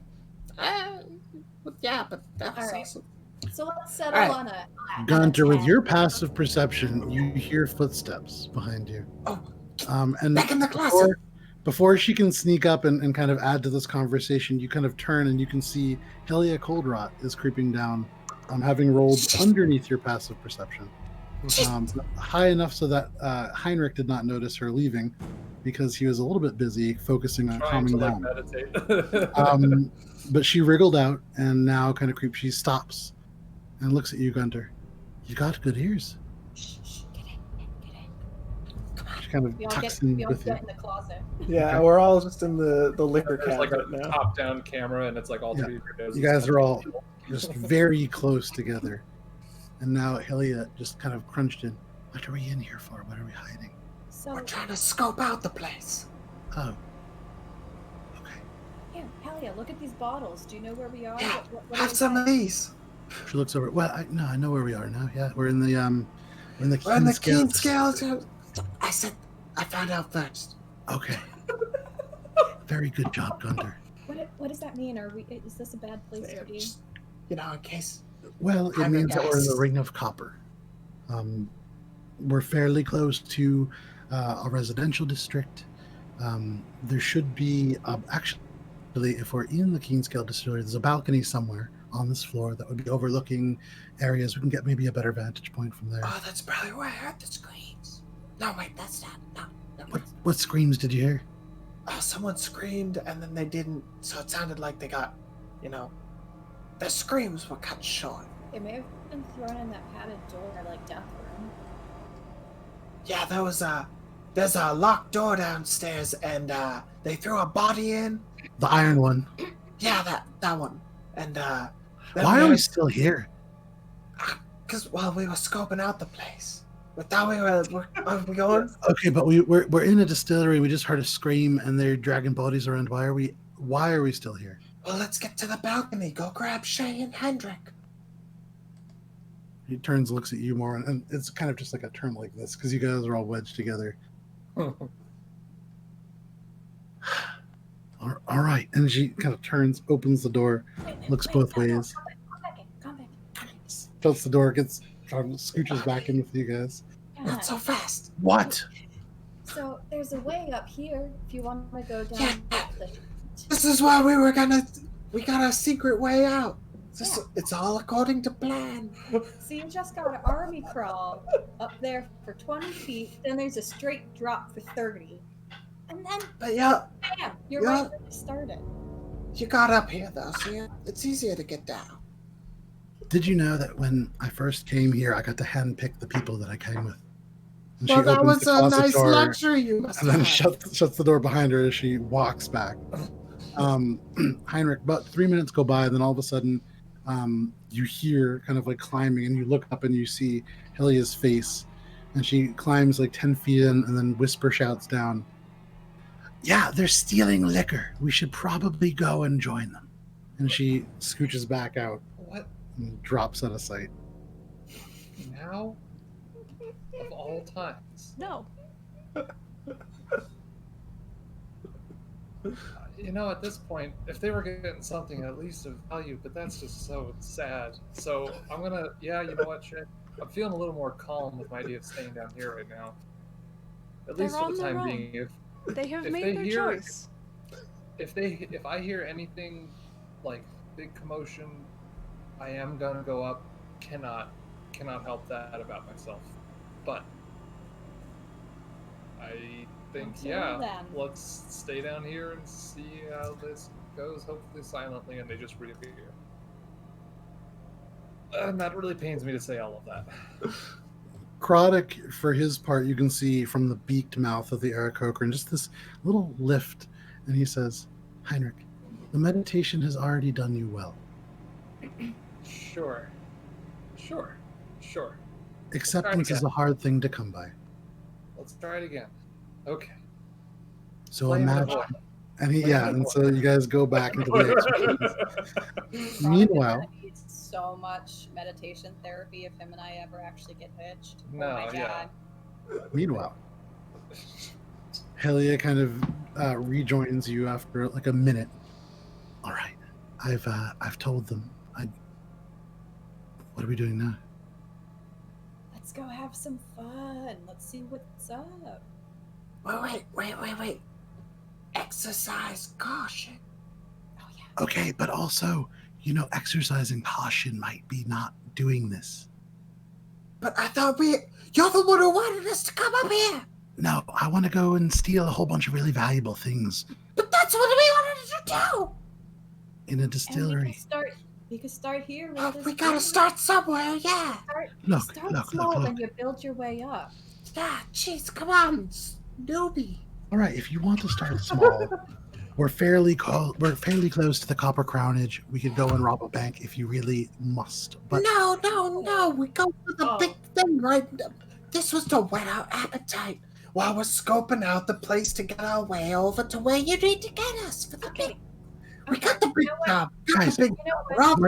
Yeah, but that's All right. also So let's settle All right. on a Gunter, with 10. your passive perception, you hear footsteps behind you. Oh, And back in the closet. before she can sneak up and kind of add to this conversation, you kind of turn and you can see Helia Coldrot is creeping down, having rolled underneath your passive perception. High enough so that Heinrich did not notice her leaving because he was a little bit busy focusing on Trying to calming like down. meditate. But she wriggled out and now kind of creeps. She stops and looks at you, Gunter. You got good ears. Shh, get in. She kind of We all tucks get in we all with you. get in the closet. Yeah, we're all just in the liquor There's like a cabinet now. top-down camera, and it's like all Yeah. 3 of your noses. You guys are all just very close together. And now Helia just kind of crunched in. What are we in here for? What are we hiding? So We're trying to scope out the place. Oh. Okay. here, Helia, look at these bottles. Do you know where we are? Yeah, What have some of these. She looks over. Well, I know where we are now. Yeah, we're in the We're in the Keen keen scale. I said I found out first. Okay. Very good job, Gunter. What does that mean? Is this a bad place to be? Just, in case. Well, it I'm means that we're in the guessed. Ring of Copper. We're fairly close to a residential district. There should be actually, if we're in the Keenscale Distillery, there's a balcony somewhere on this floor that would be overlooking areas. We can get maybe a better vantage point from there. Oh, that's probably where I heard the screams. No, wait, that's not. No. What screams did you hear? Oh, someone screamed and then they didn't. So it sounded like they got, their screams were cut short. It may have been thrown in that padded door, like death room. Yeah, there's a locked door downstairs, and they threw a body in. The iron one. Yeah, that one. And then Why are we still here? Because while we were scoping out the place, we thought are we going? Okay, but we're in a distillery. We just heard a scream, and they're dragging bodies around. Why are we still here? Well, let's get to the balcony. Go grab Shay and Hendrik. He turns, looks at you more, and it's kind of just like a turn like this because you guys are all wedged together. All right, and she kind of turns, opens the door, looks both ways, Come back in. shuts the door, scooches back in with you guys. Not so fast. What? So there's a way up here if you want to go down. Yeah. The... This is why we got a secret way out. It's all according to plan. So you just got to army crawl up there for 20 feet, then there's a straight drop for 30. And then, But yeah, bam, you're right where you started. you got up here though, so it's easier to get down. Did you know that when I first came here, I got to handpick the people that I came with? And Well, that opens was the a closet nice door, luxury you must and then have. shuts the door behind her as she walks back. Heinrich, about 3 minutes go by, and then all of a sudden, you hear kind of like climbing, and you look up and you see Helia's face, and she climbs like 10 feet in, and then whisper shouts down, "Yeah, they're stealing liquor. We should probably go and join them." And she scooches back out What and drops out of sight. now? Of all times. No. You know, at this point, if they were getting something at least of value, but that's just so sad. So I'm gonna, yeah, you know what, Shay? I'm feeling a little more calm with my idea of staying down here right now. At They're least for on the their time own. being. They have if made they their hear- choice. If I hear anything like big commotion, I am gonna go up. Cannot help that about myself. But I think, Until yeah, then. let's stay down here and see how this goes, hopefully silently, and they just reappear. And that really pains me to say all of that. Kroddick, for his part, you can see from the beaked mouth of the Aarakocra just this little lift, and he says, "Heinrich, the meditation has already done you well. Sure. Acceptance is again. a hard thing to come by. Let's try it again. Okay. So Flame in the imagine." void. And he, Flame in yeah, the and void. so you guys go back into the exercise. Meanwhile, Probably needs so much meditation therapy if him and I ever actually get hitched. No, oh my yeah. God. Helia kind of rejoins you after like a minute. All right, I've told them. What are we doing now? Let's go have some fun. Let's see what's up. Wait. Exercise caution. Oh yeah. Okay, but also, exercising caution might be not doing this. But I thought you're the one who wanted us to come up here. No, I want to go and steal a whole bunch of really valuable things But that's what we wanted to do. in a And distillery. we could start here. Well, with we this gotta game. start somewhere, yeah. Look, Start small look. and you build your way up. Yeah, jeez, come on, newbie. All right, if you want to start small, we're fairly close to the Copper Crownage. We could go and rob a bank if you really must. But No, we go for the big thing, right? This was to whet our appetite while we're scoping out the place to get our way over to where you need to get us for the big. We got the big job. Guys, Big You know what?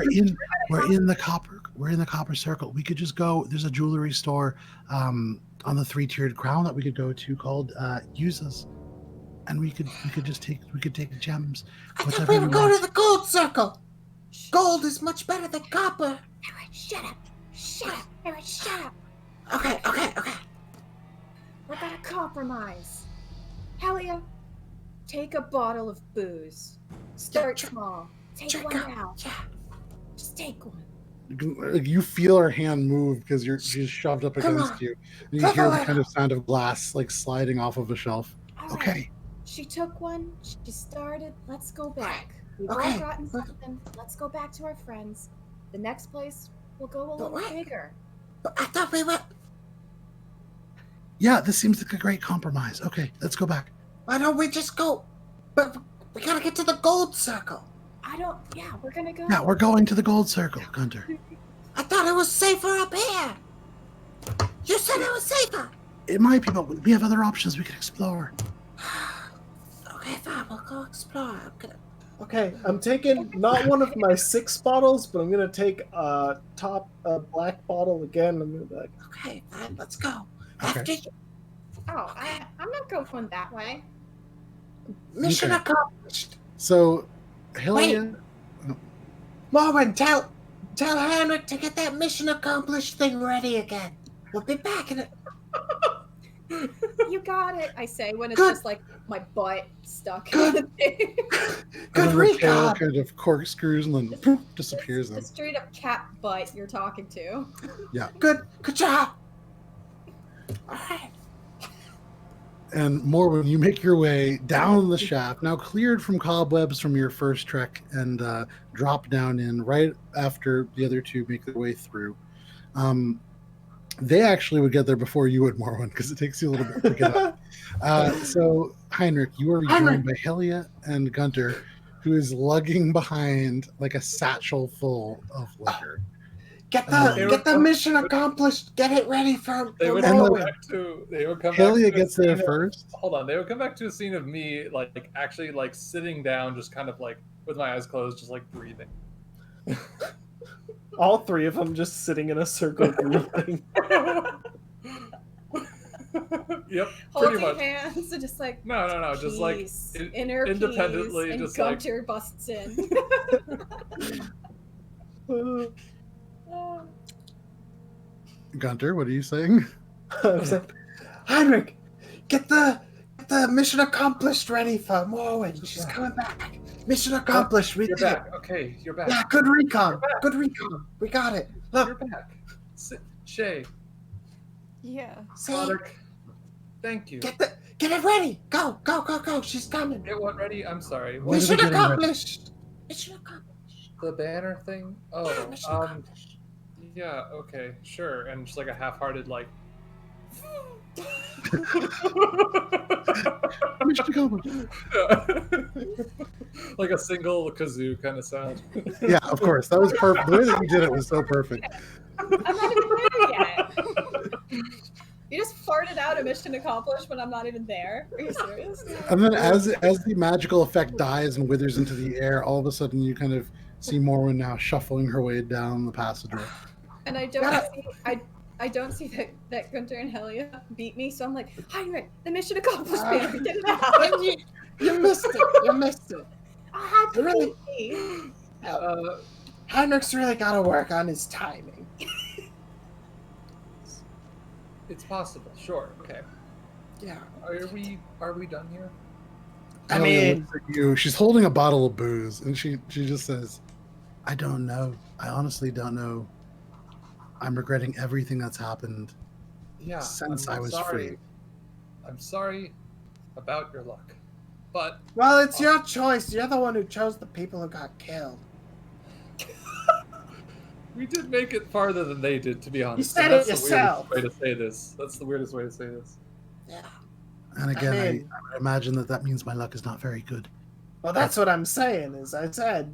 we're in the copper circle. We could just go. There's a jewelry store on the 3-tiered crown that we could go to called Uses, and we could take gems. I thought whatever we you would go want. to the gold circle. Gold is much better than copper. Alright, shut up. Alright, shut up. Okay. We're gonna compromise. Helia, take a bottle of booze. Start small. Take Check one out. now. Yeah. Just take one. You feel her hand move because she's shoved up Come against on. you. And you hear the kind of sound of glass like sliding off of a shelf. All right. Okay, She took one. She started. Let's go back. We've Okay. all gotten something. Let's go back to our friends. The next place will go a But little wait. bigger. But I thought we were. Yeah, this seems like a great compromise. Okay, let's go back. Why don't we just go? But we gotta get to the gold circle. Yeah, we're gonna go. Yeah, we're going to the gold circle, Gunter. I thought it was safer up here. You said it was safer. It might be, but we have other options we could explore. Okay, fine. We'll go explore. Okay, I'm taking not one of my 6 bottles, but I'm gonna take a black bottle again. I'm gonna be like, Okay, fine. Let's go. Okay. After you, Oh, I'm not going that way. mission Okay. accomplished. So, Helia, Marvin, tell Henrik to get that mission accomplished thing ready again. We'll be back in it. You got it, I say when it's Good. just like my butt stuck. Good. in the thing. and Good then the tail recon. kind of corkscrews and then poof, disappears. The Then. straight up cat butt you're talking to. Good job. All right. And Morwen, you make your way down the shaft, now cleared from cobwebs from your first trek, and drop down in right after the other two make their way through. They actually would get there before you would, Morwen, because it takes you a little bit to get up. So, Heinrich, you are joined by Helia and Gunter, who is lugging behind like a satchel full of liquor. Get They the mission accomplished. Get it ready for They would the And come the- Morwen. back to. They would come. Helia back to a gets there scene of- first. Hold on. They would come back to a scene of me like actually like sitting down, just kind of like with my eyes closed, just like breathing. all 3 of them just sitting in a circle breathing. Yep. Holding Pretty much. hands and just like No. Just like peace, in- inner independently, peace, and just like- Gunter busts in. Gunter, what are you saying? I was like, Heinrich, get the mission accomplished ready for Morwen. She's coming back. Mission accomplished. We You're did it. back. Okay, you're back. Yeah, good recon. Good recon. We got it. You're Look, back. Shay, Yeah. see, Roderick, thank you. get it ready. Go. She's coming. It went ready. I'm sorry. What What are they Mission getting ready? accomplished. Mission accomplished. the banner thing? Yeah, Oh, mission accomplished. yeah. Okay, sure. And just like a half-hearted like. Mission accomplished. Like a single kazoo kind of sound. Yeah, of course. That was perfect. The way that you did it was so perfect. I'm not even there yet. You just farted out a mission accomplished when I'm not even there. Are you serious? And then as the magical effect dies and withers into the air, all of a sudden you kind of see Morwen now shuffling her way down the passageway. And I don't see that Gunter and Helia beat me, so I'm like, Heinrich, the mission accomplished, baby. Get it out. You missed it. You missed it. I had to Really? beat me. Heinrich's really got to work on his timing. It's possible. Sure. Okay. Yeah. Are we done here? I Helia mean, looks at you. She's holding a bottle of booze, and she just says, "I don't know. I honestly don't know. I'm regretting everything that's happened Yeah. since I'm I was sorry. free." I'm sorry about your luck, but well, it's your choice. You're the one who chose the people who got killed. we did make it farther than they did, to be honest. said And it that's the yourself. weirdest way to say this. That's the weirdest way to say this. Yeah. And again, I mean- would imagine that means my luck is not very good. Well, that's what I'm saying. Is I said,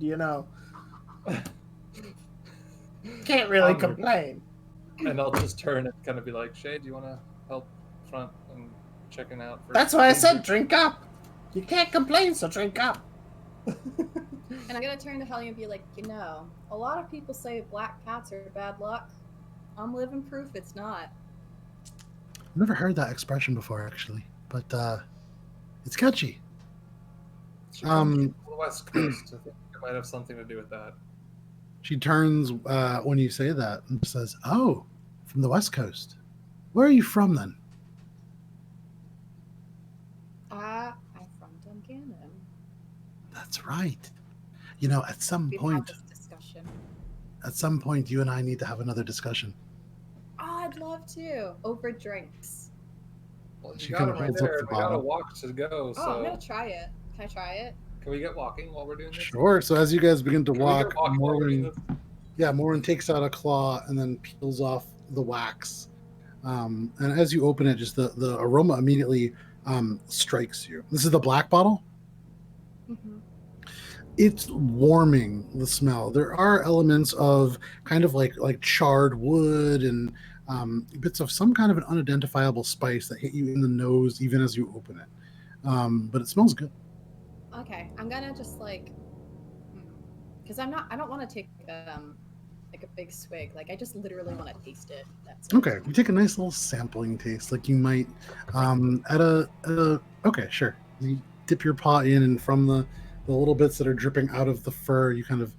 can't really Onward. complain. And I'll just turn and kind of be like, Shay, do you want to help front and checking out? For That's why I said drink up. You can't complain, so drink up. And I'm gonna turn to Helia and be like, a lot of people say black cats are bad luck. I'm living proof it's not. I've never heard that expression before, actually, but it's catchy. the West Coast. I think it might have something to do with that. She turns when you say that and says, "Oh, from the West Coast. Where are you from then?" I'm from Dungannon. That's right. At some We've had point, this discussion. you and I need to have another discussion. Oh, I'd love to. Over drinks. Well, She you got kinda it right holds up there. the We got a bottle. walk to go. Oh, I'm So gonna try it. Can I try it? can we get walking while we're doing this? Sure. So as you guys begin to Can we get walk, walking while we're doing Morwen, this? Morwen takes out a claw and then peels off the wax And as you open it, just the aroma immediately strikes you. This is the black bottle. Mm-hmm. It's warming, the smell. There are elements of kind of like charred wood and bits of some kind of an unidentifiable spice that hit you in the nose even as you open it. But it smells good. Okay, I'm gonna just like, because I don't want to take like a big swig. Like I just literally want to taste it. That's it. Okay, you take a nice little sampling taste, like you might at a. Okay, sure. You dip your paw in, and from the little bits that are dripping out of the fur, you kind of.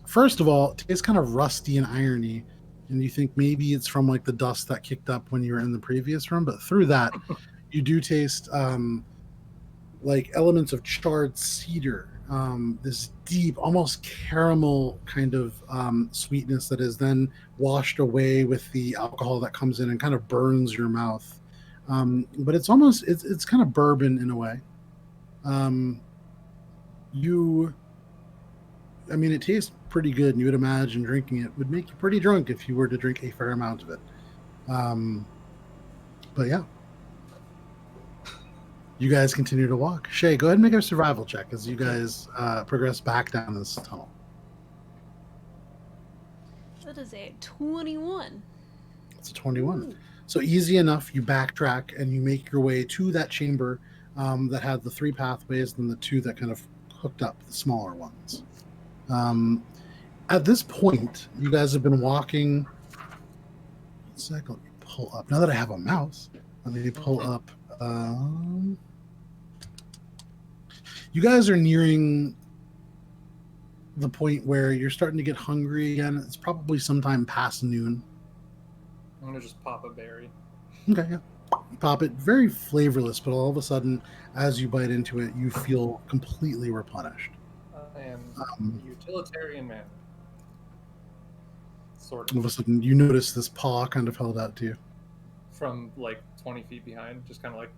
First of all, it tastes kind of rusty and irony, and you think maybe it's from like the dust that kicked up when you were in the previous room. But through that, you do taste like elements of charred cedar. This deep, almost caramel kind of sweetness that is then washed away with the alcohol that comes in and kind of burns your mouth. But it's almost it's kind of bourbon in a way. I mean, it tastes pretty good, and you would imagine drinking it would make you pretty drunk if you were to drink a fair amount of it. But yeah. You guys continue to walk. Shay, go ahead and make a survival check as you guys progress back down this tunnel. That is a 21. It's a 21. So easy enough. You backtrack and you make your way to that chamber that had the 3 pathways and the 2 that kind of hooked up, the smaller ones. At this point, you guys have been walking. 1 second, let me pull up. Now that I have a mouse, let me pull up. You guys are nearing the point where you're starting to get hungry again. It's probably sometime past noon. I'm gonna just pop a berry. Okay, yeah. You pop it, very flavorless, but all of a sudden, as you bite into it, you feel completely replenished. I am a utilitarian man. Sort All of of. a sudden, you notice this paw kind of held out to you. From like 20 feet behind, just kind of like.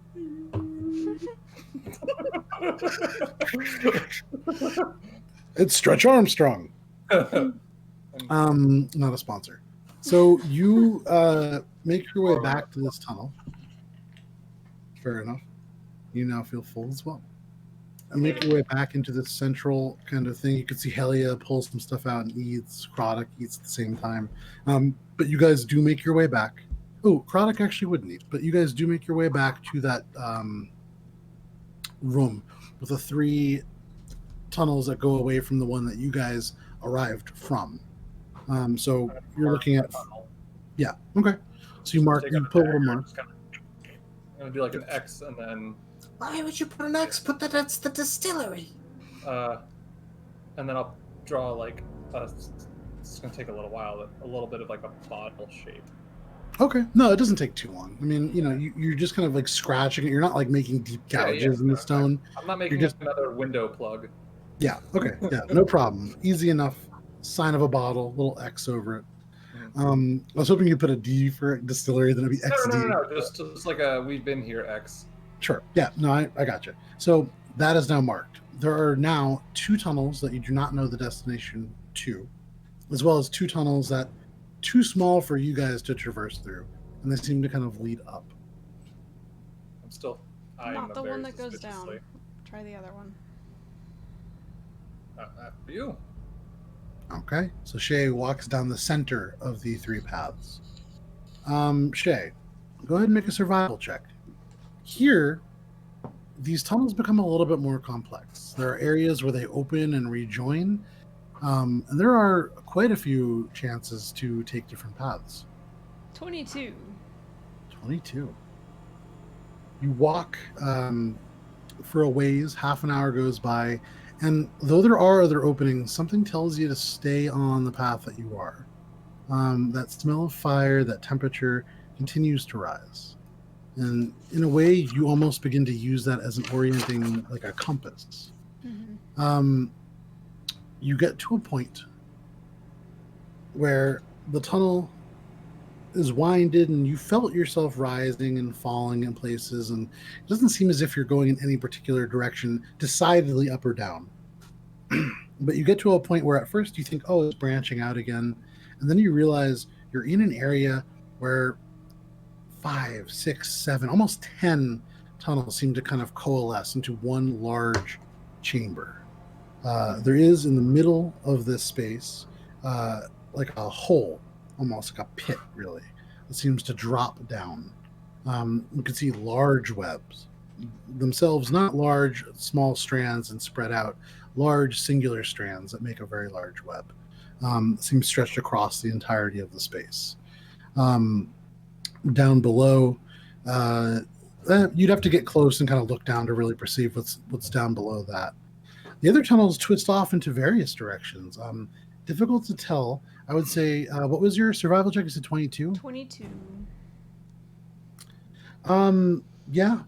It's Stretch Armstrong. Not a sponsor. So you make your way back to this tunnel. Fair enough. You now feel full as well. You make your way back into this central kind of thing. You can see Helia pull some stuff out and eats. Croddock eats at the same time. But you guys do make your way back. Oh, Croddock actually wouldn't eat, but you guys do make your way back to that room with the 3 tunnels that go away from the one that you guys arrived from. So you're looking at, yeah, okay. So you mark, you put a little mark. I'm gonna do like an X and then. Why would you put an X? Put that that's the distillery. And then I'll draw like it's gonna take a little while, but a little bit of like a bottle shape. Okay, no, it doesn't take too long. I mean, you know, you're just kind of like scratching it. You're not like making deep gouges in the stone. I'm not making just another window plug. Yeah. Okay. Yeah. No problem. Easy enough. Sign of a bottle. Little X over it. I was hoping you put a D for distillery, then it'd be XD. No. Just like a we've been here X. Sure. Yeah. No, I got you. So that is now marked. There are now 2 tunnels that you do not know the destination to, as well as 2 tunnels that too small for you guys to traverse through, and they seem to kind of lead up. I'm still eyeing Not the them one very that goes suspiciously. down. Try the other one. After you. Okay, so Shay walks down the center of the 3 paths. Shay, go ahead and make a survival check. Here, these tunnels become a little bit more complex. There are areas where they open and rejoin, and there are quite a few chances to take different paths. 22. 22. You walk for a ways, half an hour goes by, and though there are other openings, something tells you to stay on the path that you are. That smell of fire, that temperature continues to rise. And in a way, you almost begin to use that as an orienting, like a compass. Mm-hmm. You get to a point where the tunnel is winded and you felt yourself rising and falling in places, and it doesn't seem as if you're going in any particular direction, decidedly up or down. But you get to a point where at first you think, oh, it's branching out again, and then you realize you're in an area where 5, 6, 7, almost 10 tunnels seem to kind of coalesce into one large chamber. There is in the middle of this space like a hole, almost like a pit, really. It seems to drop down. You can see large webs, themselves not large, small strands and spread out, large singular strands that make a very large web. Seems stretched across the entirety of the space. Down below, you'd have to get close and kind of look down to really perceive what's down below that. The other tunnels twist off into various directions. Difficult to tell. I would say, what was your survival check? Is it 22? 22. Yeah,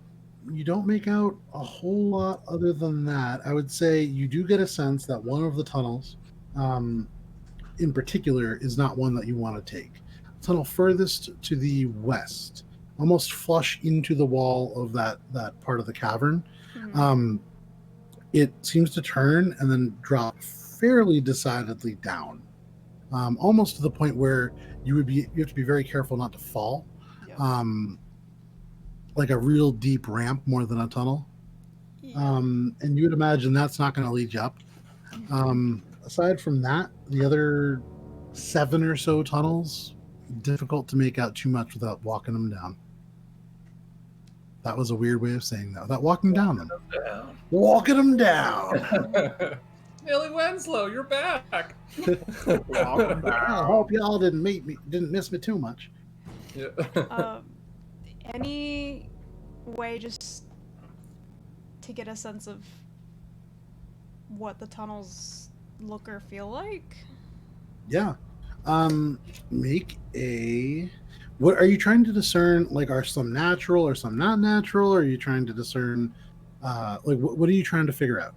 you don't make out a whole lot other than that. I would say you do get a sense that one of the tunnels, in particular, is not one that you want to take. The tunnel furthest to the west, almost flush into the wall of that part of the cavern. Mhm. It seems to turn and then drop fairly decidedly down, almost to the point where you have to be very careful not to fall. Yep. Like a real deep ramp more than a tunnel. Yeah. And you would imagine that's not going to lead you up. Aside from that, the other 7 or so tunnels, difficult to make out too much without walking them down. That was a weird way of saying that. Without walking down them. Down. Walking them down. Millie Winslow, you're back. I hope y'all didn't miss me too much. Yeah. Any way just to get a sense of what the tunnels look or feel like? Yeah. Make a. What are you trying to discern? Like, are some natural or some not natural? Or are you trying to discern? Like, what are you trying to figure out?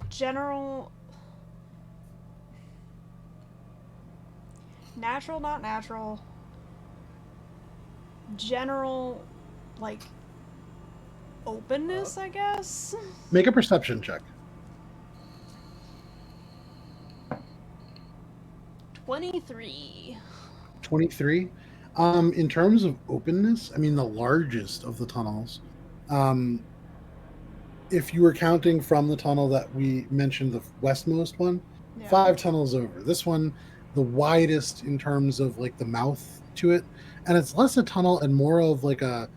General. Natural, not natural. General, like, openness, I guess? Make a perception check. 23. 23. In terms of openness, I mean the largest of the tunnels. If you were counting from the tunnel that we mentioned, the westmost one, Yeah. 5 tunnels over. This one, the widest in terms of like the mouth to it, and it's less a tunnel and more of like a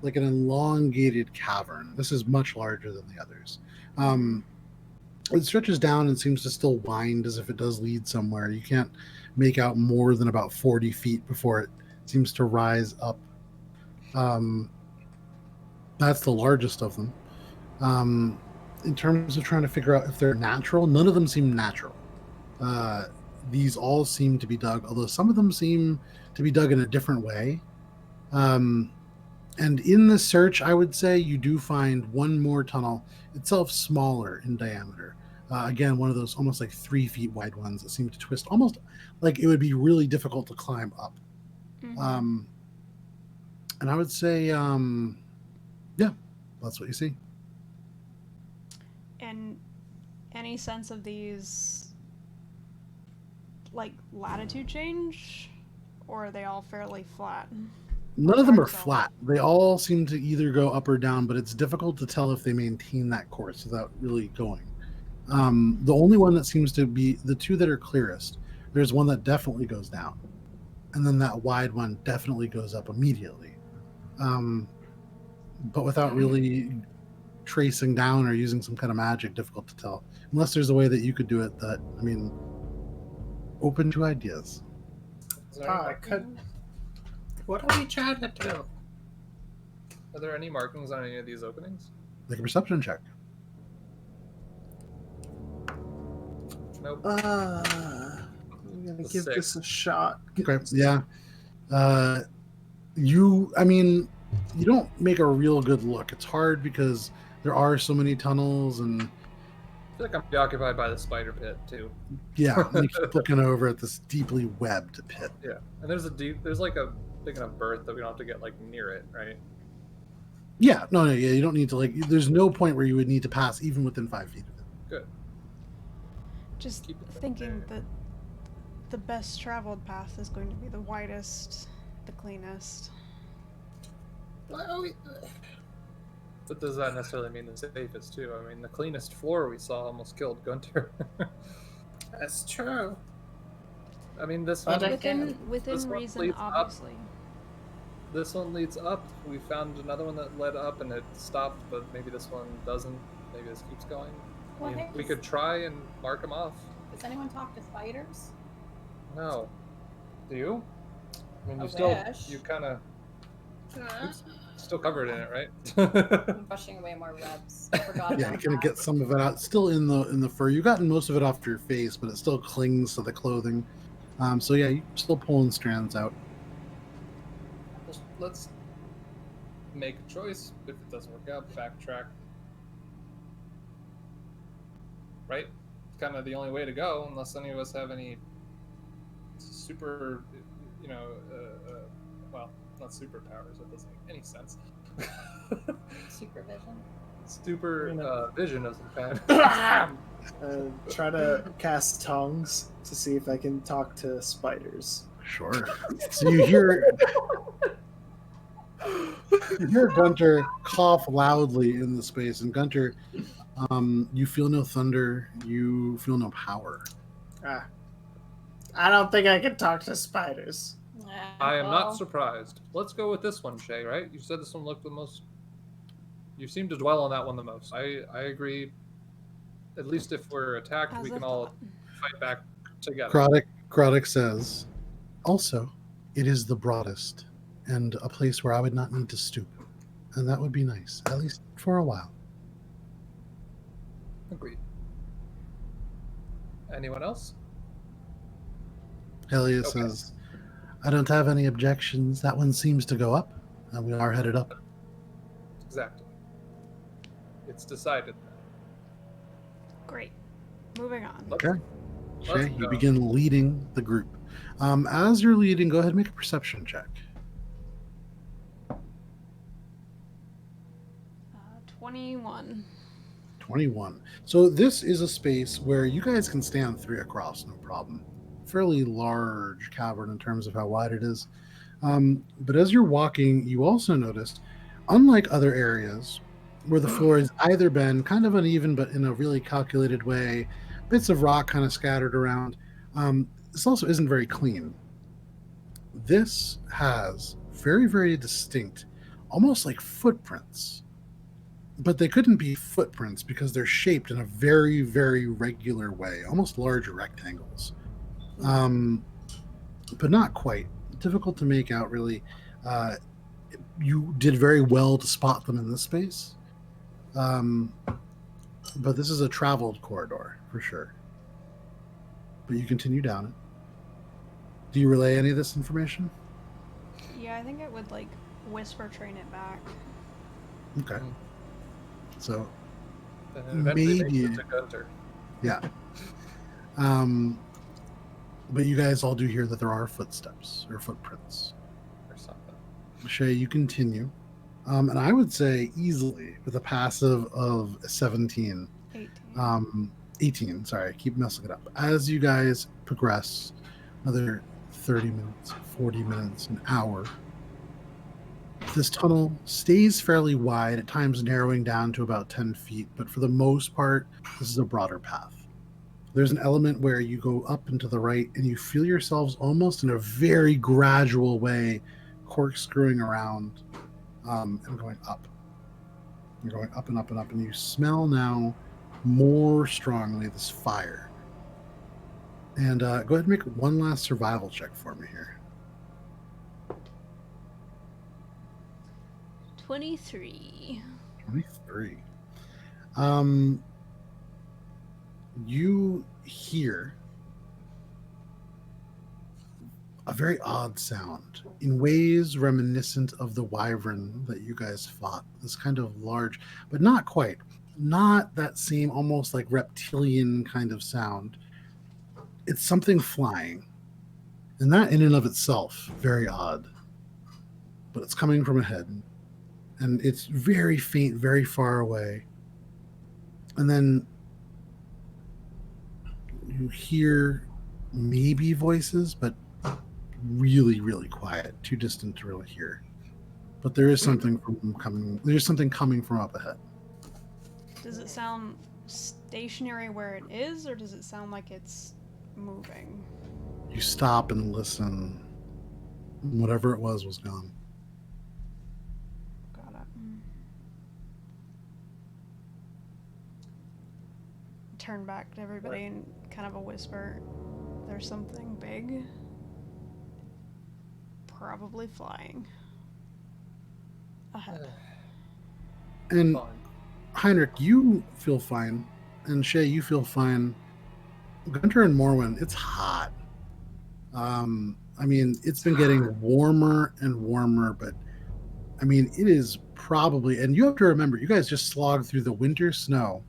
like an elongated cavern. This is much larger than the others. It stretches down and seems to still wind as if it does lead somewhere. You can't make out more than about 40 feet before it seems to rise up. That's the largest of them. In terms of trying to figure out if they're natural, none of them seem natural. These all seem to be dug, although some of them seem to be dug in a different way. And in the search, I would say you do find one more tunnel, itself smaller in diameter. Again, one of those almost like 3 feet wide ones that seem to twist almost like it would be really difficult to climb up. Mm-hmm. And I would say, yeah, that's what you see. And any sense of these, like, latitude change? Or are they all fairly flat? None of them are So- flat. They all seem to either go up or down, but it's difficult to tell if they maintain that course without really going. The only one that seems to be the 2 that are clearest, there's one that definitely goes down. And then that wide one definitely goes up immediately. But without really tracing down or using some kind of magic, difficult to tell. Unless there's a way that you could do it that, I mean, open to ideas. Is there any I could. What are we trying to do? Are there any markings on any of these openings? Make a perception check. Nope. I'm gonna A give 6. this a shot. Okay, yeah. I mean, you don't make a real good look. It's hard because there are so many tunnels and I feel like I'm preoccupied by the spider pit too. yeah, and you keep looking over at this deeply webbed pit. Yeah, and there's like a big enough berth that we don't have to get like near it, right? Yeah, no, yeah, you don't need to there's no point where you would need to pass even within 5 feet of it. Good. Just Keep it thinking there. that the best traveled path is going to be the widest, the cleanest. Well, But does that necessarily mean the safest too? I mean, the cleanest floor we saw almost killed Gunter. that's true. I mean, this But one again, Within this one reason, leads up. obviously. This one leads up. We found another one that led up and it stopped, but maybe this one doesn't. Maybe this keeps going. I mean, we could try and mark them off. Does anyone talk to spiders? No. Do you? I mean, I wish. you kind of Uh, still covered in it, right? I'm brushing away more webs. I forgot Yeah, about you're gonna that. get some of it out. Still in the fur. You've gotten most of it off your face, but it still clings to the clothing. So yeah, you're still pulling strands out. Let's make a choice. If it doesn't work out, backtrack. Right? It's kind of the only way to go, unless any of us have any super, well, not superpowers. That doesn't make any sense. Supervision. Super vision of some kind. Try to cast tongues to see if I can talk to spiders. Sure. So you hear Gunter cough loudly in the space, and Gunter, you feel no thunder. You feel no power. Ah. I don't think I can talk to spiders. I am not surprised. Let's go with this one, Shay, right? You said this one looked the most... You seem to dwell on that one the most. I agree. At least if we're attacked, As we a can all thought. fight back together. Krodok says, also, it is the broadest, and a place where I would not need to stoop. And that would be nice, at least for a while. Agreed. Anyone else? Helia Okay. says, I don't have any objections. That one seems to go up, and we are headed up. Exactly. It's decided. Great. Moving on. Okay. Let's Shay, you go. begin leading the group. As you're leading, go ahead and make a perception check. 21. 21. So this is a space where you guys can stand three across, no problem. Fairly large cavern in terms of how wide it is. But as you're walking, you also noticed, unlike other areas where the floor has either been kind of uneven, but in a really calculated way, bits of rock kind of scattered around, this also isn't very clean. This has very, very distinct, almost like footprints. But they couldn't be footprints because they're shaped in a very, very regular way, almost large rectangles. But not quite. Difficult to make out, really. You did very well to spot them in this space. But this is a traveled corridor, for sure. But you continue down it. Do you relay any of this information? Yeah, I think it would, like, whisper train it back. Okay. So, And then eventually maybe- makes it to Gunter. yeah. But you guys all do hear that there are footsteps or footprints. Or something. Shay, you continue. And I would say easily with a passive of 17. 18. 18, sorry, I keep messing it up. As you guys progress, another 30 minutes, 40 minutes, an hour, this tunnel stays fairly wide, at times narrowing down to about 10 feet, but for the most part, this is a broader path. There's an element where you go up and to the right, and you feel yourselves almost in a very gradual way corkscrewing around and going up. You're going up and up and up, and you smell now more strongly this fire. And go ahead and make one last survival check for me here. 23. 23. You hear a very odd sound in ways reminiscent of the wyvern that you guys fought. This kind of large, but not quite. Not that same almost like reptilian kind of sound. It's something flying. And that in and of itself, very odd. But it's coming from ahead. And it's very faint, very far away. And then You hear maybe voices, but really, really quiet. Too distant to really hear. But there is something coming. There's something coming from up ahead. Does it sound stationary where it is, or does it sound like it's moving? You stop and listen. Whatever it was gone. Got it. Turn back to everybody and kind of a whisper. There's something big. Probably flying. Ahead. And Fine. Heinrich, you feel fine. And Shay, you feel fine. Gunter and Morwen, it's hot. I mean, it's been getting warmer and warmer, but I mean, it is probably, and you have to remember, you guys just slogged through the winter snow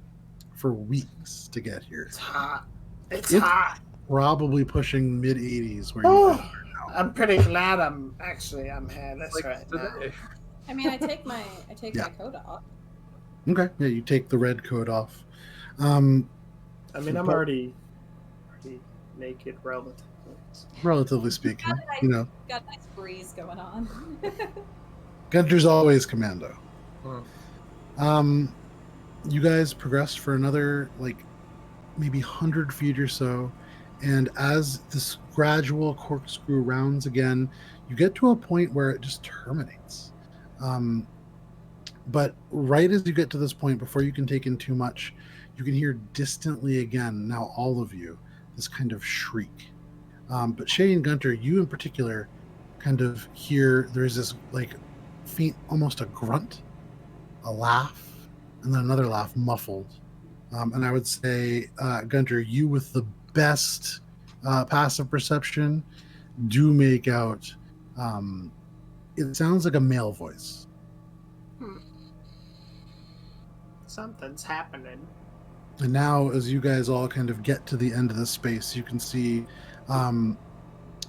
for weeks to get here. It's hot. It's It's hot. Probably pushing mid 80s where you Oh, guys are now. I'm pretty glad I'm hairless Like right now. today. I mean, I take my Yeah. coat off. Okay, yeah, you take the red coat off. I mean, I'm But- already naked relatively. Relatively speaking, you know, Got a nice breeze going on. Gunter's always commando. Hmm. You guys progressed for another like maybe 100 feet or so, and as this gradual corkscrew rounds again, you get to a point where it just terminates. But right as you get to this point, before you can take in too much, you can hear distantly again, now all of you, this kind of shriek. But Shay and Gunter, you in particular, kind of hear there's this like faint, almost a grunt, a laugh, and then another laugh muffled. And I would say, Gunter, you with the best passive perception do make out. It sounds like a male voice. Something's happening. And now, as you guys all kind of get to the end of this space, you can see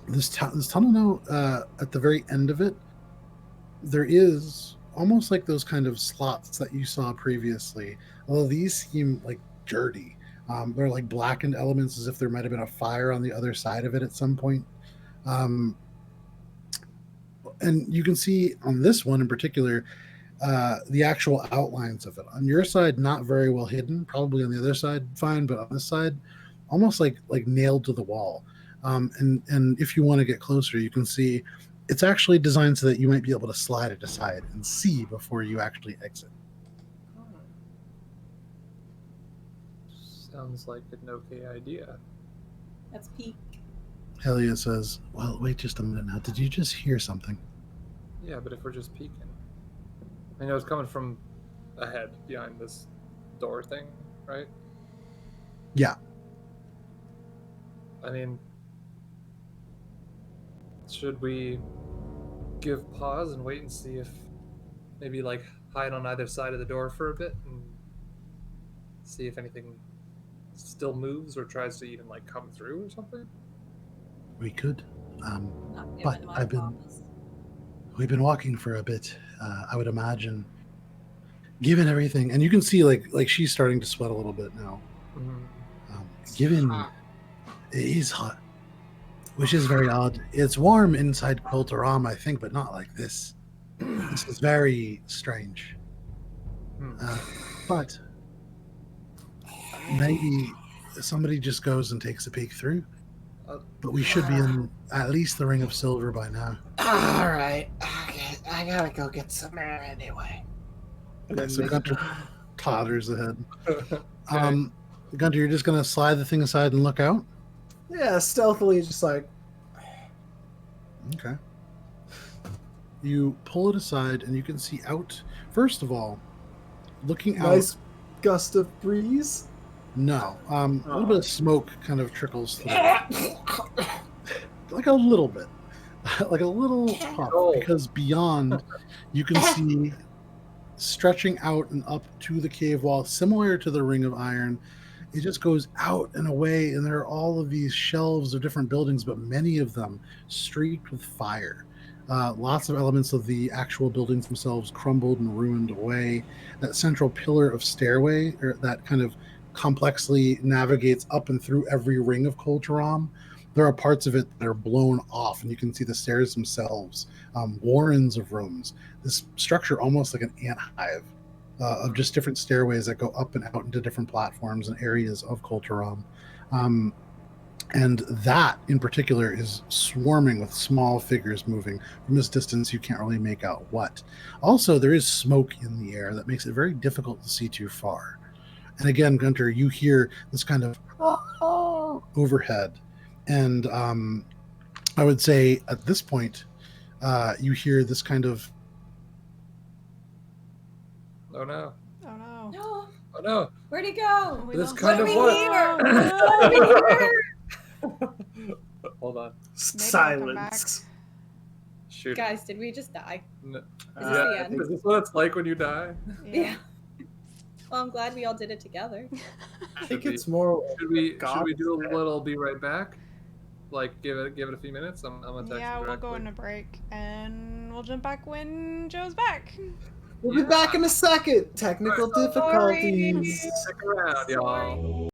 this tunnel now. At the very end of it, there is almost like those kind of slots that you saw previously. Although these seem like dirty. They're like blackened elements, as if there might have been a fire on the other side of it at some point. And you can see on this one in particular, the actual outlines of it. On your side, not very well hidden. Probably on the other side, fine, but on this side, almost like nailed to the wall. And if you want to get closer, you can see it's actually designed so that you might be able to slide it aside and see before you actually exit. Sounds like an okay idea. That's peak. Helia says, "Well, wait just a minute now. Did you just hear something?" Yeah, but if we're just peeking. I know it's coming from ahead, behind this door thing, right? Yeah. I mean, should we give pause and wait and see if maybe like hide on either side of the door for a bit and see if anything still moves or tries to even like come through or something? We could. Not But given my I've been- promise. We've been walking for a bit. I would imagine, given everything, and you can see like she's starting to sweat a little bit now. Given hot. it is hot, which is very odd. It's warm inside Kultaram, I think, but not like this. This is very strange. Hmm. But maybe somebody just goes and takes a peek through. But we should be in at least the Ring of Silver by now. All right. Okay, I gotta go get some air anyway. Okay, so Gunter totters ahead. Okay. Gunter, you're just gonna slide the thing aside and look out? Yeah, stealthily, just like Okay. You pull it aside and you can see out. First of all, looking out. nice gust of breeze. No, a little bit of smoke kind of trickles through, like a little bit, like a little puff, Oh. because beyond you can see stretching out and up to the cave wall, similar to the Ring of Iron. It just goes out and away, and there are all of these shelves of different buildings, but many of them streaked with fire. Lots of elements of the actual buildings themselves crumbled and ruined away. That central pillar of stairway, or that kind of complexly navigates up and through every ring of Kulturam. There are parts of it that are blown off, and you can see the stairs themselves, warrens of rooms. This structure almost like an ant hive of just different stairways that go up and out into different platforms and areas of Kulturam. And that in particular is swarming with small figures moving. From this distance, you can't really make out what. Also, there is smoke in the air that makes it very difficult to see too far. And again, Gunter, you hear this kind of overhead. And I would say at this point, you hear this kind of... Oh no. Oh no. No, Oh no. where'd he go? We This lost kind him. of what? Oh, What do no. we hear? Hold on. Silence. Shoot. Guys, did we just die? No. Is this Uh, the I end? think- Is this what it's like when you die? Yeah. Well, I'm glad we all did it together. I think it's more. Should we God. do a little be right back? Like give it a few minutes? I'm gonna text Yeah, you we'll go directly. in a break and we'll jump back when Joe's back. We'll be back in a second. Technical Sorry. difficulties. Stick around, y'all.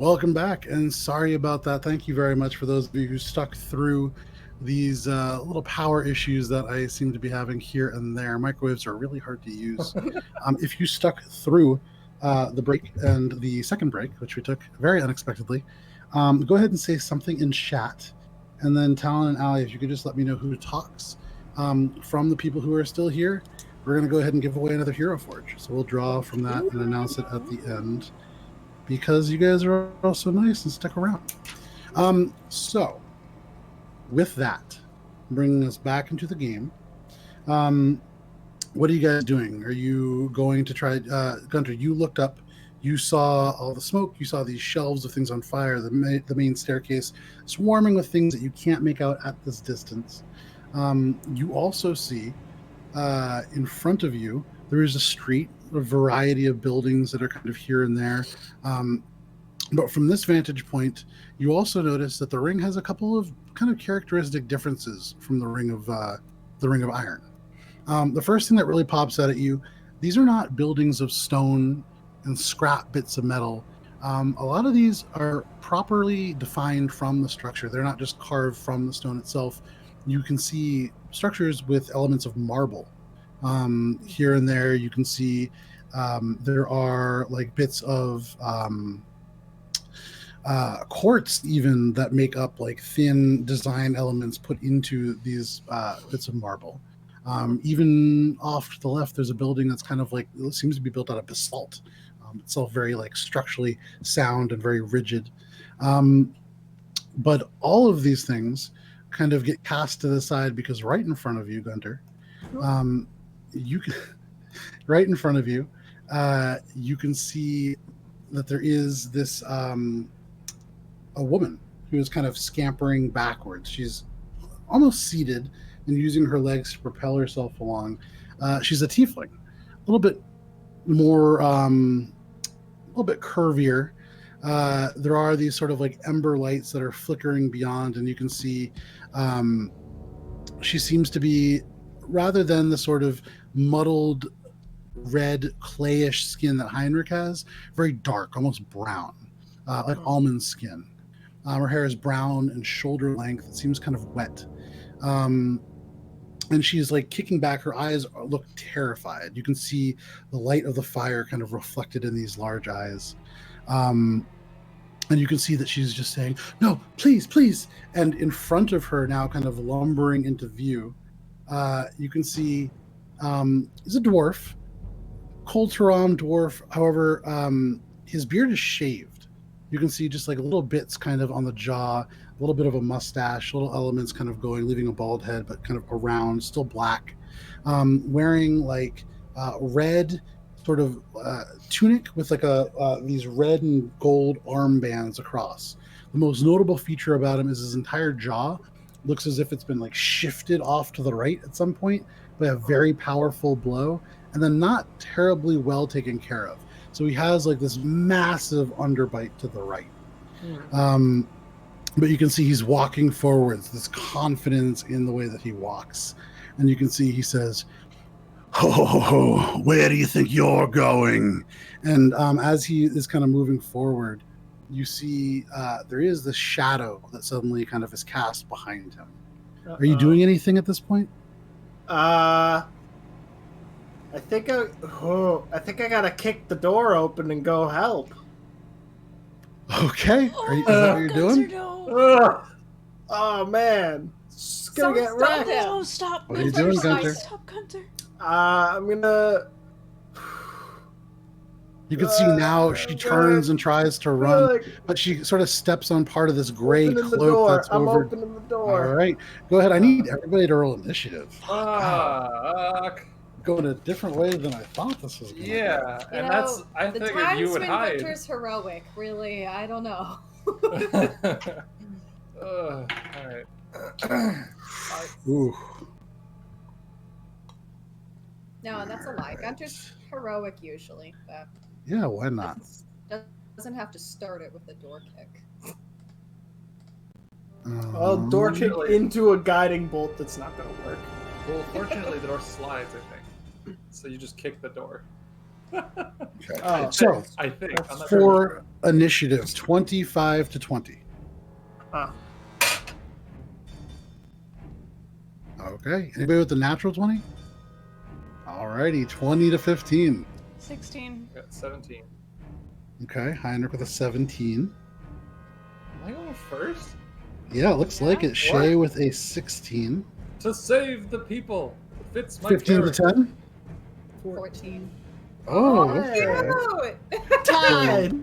Welcome back, and sorry about that. Thank you very much for those of you who stuck through these little power issues that I seem to be having here and there. Microwaves are really hard to use. If you stuck through the break and the second break, which we took very unexpectedly, go ahead and say something in chat. And then Talon and Ali, if you could just let me know who talks from the people who are still here, we're going to go ahead and give away another Hero Forge. So we'll draw from that and announce it at the end, because you guys are all so nice and stick around. So with that, bringing us back into the game, what are you guys doing? Are you going to try, Gunter, you looked up, you saw all the smoke, you saw these shelves of things on fire, the main staircase swarming with things that you can't make out at this distance. You also see in front of you, there is a street, a variety of buildings that are kind of here and there. But from this vantage point, you also notice that the ring has a couple of kind of characteristic differences from the Ring of Iron. The first thing that really pops out at you, these are not buildings of stone and scrap bits of metal. A lot of these are properly defined from the structure. They're not just carved from the stone itself. You can see structures with elements of marble. Here and there, you can see there are like bits of quartz even that make up like thin design elements put into these bits of marble. Even off to the left, there's a building that's kind of like, it seems to be built out of basalt. It's all very like structurally sound and very rigid. But all of these things kind of get cast to the side because right in front of you, Gunter, right in front of you, you can see that there is this a woman who is kind of scampering backwards. She's almost seated and using her legs to propel herself along. She's a tiefling, a little bit more, a little bit curvier. There are these sort of like ember lights that are flickering beyond, and you can see she seems to be, rather than the sort of muddled red clayish skin that Heinrich has, very dark, almost brown, like almond skin. Her hair is brown and shoulder length. It seems kind of wet. And she's like kicking back. Her eyes look terrified. You can see the light of the fire kind of reflected in these large eyes. And you can see that she's just saying, "No, please, please." And in front of her now, kind of lumbering into view, you can see is a dwarf, Colteron dwarf. However, his beard is shaved. You can see just like little bits kind of on the jaw, a little bit of a mustache, little elements kind of going, leaving a bald head, but kind of around, still black. Wearing like red sort of tunic with like these red and gold armbands across. The most notable feature about him is his entire jaw looks as if it's been like shifted off to the right at some point by a very powerful blow, and then not terribly well taken care of. So he has like this massive underbite to the right. But you can see he's walking forwards, this confidence in the way that he walks. And you can see he says, "Ho, where do you think you're going?" And as he is kind of moving forward, you see there is this shadow that suddenly kind of is cast behind him. Are you doing anything at this point? I think I gotta kick the door open and go help. Okay. Is that what you're doing? No. Oh man, it's gonna get wrecked. No, stop. What are you doing, Gunter? Stop, Gunter. I'm gonna. You can see now she turns and tries to run, but she sort of steps on part of this gray cloak that's I'm over. opening the door. All right, go ahead. I need everybody to roll initiative. Fuck. Going a different way than I thought this was going. Yeah, and that's, I the figured times you would when hide. Winter's heroic, really, I don't know. All right. Ooh. No, that's a lie. Gunter's heroic usually, but Yeah, why not? doesn't have to start it with a door kick. I'll door kick into a guiding bolt that's not gonna work. Well, fortunately, the door slides, I think. So you just kick the door. Okay. So I think. I'm not sure. for initiative, 25 to 20. Ah. Okay. Anybody with the natural 20? Alrighty, 20 to 15. 16. I got 17. Okay, Heinrich with a 17. Am I going first? Yeah, it looks like it. Shay with a 16. To save the people. It fits my 15 character. to 10. 14. Oh, Cute! Tied.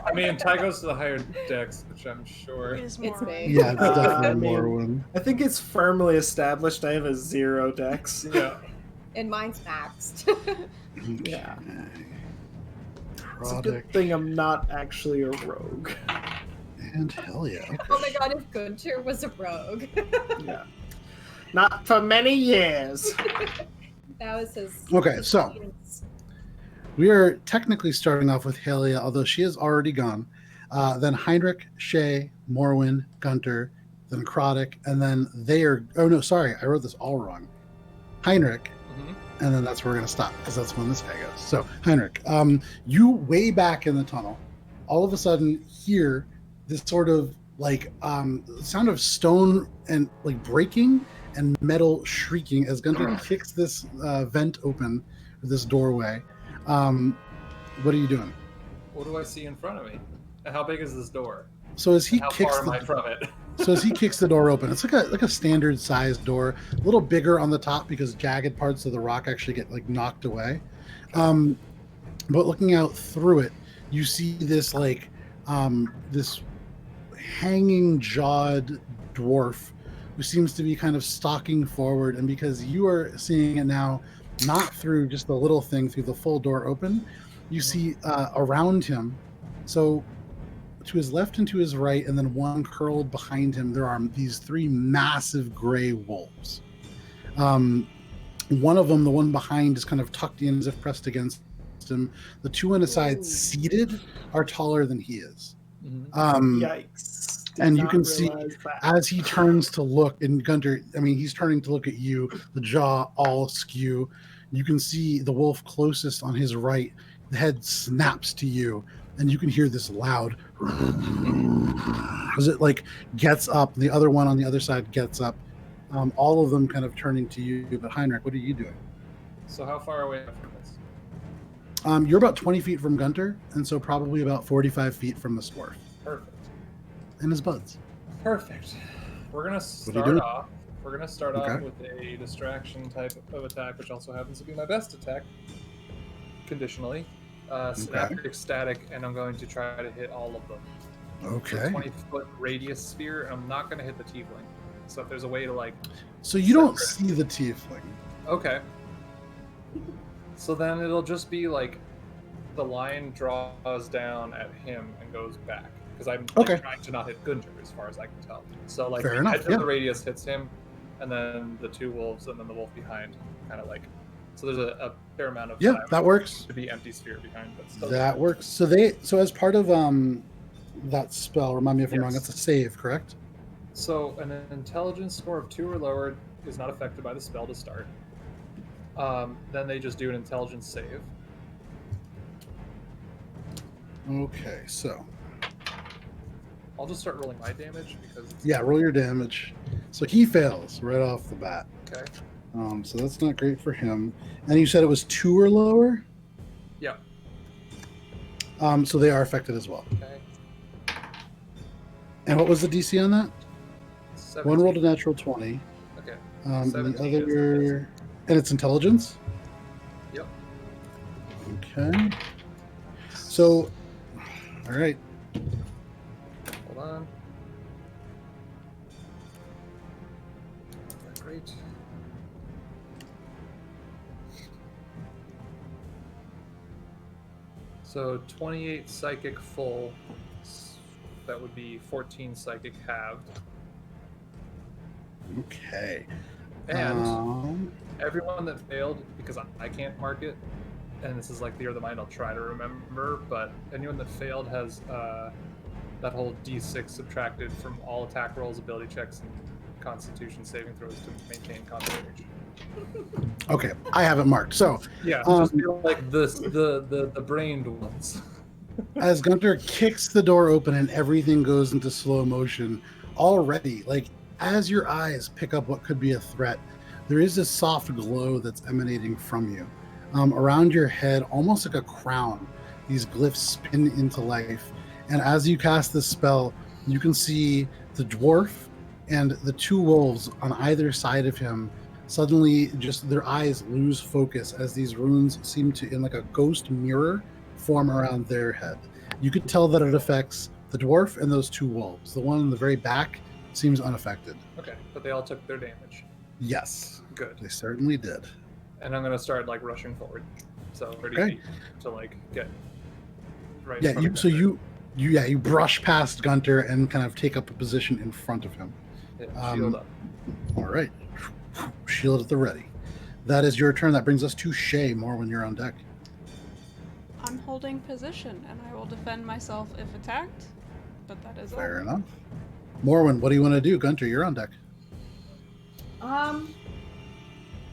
I mean, Ty goes to the higher decks, which I'm sure. It is It's more. me. yeah, it's I definitely mean- Morrowind. I think it's firmly established I have a 0 dex. Yeah. And mine's maxed. Yeah. It's a Product good thing I'm not actually a rogue. and hell yeah. Okay. Oh my god, if Gunter was a rogue. Yeah. Not for many years. That was his. Okay, his so- genes. We are technically starting off with Helia, although she is already gone. Then Heinrich, Shay, Morwin, Gunter, then Krodik, and then they are. Oh no, sorry, I wrote this all wrong. Heinrich, Mm-hmm. and then that's where we're gonna stop because that's when this guy goes. So Heinrich, you way back in the tunnel, all of a sudden hear this sort of like sound of stone and like breaking and metal shrieking as Gunter kicks this vent open, this doorway. What are you doing? What do I see in front of me? And how big is this door? So as he How kicks far am I the, from it? so as he kicks the door open, it's like a standard sized door, a little bigger on the top because jagged parts of the rock actually get like knocked away. But looking out through it, you see this like this hanging jawed dwarf who seems to be kind of stalking forward, and because you are seeing it now not through just the little thing, through the full door open, you see around him, so to his left and to his right, and then one curled behind him, there are these 3 massive gray wolves. One of them, the one behind, is kind of tucked in as if pressed against him. The 2 on his side, seated, are taller than he is. Mm-hmm. Yikes. Did and you not can see realize that. as he turns to look, and Gunter, I mean, he's turning to look at you, the jaw all askew. You can see the wolf closest on his right, the head snaps to you, and you can hear this loud as it like gets up. The other one on the other side gets up. All of them kind of turning to you. But Heinrich, what are you doing? So how far away am I from this? You're about 20 feet from Gunter, and so probably about 45 feet from the dwarf Perfect. and his buds. Perfect. We're gonna are you start doing? off. We're gonna start Okay. off with a distraction type of attack, which also happens to be my best attack. Conditionally, synaptic static, and I'm going to try to hit all of them. Okay. 20-foot radius sphere, and I'm not gonna hit the tiefling. So if there's a way to like, So you don't see the tiefling. okay. So then it'll just be like, the line draws down at him and goes back because I'm like, Okay. trying to not hit Gunter as far as I can tell. So like Fair the enough, edge yeah. of the radius hits him, and then the 2 wolves, and then the wolf behind, kind of like. So there's a fair amount of Yeah, time that works. to be empty sphere behind, but still. That works. So as part of that spell, remind me if I'm wrong, Yes. that's a save, correct? So an intelligence score of 2 or lower is not affected by the spell to start. Then they just do an intelligence save. Okay, so I'll just start rolling my damage because it's, yeah, roll your damage. So he fails right off the bat. okay. So that's not great for him. And you said it was 2 or lower? Yeah. So they are affected as well. Okay. And what was the DC on that? One 17. rolled a natural 20. Okay. And the 17 is other, and it's intelligence? Yep. Okay. So, all right. Hold on. Great. So 28 psychic full. That would be 14 psychic halved. Okay. And everyone that failed, because I can't mark it, and this is like the year of the mind I'll try to remember, but anyone that failed has that whole d6 subtracted from all attack rolls, ability checks, and constitution saving throws to maintain concentration. Okay, I have it marked. So Yeah, just feel like the brained ones. as Gunter kicks the door open and everything goes into slow motion, already, like as your eyes pick up what could be a threat, there is this soft glow that's emanating from you. Around your head, almost like a crown, these glyphs spin into life. And as you cast this spell, you can see the dwarf and the two wolves on either side of him suddenly just their eyes lose focus as these runes seem to, in like a ghost mirror, form around their head. You could tell that it affects the dwarf and those two wolves. The one in the very back seems unaffected. Okay, but they all took their damage. Yes, Good. they certainly did. And I'm gonna start like rushing forward, so 30 Okay. feet to like get right. Yeah, in front you of you brush past Gunter and kind of take up a position in front of him. Gunter. Yeah, shield up. All right, shield at the ready. That is your turn. That brings us to Shay. More when you're on deck. I'm holding position, and I will defend myself if attacked. But that is Fair all. enough. Morwen, what do you want to do? Gunter, you're on deck.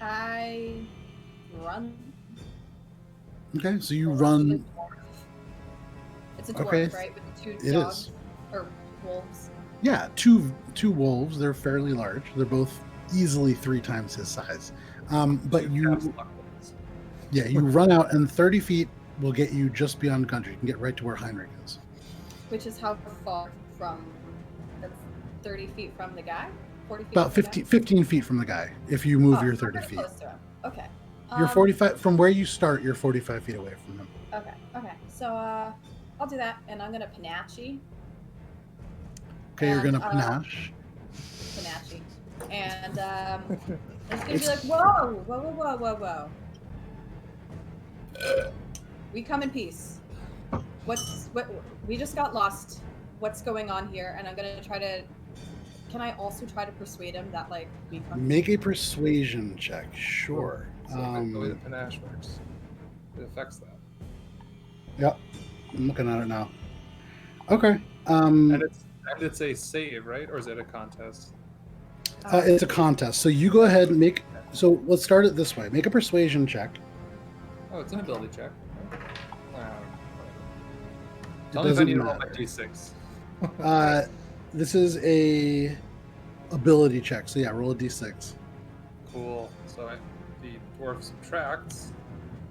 I run. Okay, so you run. It's a dwarf, Okay. right? With the two It dogs is. or wolves. Yeah, two wolves. They're fairly large. They're both easily 3 times his size. But you run out, and 30 feet will get you just beyond Gunter. You can get right to where Heinrich is. Which is how far from? That's 30 feet from the guy. 40 feet. About from the 15 feet from the guy. If you move guy? your Oh, 30 pretty feet, close to him. Okay. you're 45 from where you start. You're 45 feet away from him. Okay. Okay. So I'll do that, and I'm gonna panache. Okay, you're And, gonna panache. Panache. And I'm just gonna be like, whoa, whoa, whoa, whoa, whoa, whoa. We come in peace. What? We just got lost. What's going on here? And I'm gonna try to. Can I also try to persuade him that like we come? Make a persuasion check. Sure. So the way the panache works, it affects that. Yep. I'm looking at it now. Okay. And it's a save, right? Or is it a contest? It's a contest. So you go ahead and make. So let's start it this way. Make a persuasion check. Oh, it's an ability check. Wow. It Tell me if I doesn't need to roll my matter. d6. This is a ability check. So yeah, roll a d6. Cool. So the dwarf subtracts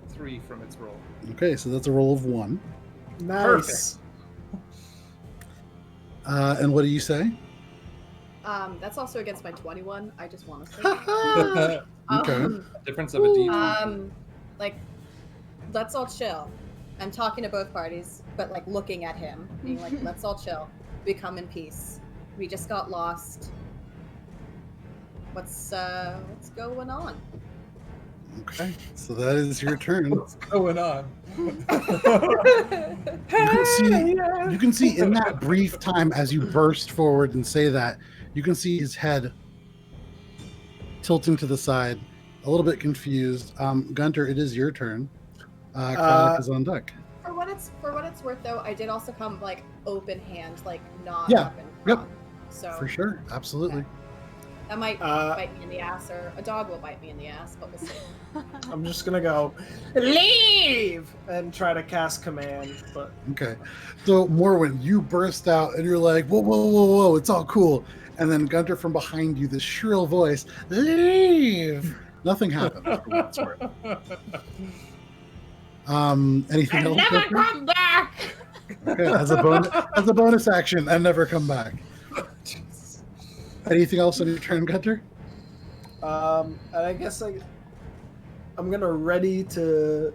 3 from its roll. Okay, so that's a roll of 1. Nice. And what do you say? That's also against my 21. I just want to say. Okay. Difference of a d20. Like, let's all chill. I'm talking to both parties, but like looking at him, being like, let's all chill. We come in peace. We just got lost. What's going on? Okay, so that is your turn. What's going on? You can see in that brief time as you burst forward and say that, you can see his head tilting to the side, a little bit confused. Gunter, it is your turn. Kralik is on deck. For what it's worth, though, I did also come like open hand, like not Yeah, weapon yep. prone. So For sure, absolutely. Okay. That might bite me in the ass, or a dog will bite me in the ass, but we'll see. I'm just gonna go leave and try to cast command, but Okay, so Morwen, you burst out and you're like, whoa, whoa, whoa, whoa, it's all cool. And then Gunter from behind you, this shrill voice, leave. Nothing happened. For what it's worth. Anything else? never Gunter? come back. Okay, as a bonus action, and never come back. Anything else on your turn, Gunter? And I guess I'm gonna ready to,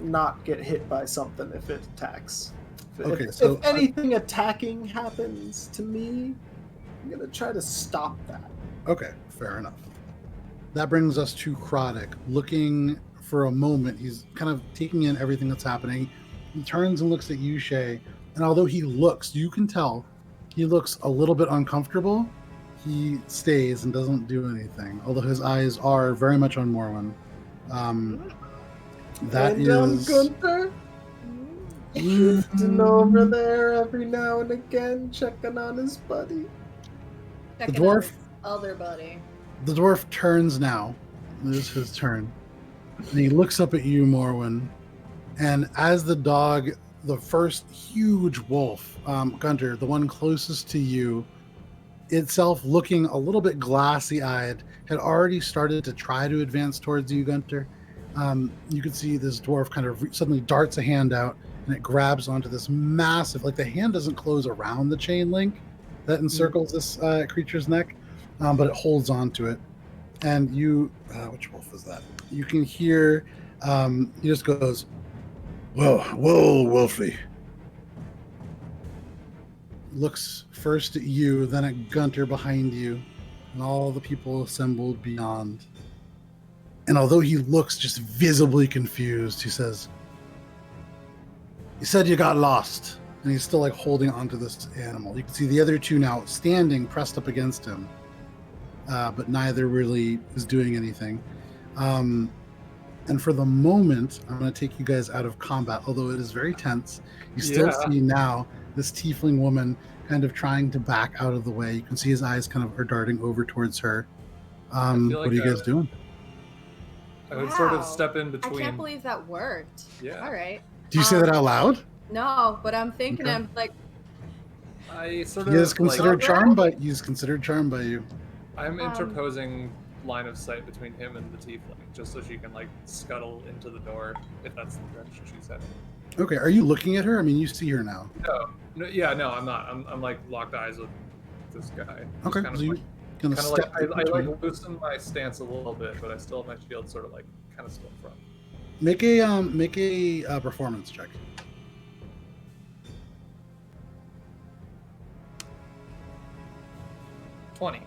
not get hit by something if it attacks. Okay, if so anything attacking happens to me, I'm gonna try to stop that. okay, fair enough. That brings us to Krodek. Looking for a moment, he's kind of taking in everything that's happening. He turns and looks at you, Shay, and although you can tell, he looks a little bit uncomfortable. He stays and doesn't do anything, although his eyes are very much on Morwen. That and is. Gunther, drifting over there every now and again, checking on his buddy. Checking dwarf- out his other buddy. The dwarf turns now. This is his turn. And he looks up at you, Morwen. And as the dog, the first huge wolf, Gunter, the one closest to you, itself looking a little bit glassy-eyed, had already started to try to advance towards you, Gunter. You can see this dwarf kind of suddenly darts a hand out, and it grabs onto this massive, like the hand doesn't close around the chain link that encircles this creature's neck, but it holds onto it. And you, which wolf is that? You can hear, he just goes, "Well, Wolfie." Looks first at you, then at Gunter behind you, and all the people assembled beyond. And although he looks just visibly confused, he says, "You said you got lost." And he's still like holding onto this animal. You can see the other two now standing pressed up against him, but neither really is doing anything. And for the moment, I'm going to take you guys out of combat, although it is very tense. You still see now this tiefling woman kind of trying to back out of the way. You can see his eyes kind of are darting over towards her. What are you guys doing? I would sort of step in between. I can't believe that worked. Yeah. All right. Do you say that out loud? No, but I'm thinking, I'm like, I sort of. He is considered charmed by. He's considered charmed by you. I'm interposing line of sight between him and the tiefling, just so she can like scuttle into the door if that's the direction she's heading. Okay, are you looking at her? I mean, you see her now. No, I'm not. I'm like locked eyes with this guy. Okay, Kind of so you like, gonna kind of step like I between. like loosen my stance a little bit, but I still have my shield sort of like kind of still in front. Make a performance check. $20.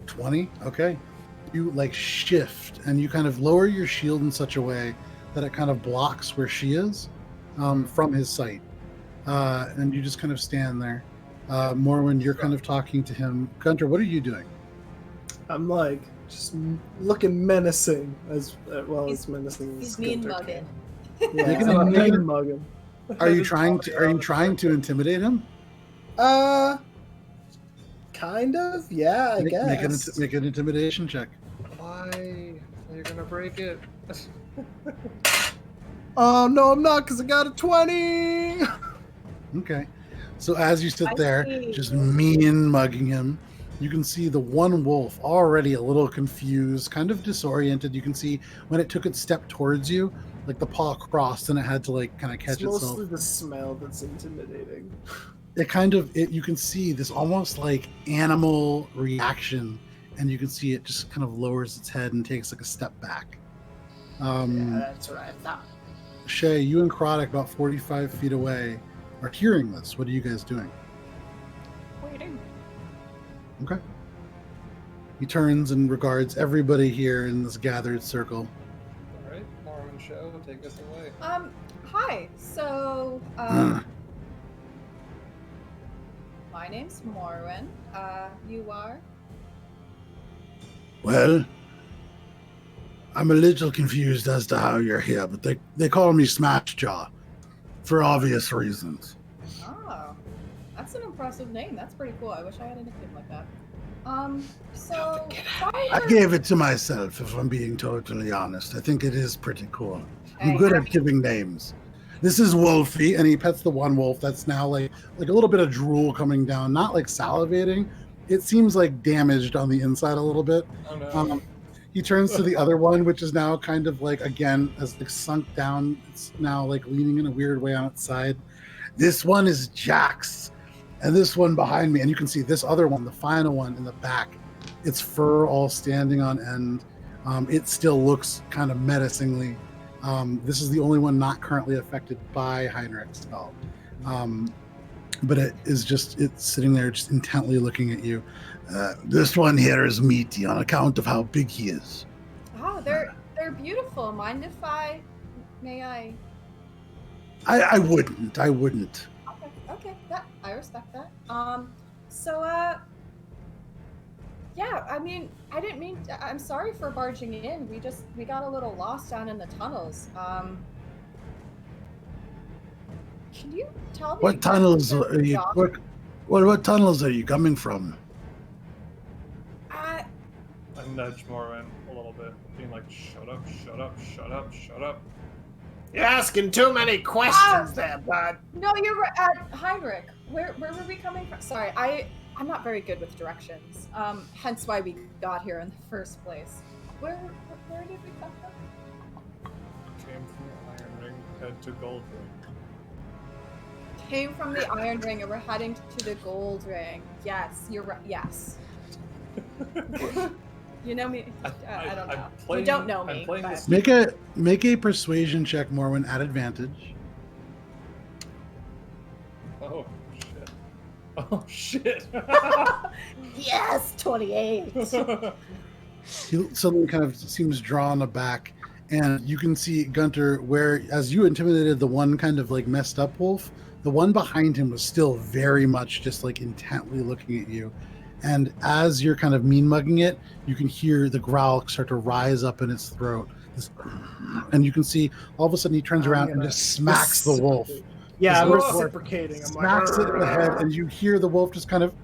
20. Okay. You like shift and you kind of lower your shield in such a way that it kind of blocks where she is from his sight, and you just kind of stand there. Morwen, you're kind of talking to him. Gunter, what are you doing? I'm like just looking menacing as well as menacing. he's as mean Gunter mugging. can. Yeah, Make I'm it- mean mugging. Are you trying to intimidate him? Kind of. Yeah, I guess. Make an intimidation check. Why? You're gonna break it. Oh no, I'm not, because I got a 20. Okay. So as you sit I there, see. just mean mugging him, you can see the one wolf already a little confused, kind of disoriented. You can see when it took its step towards you, like the paw crossed and it had to like kind of catch It's itself. mostly the smell that's intimidating. You can see this almost like animal reaction, and you can see it just kind of lowers its head and takes like a step back. Yeah, that's what I thought. Shay, you and Krodok about 45 feet away are hearing this. What are you guys doing? Waiting. Okay. He turns and regards everybody here in this gathered circle. All right, Mormon show, take us away. Hi. So, my name's Morwen. You are? Well, I'm a little confused as to how you're here, but they call me Smashjaw for obvious reasons. Oh, that's an impressive name. That's pretty cool. I wish I had a nickname like that. So sorry I for- gave it to myself, if I'm being totally honest. I think it is pretty cool. I'm Hey, good at giving names. This is Wolfie, and he pets the one wolf that's now like a little bit of drool coming down, not like salivating. It seems like damaged on the inside a little bit. Oh no. He turns to the other one, which is now kind of like, again, as like sunk down. It's now like leaning in a weird way on its side. This one is Jax, and this one behind me. And you can see this other one, the final one in the back. Its fur all standing on end. It still looks kind of menacingly. This is the only one not currently affected by Heinrich's spell. But it's sitting there just intently looking at you. This one here is meaty on account of how big he is. Oh, they're beautiful. Mind if may I? I wouldn't. Okay. That I respect that. Yeah. I mean, I didn't mean. I'm sorry for barging in. We got a little lost down in the tunnels. Can you tell me What tunnels where are you? John- What tunnels are you coming from? I'm nudge Morwen a little bit, being like, "Shut up, shut up, shut up, shut up." You're asking too many questions there, bud. No, you're right. Heinrich, where were we coming from? Sorry, I'm not very good with directions. Hence why we got here in the first place. Where did we come from? Came from the Iron Ring, head to Gold Ring. Came from the Iron Ring and we're heading to the Gold Ring. Yes, you're right. Yes. You know me. I don't know. You don't know me. But... Make a persuasion check, Morwen, at advantage. Oh shit! Oh shit! Yes, 28. He suddenly kind of seems drawn aback, and you can see Gunter, where as you intimidated the one kind of like messed up wolf, the one behind him was still very much just like intently looking at you. And as you're kind of mean mugging it, you can hear the growl start to rise up in its throat. And you can see all of a sudden he turns around and just smacks the wolf. Yeah, I'm reciprocating. I'm smacks it in the head, and you hear the wolf just kind of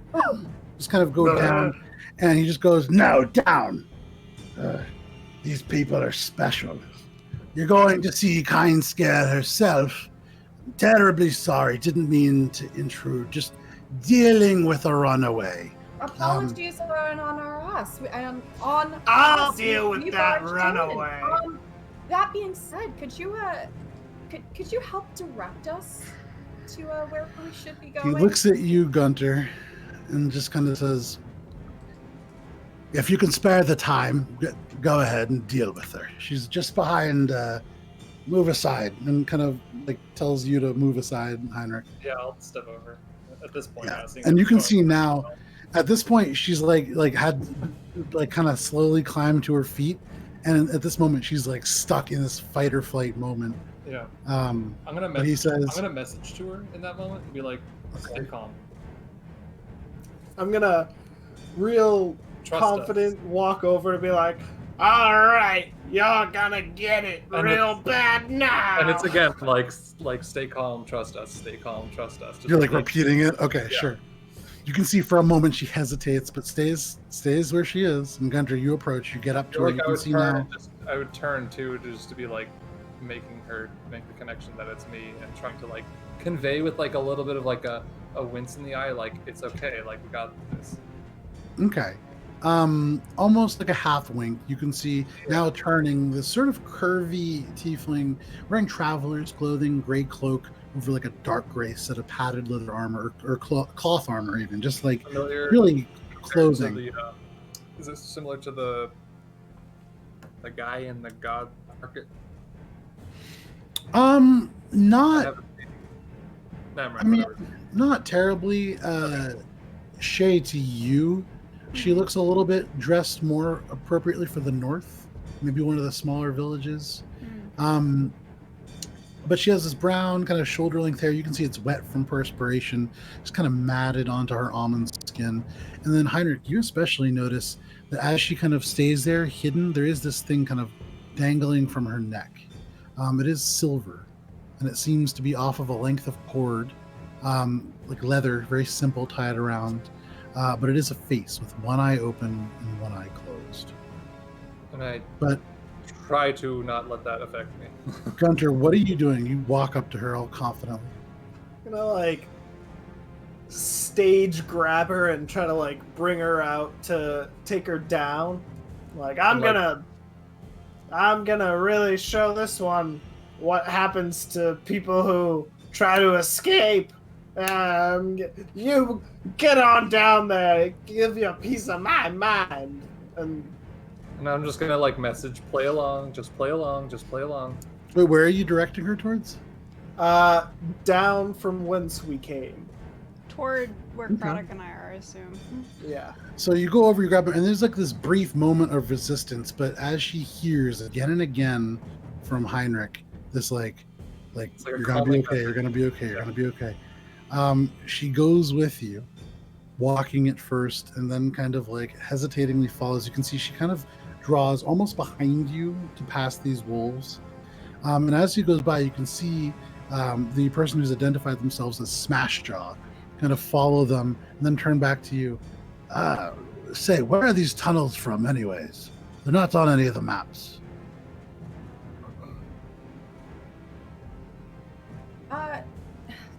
go down, and he just goes, "No, down. These people are special. You're going to see Kind Scare herself. Terribly sorry. Didn't mean to intrude. Just dealing with a runaway." Apologies are on our ass. I'll deal with that runaway. That being said, could you help direct us to where we should be going? He looks at you, Gunter, and just kind of says, "If you can spare the time, go ahead and deal with her. She's just behind. Move aside," and kind of like tells you to move aside, Heinrich. Yeah, I'll step over. At this point, yeah. And you can see now. At this point, she's had kind of slowly climbed to her feet, and at this moment, she's like stuck in this fight or flight moment. Yeah. I'm gonna message to her in that moment and be like, "Stay calm." I'm gonna confident walk over and be like, "All right, you're gonna get it real bad now." And it's again like stay calm, trust us. Stay calm, trust us. You're like repeating it. Okay, yeah. Sure. You can see for a moment she hesitates, but stays where she is. And Gunter, you approach. You get up to her. You can see now. I would turn too, just to be like making her make the connection that it's me, and trying to like convey with like a little bit of like a wince in the eye, like it's okay, like we got this. Okay. Almost like a half wink. You can see now turning this sort of curvy tiefling wearing traveler's clothing, gray cloak over like a dark gray set of padded leather armor or cloth armor, even just like really clothing. Is it similar to the guy in the God Market? Not. I mean, not terribly. Shay, to you, she looks a little bit dressed more appropriately for the north, maybe one of the smaller villages. But she has this brown kind of shoulder length hair. You can see it's wet from perspiration, just kind of matted onto her almond skin. And then Heinrich, you especially notice that as she kind of stays there hidden, there is this thing kind of dangling from her neck. It is silver, and it seems to be off of a length of cord, like leather, very simple, tied around. But it is a face with one eye open and one eye closed. And try to not let that affect me. Gunter, what are you doing? You walk up to her all confidently. I'm gonna like stage grab her and try to like bring her out to take her down. Like I'm gonna really show this one what happens to people who try to escape. You get on down there, give you a piece of my mind. And I'm just gonna like message, play along, just play along, just play along. Wait, where are you directing her towards? Down from whence we came. Toward where Craddock and I are, I assume. Yeah. So you go over, you grab her, and there's like this brief moment of resistance, but as she hears again and again from Heinrich, this like you're gonna be okay, you're gonna be okay, you're gonna be okay. She goes with you, walking at first, and then kind of like hesitatingly follows. You can see she kind of draws almost behind you to pass these wolves. And as she goes by, you can see the person who's identified themselves as Smashjaw kind of follow them and then turn back to you. Say, where are these tunnels from, anyways? They're not on any of the maps.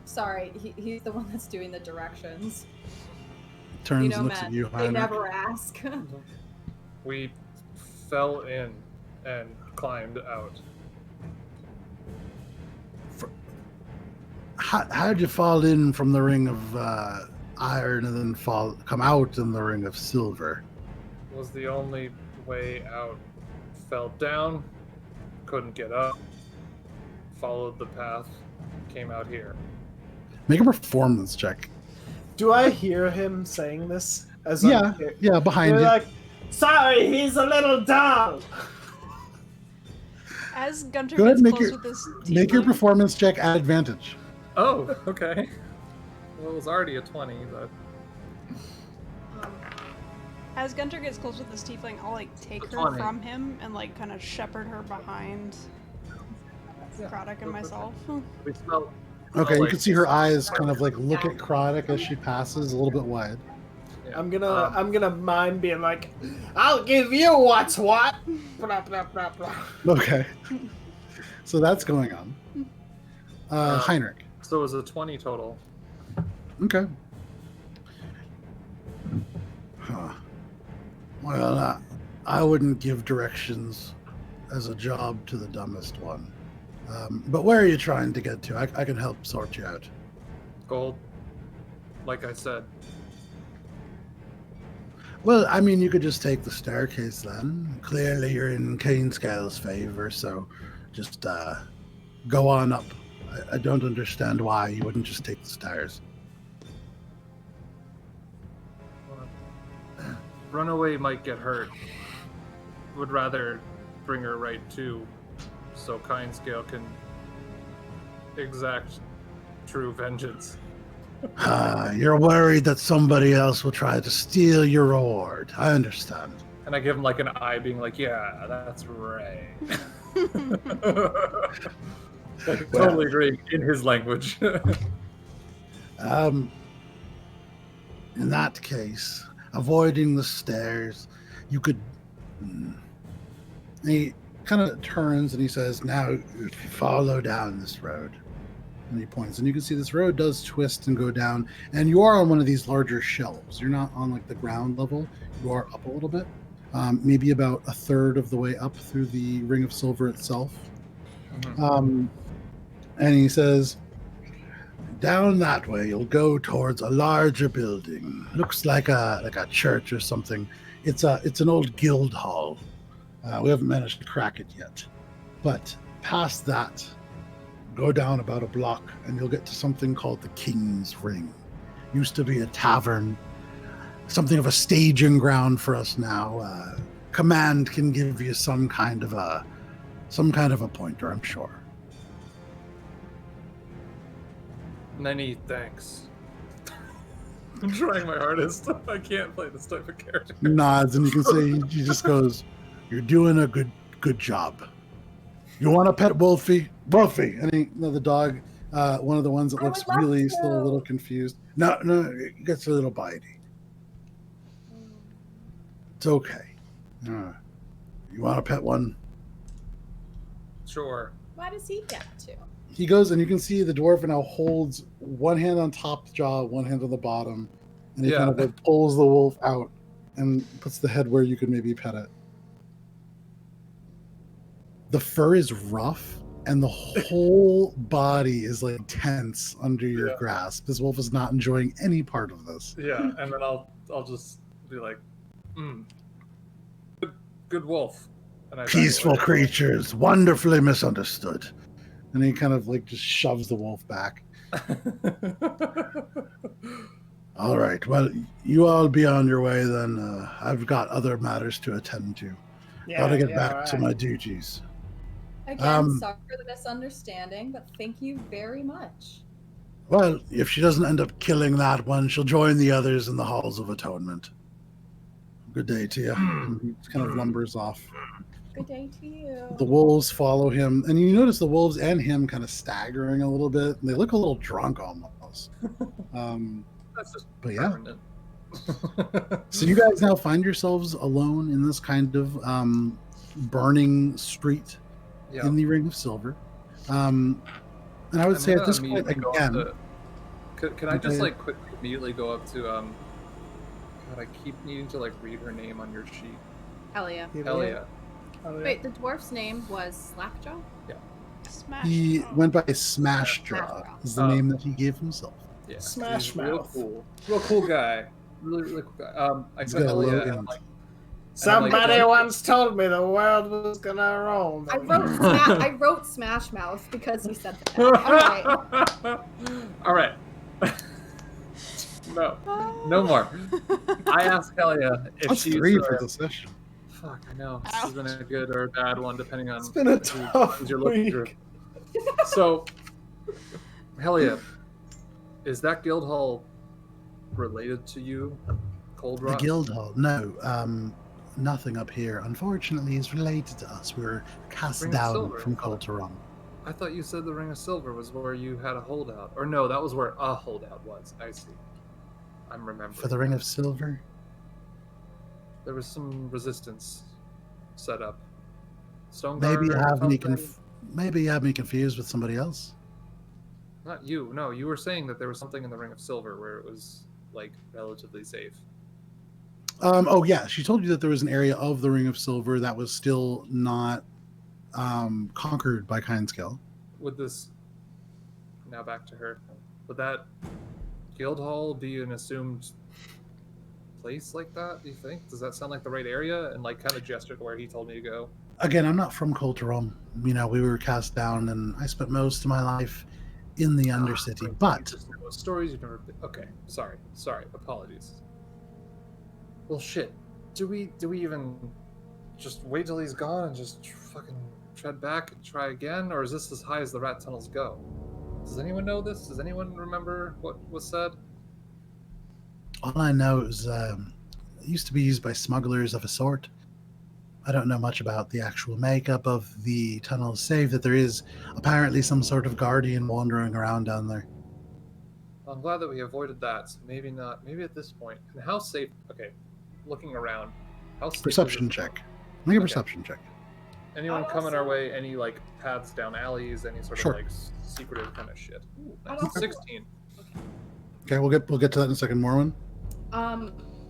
Sorry, he's the one that's doing the directions. Turns you and looks Matt, at you, they Heinrich. never ask. We fell in and climbed out. How did you fall in from the ring of iron and then come out in the ring of silver? Was the only way out. Fell down, couldn't get up, followed the path, came out here. Make a performance check. Do I hear him saying this? As Yeah, behind They're you. like, sorry, he's a little dumb. As Gunter Go ahead, gets close with this make your tiefling- performance check at advantage. Oh, okay. Well, it was already a 20, but... As Gunter gets close with this tiefling, I'll like take her 20. from him and like kind of shepherd her behind Kraddock and myself. We smelled... Okay, you like- can see her eyes kind of like look at Kraddock as she passes, a little bit wide. Yeah. I'm gonna mime being like, I'll give you what's what. Blah blah blah blah. Okay. So that's going on. Heinrich. So it was a 20 total. Okay. Huh. Well, I wouldn't give directions as a job to the dumbest one. But where are you trying to get to? I can help sort you out. Gold. Like I said. Well, I mean, you could just take the staircase then. Clearly, you're in Canescale's favor, so just go on up. I don't understand why you wouldn't just take the stairs. Runaway might get hurt. Would rather bring her right to, so Kinescale can exact true vengeance. You're worried that somebody else will try to steal your reward. I understand. And I give him like an eye being like, yeah, that's right. Totally agree in his language. In that case, avoiding the stairs, you could... And he kind of turns and he says, now follow down this road. And he points, and you can see this road does twist and go down, and you are on one of these larger shelves. You're not on like the ground level. You are up a little bit, maybe about a third of the way up through the Ring of Silver itself. Mhm. And he says, down that way, you'll go towards a larger building. Looks like a church or something. It's an old guild hall. We haven't managed to crack it yet, but past that, go down about a block and you'll get to something called the King's Ring. Used to be a tavern, something of a staging ground for us now. Command can give you some kind of a pointer, I'm sure. Many thanks. I'm trying my hardest. I can't play this type of character. Nods, and you can see he just goes, "You're doing a good job. You want to pet Wolfie? Wolfie!" And the dog, one of the ones that I looks would love really to. still a little confused. No, it gets a little bitey. It's okay. You want to pet one? Sure. Why does he get to? He goes, and you can see the dwarf now holds one hand on top jaw, one hand on the bottom, and he kind of like pulls the wolf out and puts the head where you could maybe pet it. The fur is rough, and the whole body is like tense under your grasp. This wolf is not enjoying any part of this. Yeah, and then I'll just be like, good wolf. And I Peaceful creatures, wonderfully misunderstood. And he kind of like just shoves the wolf back. All right, well, you all be on your way then. I've got other matters to attend to. Gotta get back to my duties. Again, sorry for the misunderstanding, but thank you very much. Well, if she doesn't end up killing that one, she'll join the others in the Halls of Atonement. Good day to you. And he kind of lumbers off. Good day to you. The wolves follow him, and you notice the wolves and him kind of staggering a little bit. And they look a little drunk almost. That's just But yeah. permanent. So you guys now find yourselves alone in this kind of burning street Yeah. in the Ring of Silver. And I would I'm say at gonna this point, immediately go up again, Can I just Okay. like quickly immediately go up to God, I keep needing to like read her name on your sheet. Helia. Helia. Oh, yeah. Wait, the dwarf's name was Slackjaw? Smash. he Oh. went by Smashjaw, Smashjaw. is the name that he gave himself. Yeah. Smash he's real Mouth. cool. Real cool guy. Really cool guy. I He's said got a low Helia and I'm end. like, Somebody like, once told me the world was gonna roll me. I wrote Smash Mouth because you said that. All right. All right. No more. I asked Helia if That's she's 3 for the session. Fuck, I know. This has been a good or a bad one, depending on It's been a who tough you're looking through. week. So, Helia, is that guild hall related to you, Cold The Rot? guild hall? No, nothing up here, unfortunately, is related to us. We were cast Ring of down Silver, from I thought. Colteron. I thought you said the Ring of Silver was where you had a holdout. Or no, that was where a holdout was. I see. I'm remembering. For the Ring of Silver? There was some resistance set up. Stone Maybe you Garter or have me something? maybe you have me confused with somebody else. Not you. No, you were saying that there was something in the Ring of Silver where it was like relatively safe. Oh yeah, she told you that there was an area of the Ring of Silver that was still not conquered by Kindskill. Would this now back to her? Would that guild hall be an assumed place like that? Do you think? Does that sound like the right area? And like kind of gesture to where he told me to go. Again, I'm not from Colteron. You know, we were cast down, and I spent most of my life in the Undercity. You But just know stories you've never been. Okay, sorry, apologies. Well, shit. Do we even just wait till he's gone and just fucking tread back and try again, or is this as high as the rat tunnels go? Does anyone know this? Does anyone remember what was said? all I know is it used to be used by smugglers of a sort. I don't know much about the actual makeup of the tunnels, save that there is apparently some sort of guardian wandering around down there. Well, I'm glad that we avoided that. So maybe not. Maybe at this point. And how safe? Okay, looking around. How safe is Perception it? check. Make a Okay. perception check. Anyone I'd coming our also- way? Any like paths down alleys? Any sort Sure. of like secretive kind of shit? Ooh, I'd nice. also- 16. Okay, we'll get to that in a second. Morwen.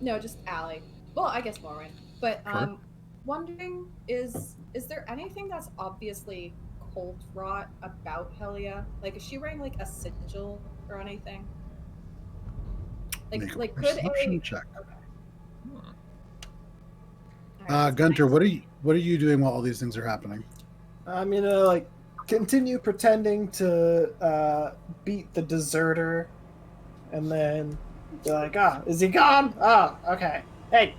No, just Allie. Well, I guess Morwen. But Sure. wondering is there anything that's obviously cold rot about Helia? Like, is she wearing like a sigil or anything? Make a Like could perception a check. Hmm. Alright, Gunter, what are you doing while all these things are happening? I'm gonna like continue pretending to beat the deserter, and then be like, "Ah, is he gone? Oh, okay. Hey,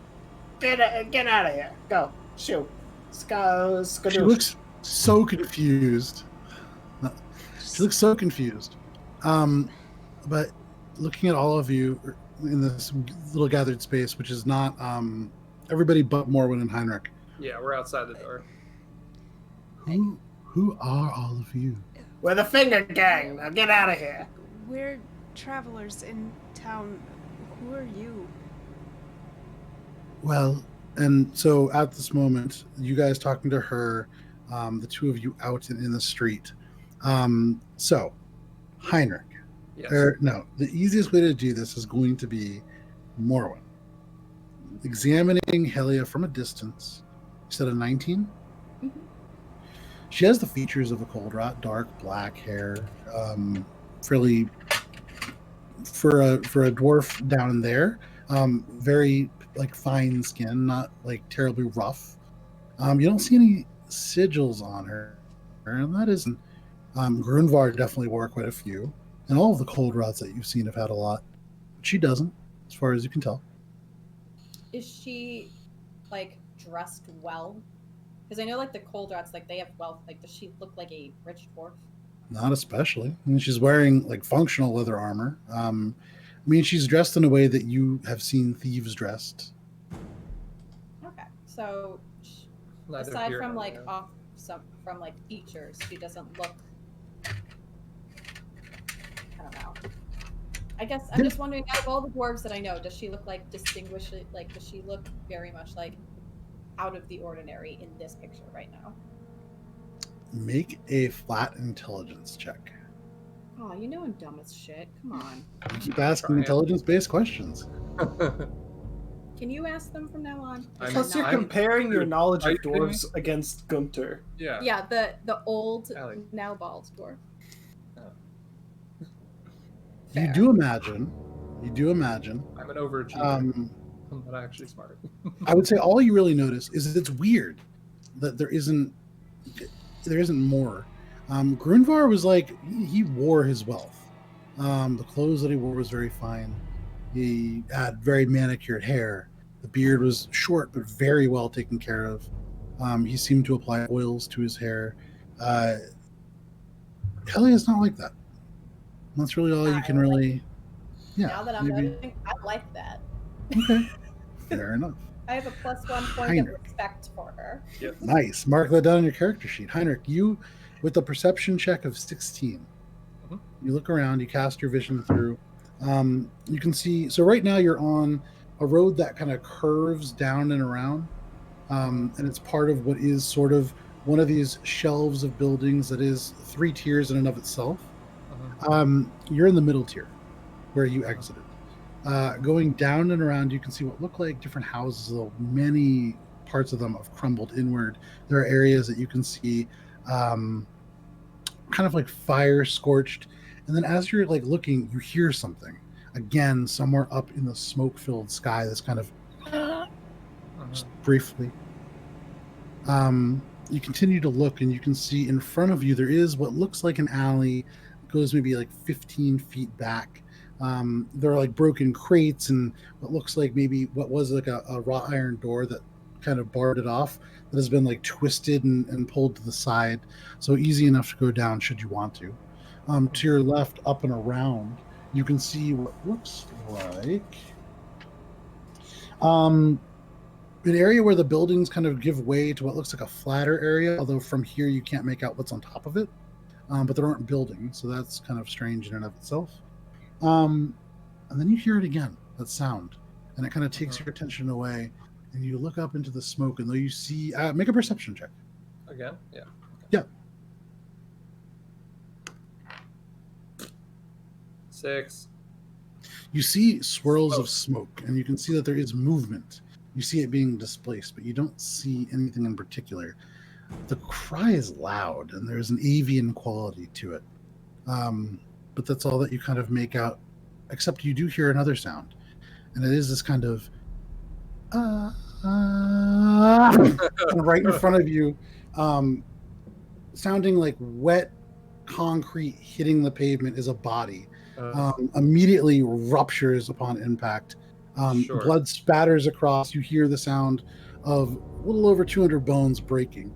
get out of here. Go, shoot. She looks so confused. She looks so confused. But looking at all of you in this little gathered space, which is not everybody but Morwen and Heinrich. Yeah, we're outside the door. Who are all of you? We're the Finger Gang. Now get out of here. We're travelers in town. Who are you? Well, and so at this moment, you guys talking to her, the two of you out in the street. So, Heinrich, Yes. no, the easiest way to do this is going to be Morwen. Examining Helia from a distance. You said a 19? Mhm. She has the features of a cold rot, dark black hair, fairly for a dwarf down there. Very like fine skin, not like terribly rough. You don't see any sigils on her, and that isn't. Grunvar definitely wore quite a few, and all of the cold rots that you've seen have had a lot. But she doesn't, as far as you can tell. Is she like dressed well? Because I know like the cold rats, like they have wealth. Like, does she look like a rich dwarf? Not especially. I mean, she's wearing like functional leather armor. I mean, she's dressed in a way that you have seen thieves dressed. Okay, so Neither aside here from nor like there. from like features, she doesn't look. I don't know. I guess I'm just wondering, out of all the dwarves that I know, does she look like distinguished? Like, does she look very much like out of the ordinary in this picture right now? Make a flat intelligence check. Oh, you know I'm dumb as shit. Come on. You keep asking intelligence-based questions. Can you ask them from now on? Plus, you're comparing your knowledge of dwarves against Gunter. Yeah. Yeah, the old, Allie. now bald dwarf. You Fair. do imagine. I'm an overachiever. I'm not actually smart. I would say all you really notice is that it's weird that there isn't more. Grunvar was like, he wore his wealth. The clothes that he wore was very fine. He had very manicured hair. The beard was short but very well taken care of. He seemed to apply oils to his hair. Hellia's not like that. That's really all you can really. Yeah. Now that I'm noticing, I like that. Okay. Fair enough. I have a +1 point of respect for her. Yep. Nice. Mark that down on your character sheet. Heinrich, you, with a perception check of 16, you look around, you cast your vision through. You can see, so right now you're on a road that kind of curves down and around. And it's part of what is sort of one of these shelves of buildings that is 3 tiers in and of itself. You're in the middle tier where you exited. Going down and around, you can see what look like different houses, though many parts of them have crumbled inward. There are areas that you can see kind of like fire scorched. And then as you're like looking, you hear something again somewhere up in the smoke-filled sky that's kind of just briefly. You continue to look and you can see in front of you there is what looks like an alley. It goes maybe like 15 feet back. There are like broken crates and what looks like maybe what was like a wrought iron door that kind of barred it off that has been like twisted and pulled to the side. So easy enough to go down should you want to. To your left, up and around, you can see what looks like an area where the buildings kind of give way to what looks like a flatter area, although from here you can't make out what's on top of it. But there aren't buildings, so that's kind of strange in and of itself. And then you hear it again, that sound, and it kind of takes your attention away, and you look up into the smoke, and though you see, make a perception check. Again? Yeah. Yeah. 6. You see swirls of smoke, and you can see that there is movement. You see it being displaced, but you don't see anything in particular. The cry is loud, and there's an avian quality to it. But that's all that you kind of make out, except you do hear another sound. And it is this kind of right in front of you, sounding like wet concrete hitting the pavement is a body. Immediately ruptures upon impact. Sure. Blood spatters across. You hear the sound of a little over 200 bones breaking.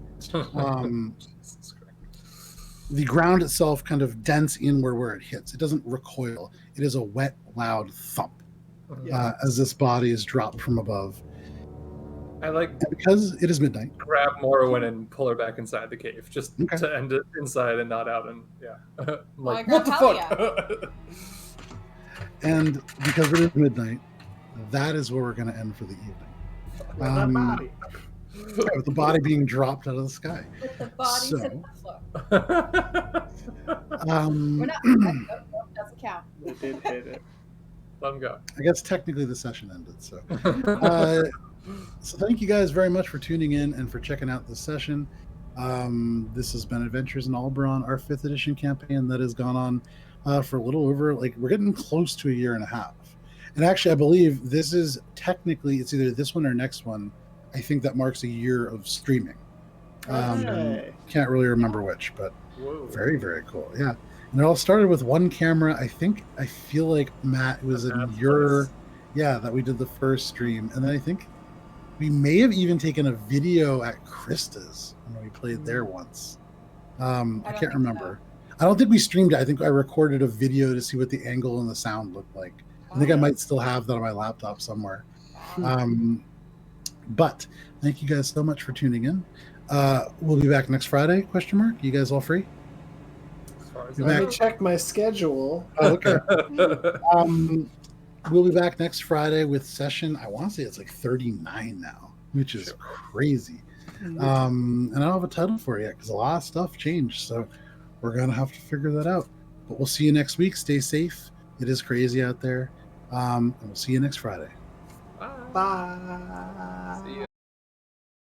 The ground itself kind of dents inward where it hits. It doesn't recoil. It is a wet, loud thump as this body is dropped from above. I like, and because it is midnight, grab Morrowind and pull her back inside the cave, just to end it inside and not out. And like, what the fuck? And because it is midnight, that is where we're going to end for the evening. With the body being dropped out of the sky. With the body So- hit the floor. Um, We're not. That doesn't count. They did hit it. Let him go. I guess technically the session ended. So, so thank you guys very much for tuning in and for checking out this session. This has been Adventures in Alberon, our 5th edition campaign that has gone on for a little over, like, we're getting close to a year and a half. And actually, I believe this is technically, it's either this one or next one. I think that marks a year of streaming. Can't really remember which, but very, very cool. Yeah. And it all started with one camera. I feel like, Matt, it was in your, that we did the first stream. And then I think we may have even taken a video at Krista's when we played there once. I can't remember. I don't think we streamed it. I think I recorded a video to see what the angle and the sound looked like. I think I might still have that on my laptop somewhere. But thank you guys so much for tuning in. We'll be back next Friday, ? You guys all free? far as You're I Let back. me check my schedule. Oh, okay. know. We'll be back next Friday with session. I want to say it's like 39 now, which is crazy. And I don't have a title for it yet because a lot of stuff changed. So we're gonna have to figure that out. But we'll see you next week. Stay safe. It is crazy out there. And we'll see you next Friday. Bye. Bye. See ya.